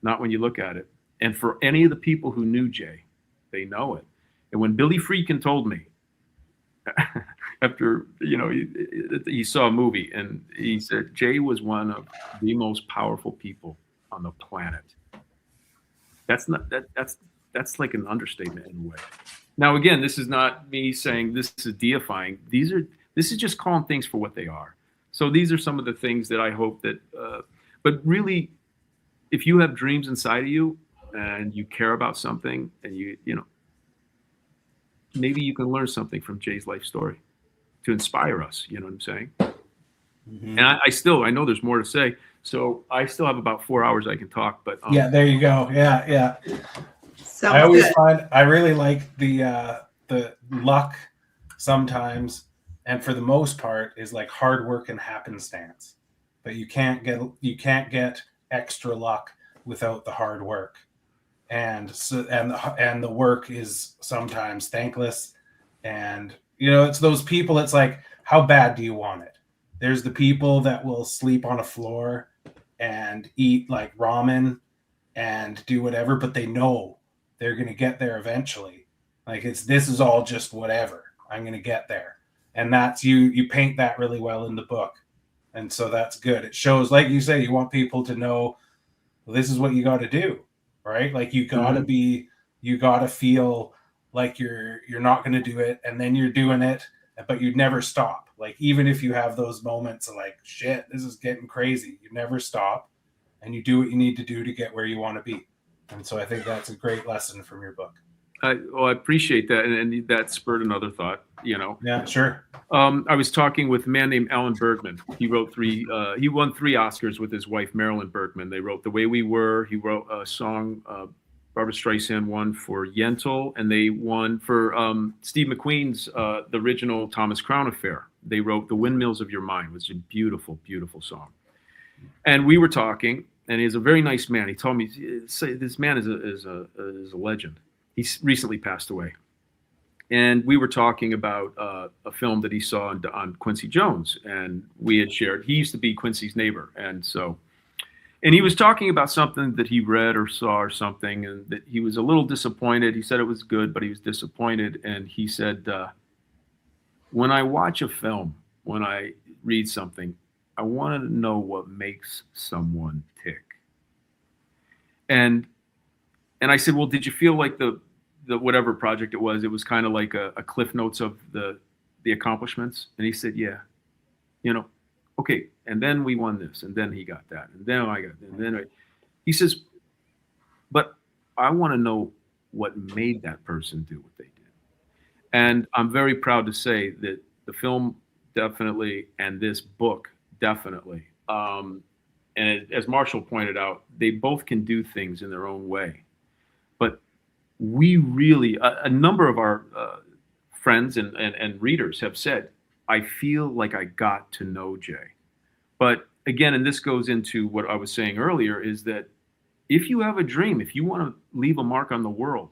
Not when you look at it. And for any of the people who knew Jay, they know it. And when Billy Friedkin told me, after, he saw a movie, and he said, Jay was one of the most powerful people on the planet. That's like an understatement in a way. Now, again, this is not me saying this is deifying. This is just calling things for what they are. So these are some of the things that I hope that, but really, if you have dreams inside of you and you care about something, and maybe you can learn something from Jay's life story to inspire us. You know what I'm saying? Mm-hmm. And I know there's more to say. So I still have about 4 hours I can talk, but yeah, there you go. Yeah. Sounds I always good. find I really like the luck sometimes, and for the most part, is like hard work and happenstance. But you can't get extra luck without the hard work. And so and the work is sometimes thankless. And it's those people, it's like, how bad do you want it? There's the people that will sleep on a floor and eat like ramen and do whatever, but they know they're going to get there eventually. Like this is all just whatever. I'm going to get there. And that's you paint that really well in the book. And so that's good. It shows, like you say, you want people to know, well, this is what you got to do, right? Like you got to you got to feel like you're not going to do it, and then you're doing it, but you'd never stop. Like even if you have those moments of like, shit, this is getting crazy, you never stop, and you do what you need to do to get where you want to be. And so I think that's a great lesson from your book. I appreciate that, and that spurred another thought. Yeah, sure. I was talking with a man named Alan Bergman. He wrote he won 3 Oscars with his wife Marilyn Bergman. They wrote "The Way We Were." He wrote a song. Barbara Streisand won for Yentl, and they won for Steve McQueen's the original Thomas Crown Affair. They wrote "The Windmills of Your Mind," which is a beautiful, beautiful song. And we were talking, and he's a very nice man. He told me, this man is a legend. He's recently passed away. And we were talking about a film that he saw on Quincy Jones, and we had shared. He used to be Quincy's neighbor, and he was talking about something that he read or saw or something, and that he was a little disappointed. He said it was good, but he was disappointed. And he said, when I watch a film, when I read something, I want to know what makes someone tick. And I said, well, did you feel like the whatever project it was kind of like a cliff notes of the accomplishments? And he said, yeah, okay. And then we won this, and then he got that, and then I got that, and then he says, but I want to know what made that person do what they did. And I'm very proud to say that the film definitely, and this book definitely, and as Marshall pointed out, they both can do things in their own way. But we really, a number of our friends and readers have said, I feel like I got to know Jay. But again, and this goes into what I was saying earlier, is that if you have a dream, if you want to leave a mark on the world,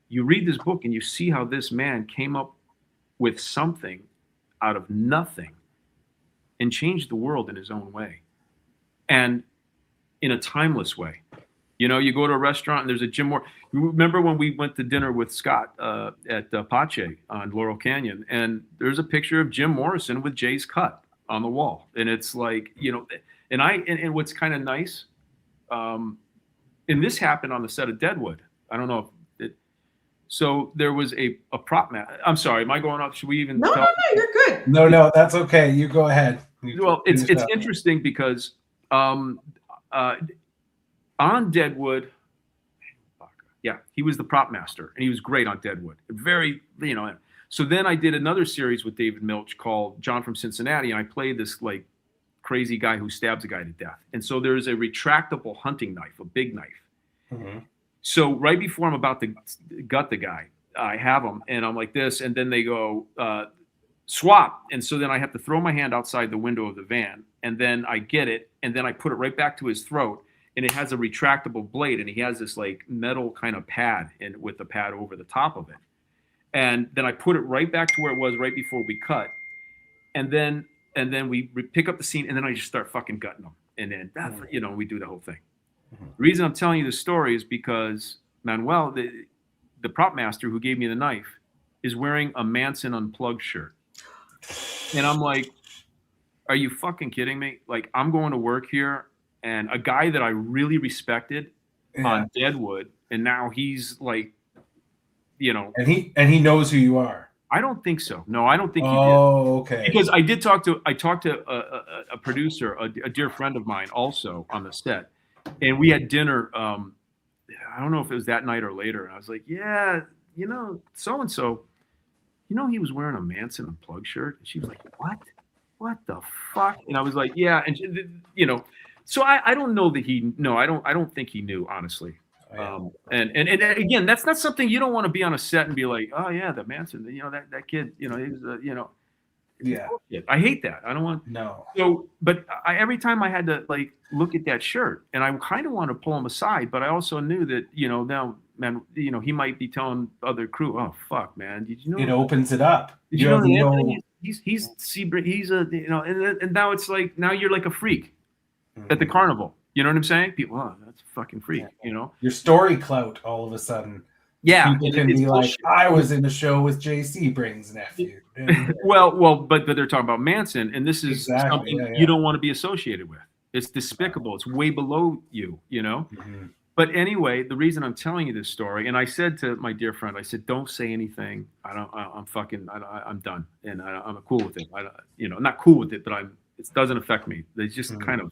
you read this book and you see how this man came up with something out of nothing and changed the world in his own way, and in a timeless way. You go to a restaurant and there's a Jim Moore. You remember when we went to dinner with Scott at Pache on Laurel Canyon, and there's a picture of Jim Morrison with Jay's cut on the wall. And it's like, and what's kind of nice, and this happened on the set of Deadwood. I don't know if so there was a prop man. I'm sorry, am I going off? Should we even? No, you're good. No, that's okay. You go ahead. Well, it's interesting because on Deadwood, yeah, he was the prop master, and he was great on Deadwood. Very, So then I did another series with David Milch called John from Cincinnati, and I played this like crazy guy who stabs a guy to death. And so there's a retractable hunting knife, a big knife. Mm-hmm. So right before I'm about to gut the guy, I have him, and I'm like this, and then they go swap, and so then I have to throw my hand outside the window of the van, and then I get it, and then I put it right back to his throat. And it has a retractable blade, and he has this like metal kind of pad with the pad over the top of it. And then I put it right back to where it was right before we cut. And then we pick up the scene, and then I just start fucking gutting them. And then we do the whole thing. Mm-hmm. The reason I'm telling you this story is because Manuel, the prop master who gave me the knife, is wearing a Manson Unplugged shirt. And I'm like, are you fucking kidding me? Like, I'm going to work here, and a guy that I really respected on Deadwood, and now he's like, and he knows who you are. I don't think so. No, I don't think he did. Oh, okay. Because I talked to a producer, a dear friend of mine, also on the set, and we had dinner. I don't know if it was that night or later. And I was like, yeah, so and so, he was wearing a Manson Unplugged shirt, and she was like, what the fuck? And I was like, yeah, and So I don't know that I don't think he knew, honestly. And again, that's not something you don't want to be on a set and be like, oh yeah, the Manson, that kid, he was, Yeah. I hate that. I don't want. No. So, but every time I had to like look at that shirt, and I kind of want to pull him aside, but I also knew that now, man, he might be telling other crew, oh fuck, man, did you know? It opens it up. Did you know Anthony? He's Sebring. He's and now it's like now you're like a freak at the carnival. You know what I'm saying? People, oh, that's a fucking freak. Your story clout all of a sudden. Yeah, people can be like, I was in a show with Jay Sebring's nephew. well, but they're talking about Manson, and this is something you don't want to be associated with. It's despicable. It's way below you. Mm-hmm. But anyway, the reason I'm telling you this story, and I said to my dear friend, I said, don't say anything. I'm done, and I'm cool with it. I'm not cool with it, but it doesn't affect me. It's just kind of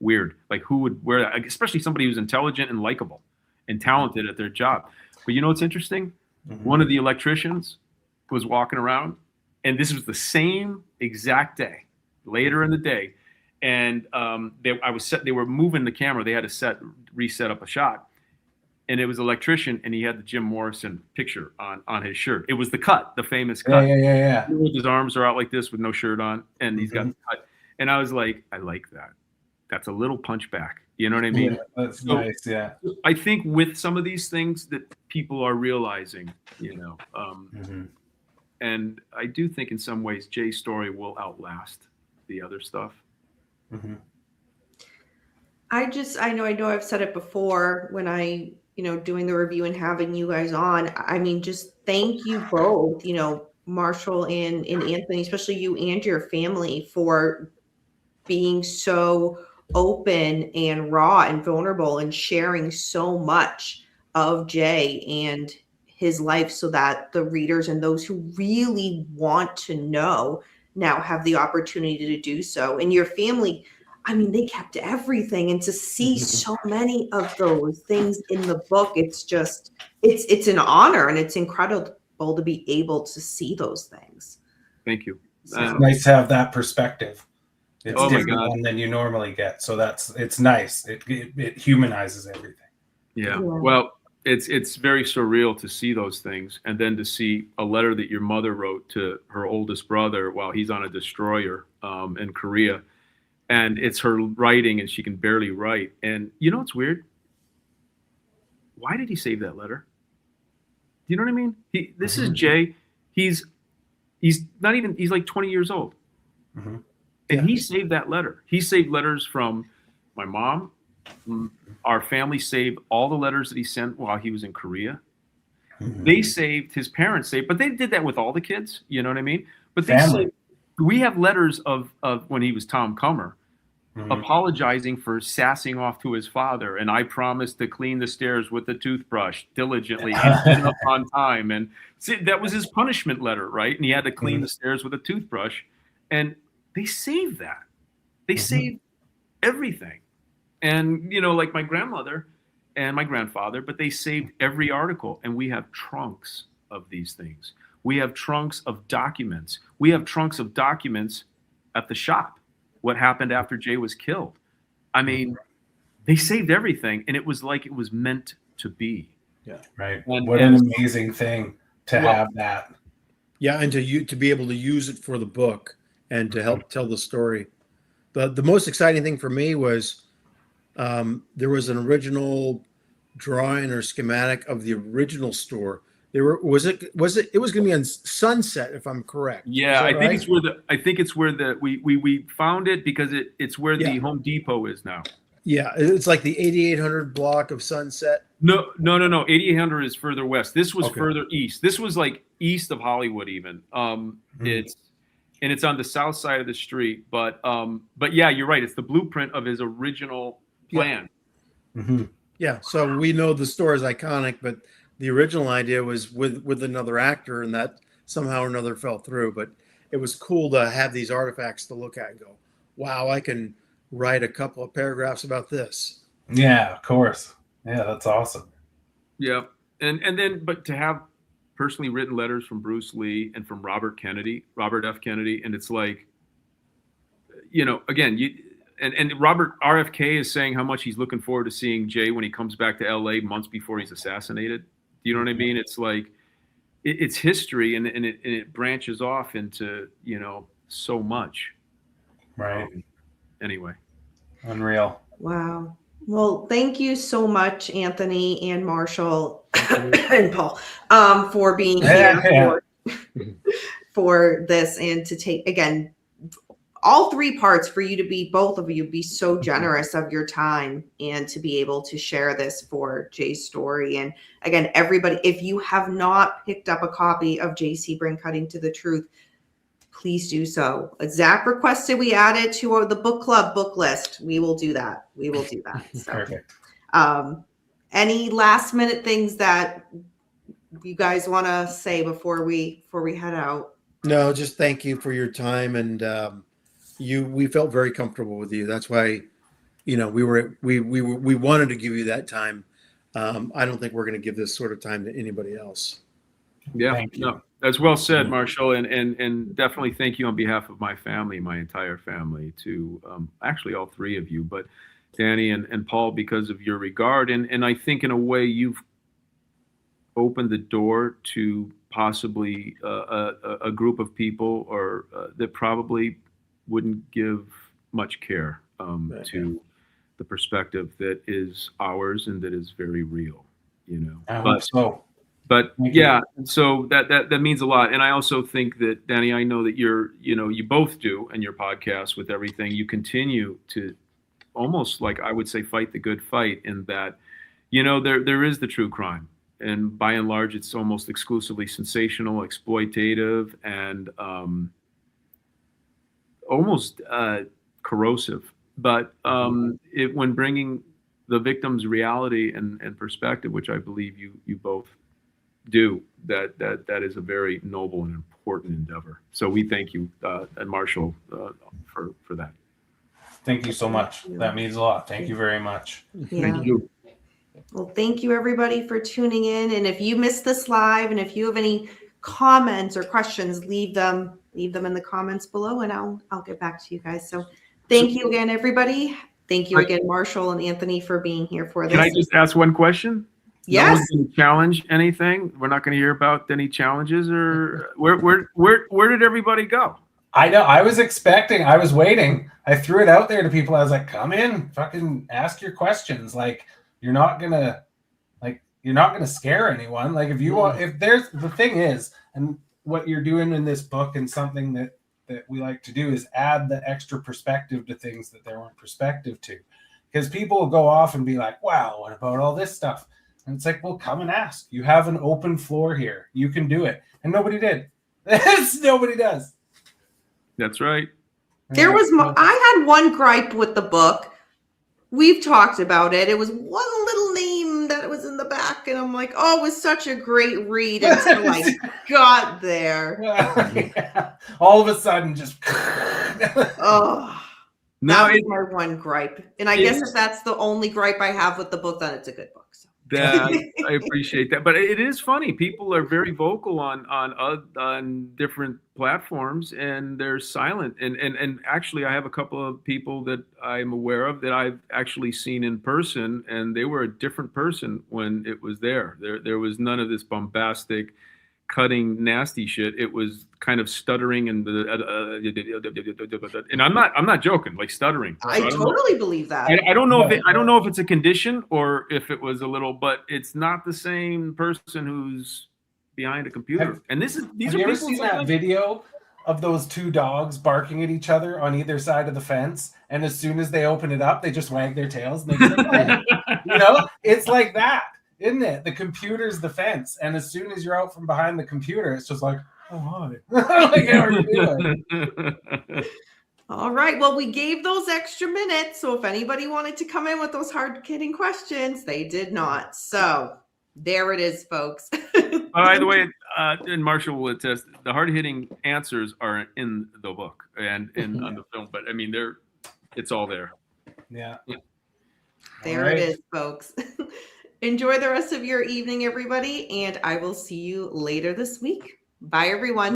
weird. Like, who would wear that? Especially somebody who's intelligent and likable and talented at their job. But you know what's interesting? Mm-hmm. One of the electricians was walking around, and this was the same exact day, later in the day, and they were moving the camera. They had to reset up a shot, and it was an electrician, and he had the Jim Morrison picture on his shirt. It was the famous cut. Yeah. His arms are out like this with no shirt on, and he's got the cut. And I was like, I like that. That's a little punch back. You know what I mean? Yeah, that's nice. Yeah. I think with some of these things that people are realizing, and I do think in some ways Jay's story will outlast the other stuff. Mm-hmm. I know I've said it before when I, doing the review and having you guys on. I mean, just thank you both, Marshall and Anthony, especially you and your family, for being so open and raw and vulnerable and sharing so much of Jay and his life, so that the readers and those who really want to know now have the opportunity to do so. And your family, I mean, they kept everything, and to see so many of those things in the book, it's an honor, and it's incredible to be able to see those things. Thank you. It's nice to have that perspective. It's different than you normally get. So it's nice. It humanizes everything. Yeah. Well, it's very surreal to see those things, and then to see a letter that your mother wrote to her oldest brother while he's on a destroyer in Korea. And it's her writing, and she can barely write. And it's weird? Why did he save that letter? Do you know what I mean? This is Jay. He's like 20 years old. Mm-hmm. And he saved that letter. He saved letters from my mom. Our family saved all the letters that he sent while he was in Korea. Mm-hmm. His parents saved, but they did that with all the kids. You know what I mean? But we have letters of when he was Tom Comer, apologizing for sassing off to his father. And I promised to clean the stairs with a toothbrush diligently and get up on time. And see, that was his punishment letter, right? And he had to clean the stairs with a toothbrush. And they saved that. They saved everything. And, like my grandmother and my grandfather, but they saved every article. And we have trunks of these things. We have trunks of documents. We have trunks of documents at the shop. What happened after Jay was killed? I mean, they saved everything, and it was like it was meant to be. Yeah, right. What an amazing thing to have that. Yeah, and to be able to use it for the book and to help tell the story. The most exciting thing for me was there was an original drawing or schematic of the original store. It was going to be on Sunset, if I'm correct. Yeah, I think it's where we found it because it's where the Home Depot is now. Yeah, it's like the 8800 block of Sunset. No. 8800 is further west. This was further east. This was like east of Hollywood even. It's on the south side of the street. But yeah, you're right. It's the blueprint of his original plan. Yeah. Mm-hmm. Yeah. So we know the store is iconic, but the original idea was with another actor, and that somehow or another fell through. But it was cool to have these artifacts to look at and go, wow, I can write a couple of paragraphs about this. Yeah, of course. Yeah, that's awesome. Yeah. And then, but to have personally written letters from Bruce Lee and from Robert F. Kennedy. And it's like, again, and Robert RFK is saying how much he's looking forward to seeing Jay when he comes back to LA months before he's assassinated. Do you know what I mean? It's like, it's history, and it branches off into, so much. Right. Anyway. Wow. Unreal. Well, thank you so much, Anthony and Marshall and Paul, for being here for this, and to take, again, all three parts, for you to be, both of you, be so generous of your time and to be able to share this for Jay's story. And again, everybody, if you have not picked up a copy of Jay Sebring Cutting to the Truth, please do so. Zach requested we add it to the book club book list. We will do that. So, Perfect. Any last minute things that you guys want to say before we head out? No, just thank you for your time, and we felt very comfortable with you. That's why, we wanted to give you that time. I don't think we're going to give this sort of time to anybody else. Yeah, no, that's well said, Marshall, and definitely thank you on behalf of my family, my entire family, to actually all three of you, but Danny and Paul, because of your regard, and I think in a way you've opened the door to possibly a group of people that probably wouldn't give much care to the perspective that is ours and that is very real, I hope so. But yeah, so that means a lot. And I also think that, Danny, I know that you both do in your podcast with everything, you continue to almost, like I would say, fight the good fight, in that, there is the true crime. And by and large, it's almost exclusively sensational, exploitative, and almost corrosive. But when bringing the victim's reality and perspective, which I believe you both do, that is a very noble and important endeavor. So we thank you, and Marshall, for that. Thank you so much. That means a lot. Thank you very much. Yeah. Thank you. Well, thank you everybody for tuning in. And if you missed this live, and if you have any comments or questions, leave them in the comments below, and I'll get back to you guys. So thank you again, everybody. Thank you again, Marshall and Anthony, for being here for this. Can I just ask one question? Yes. No one's gonna challenge anything? We're not going to hear about any challenges, or where did everybody go? I know. I was waiting. I threw it out there to people. I was like, come in, fucking ask your questions. Like, you're not gonna scare anyone. Like, if you want, the thing is, and what you're doing in this book, and something that we like to do, is add the extra perspective to things that there weren't perspective to. Because people will go off and be like, wow, what about all this stuff? And it's like, well, come and ask. You have an open floor here. You can do it. And nobody did. Nobody does. That's right. I had one gripe with the book. We've talked about it. It was one little name that was in the back, and I'm like, oh, it was such a great read until I got there. Yeah. All of a sudden, just Oh, that was my one gripe. And I guess if that's the only gripe I have with the book, then it's a good book. So. I appreciate that, but it is funny. People are very vocal on different platforms, and they're silent. And actually, I have a couple of people that I'm aware of that I've actually seen in person, and they were a different person when it was there. There was none of this bombastic, cutting, nasty shit. It was kind of stuttering and I'm not joking, like stuttering. I totally believe that. I don't know if it's a condition or if it was a little, but it's not the same person who's behind a computer. These are you ever seen that video of those two dogs barking at each other on either side of the fence, and as soon as they open it up, they just wag their tails and they get away? It's like that. Isn't it? The computer's the fence, and as soon as you're out from behind the computer, it's just like, oh, hi. Like, how are you doing? All right. Well, we gave those extra minutes, so if anybody wanted to come in with those hard-hitting questions, they did not. So there it is, folks. By the way, and Marshall will attest, the hard-hitting answers are in the book and on the film, but I mean, it's all there. Yeah. There it is, folks. Enjoy the rest of your evening, everybody, and I will see you later this week. Bye, everyone.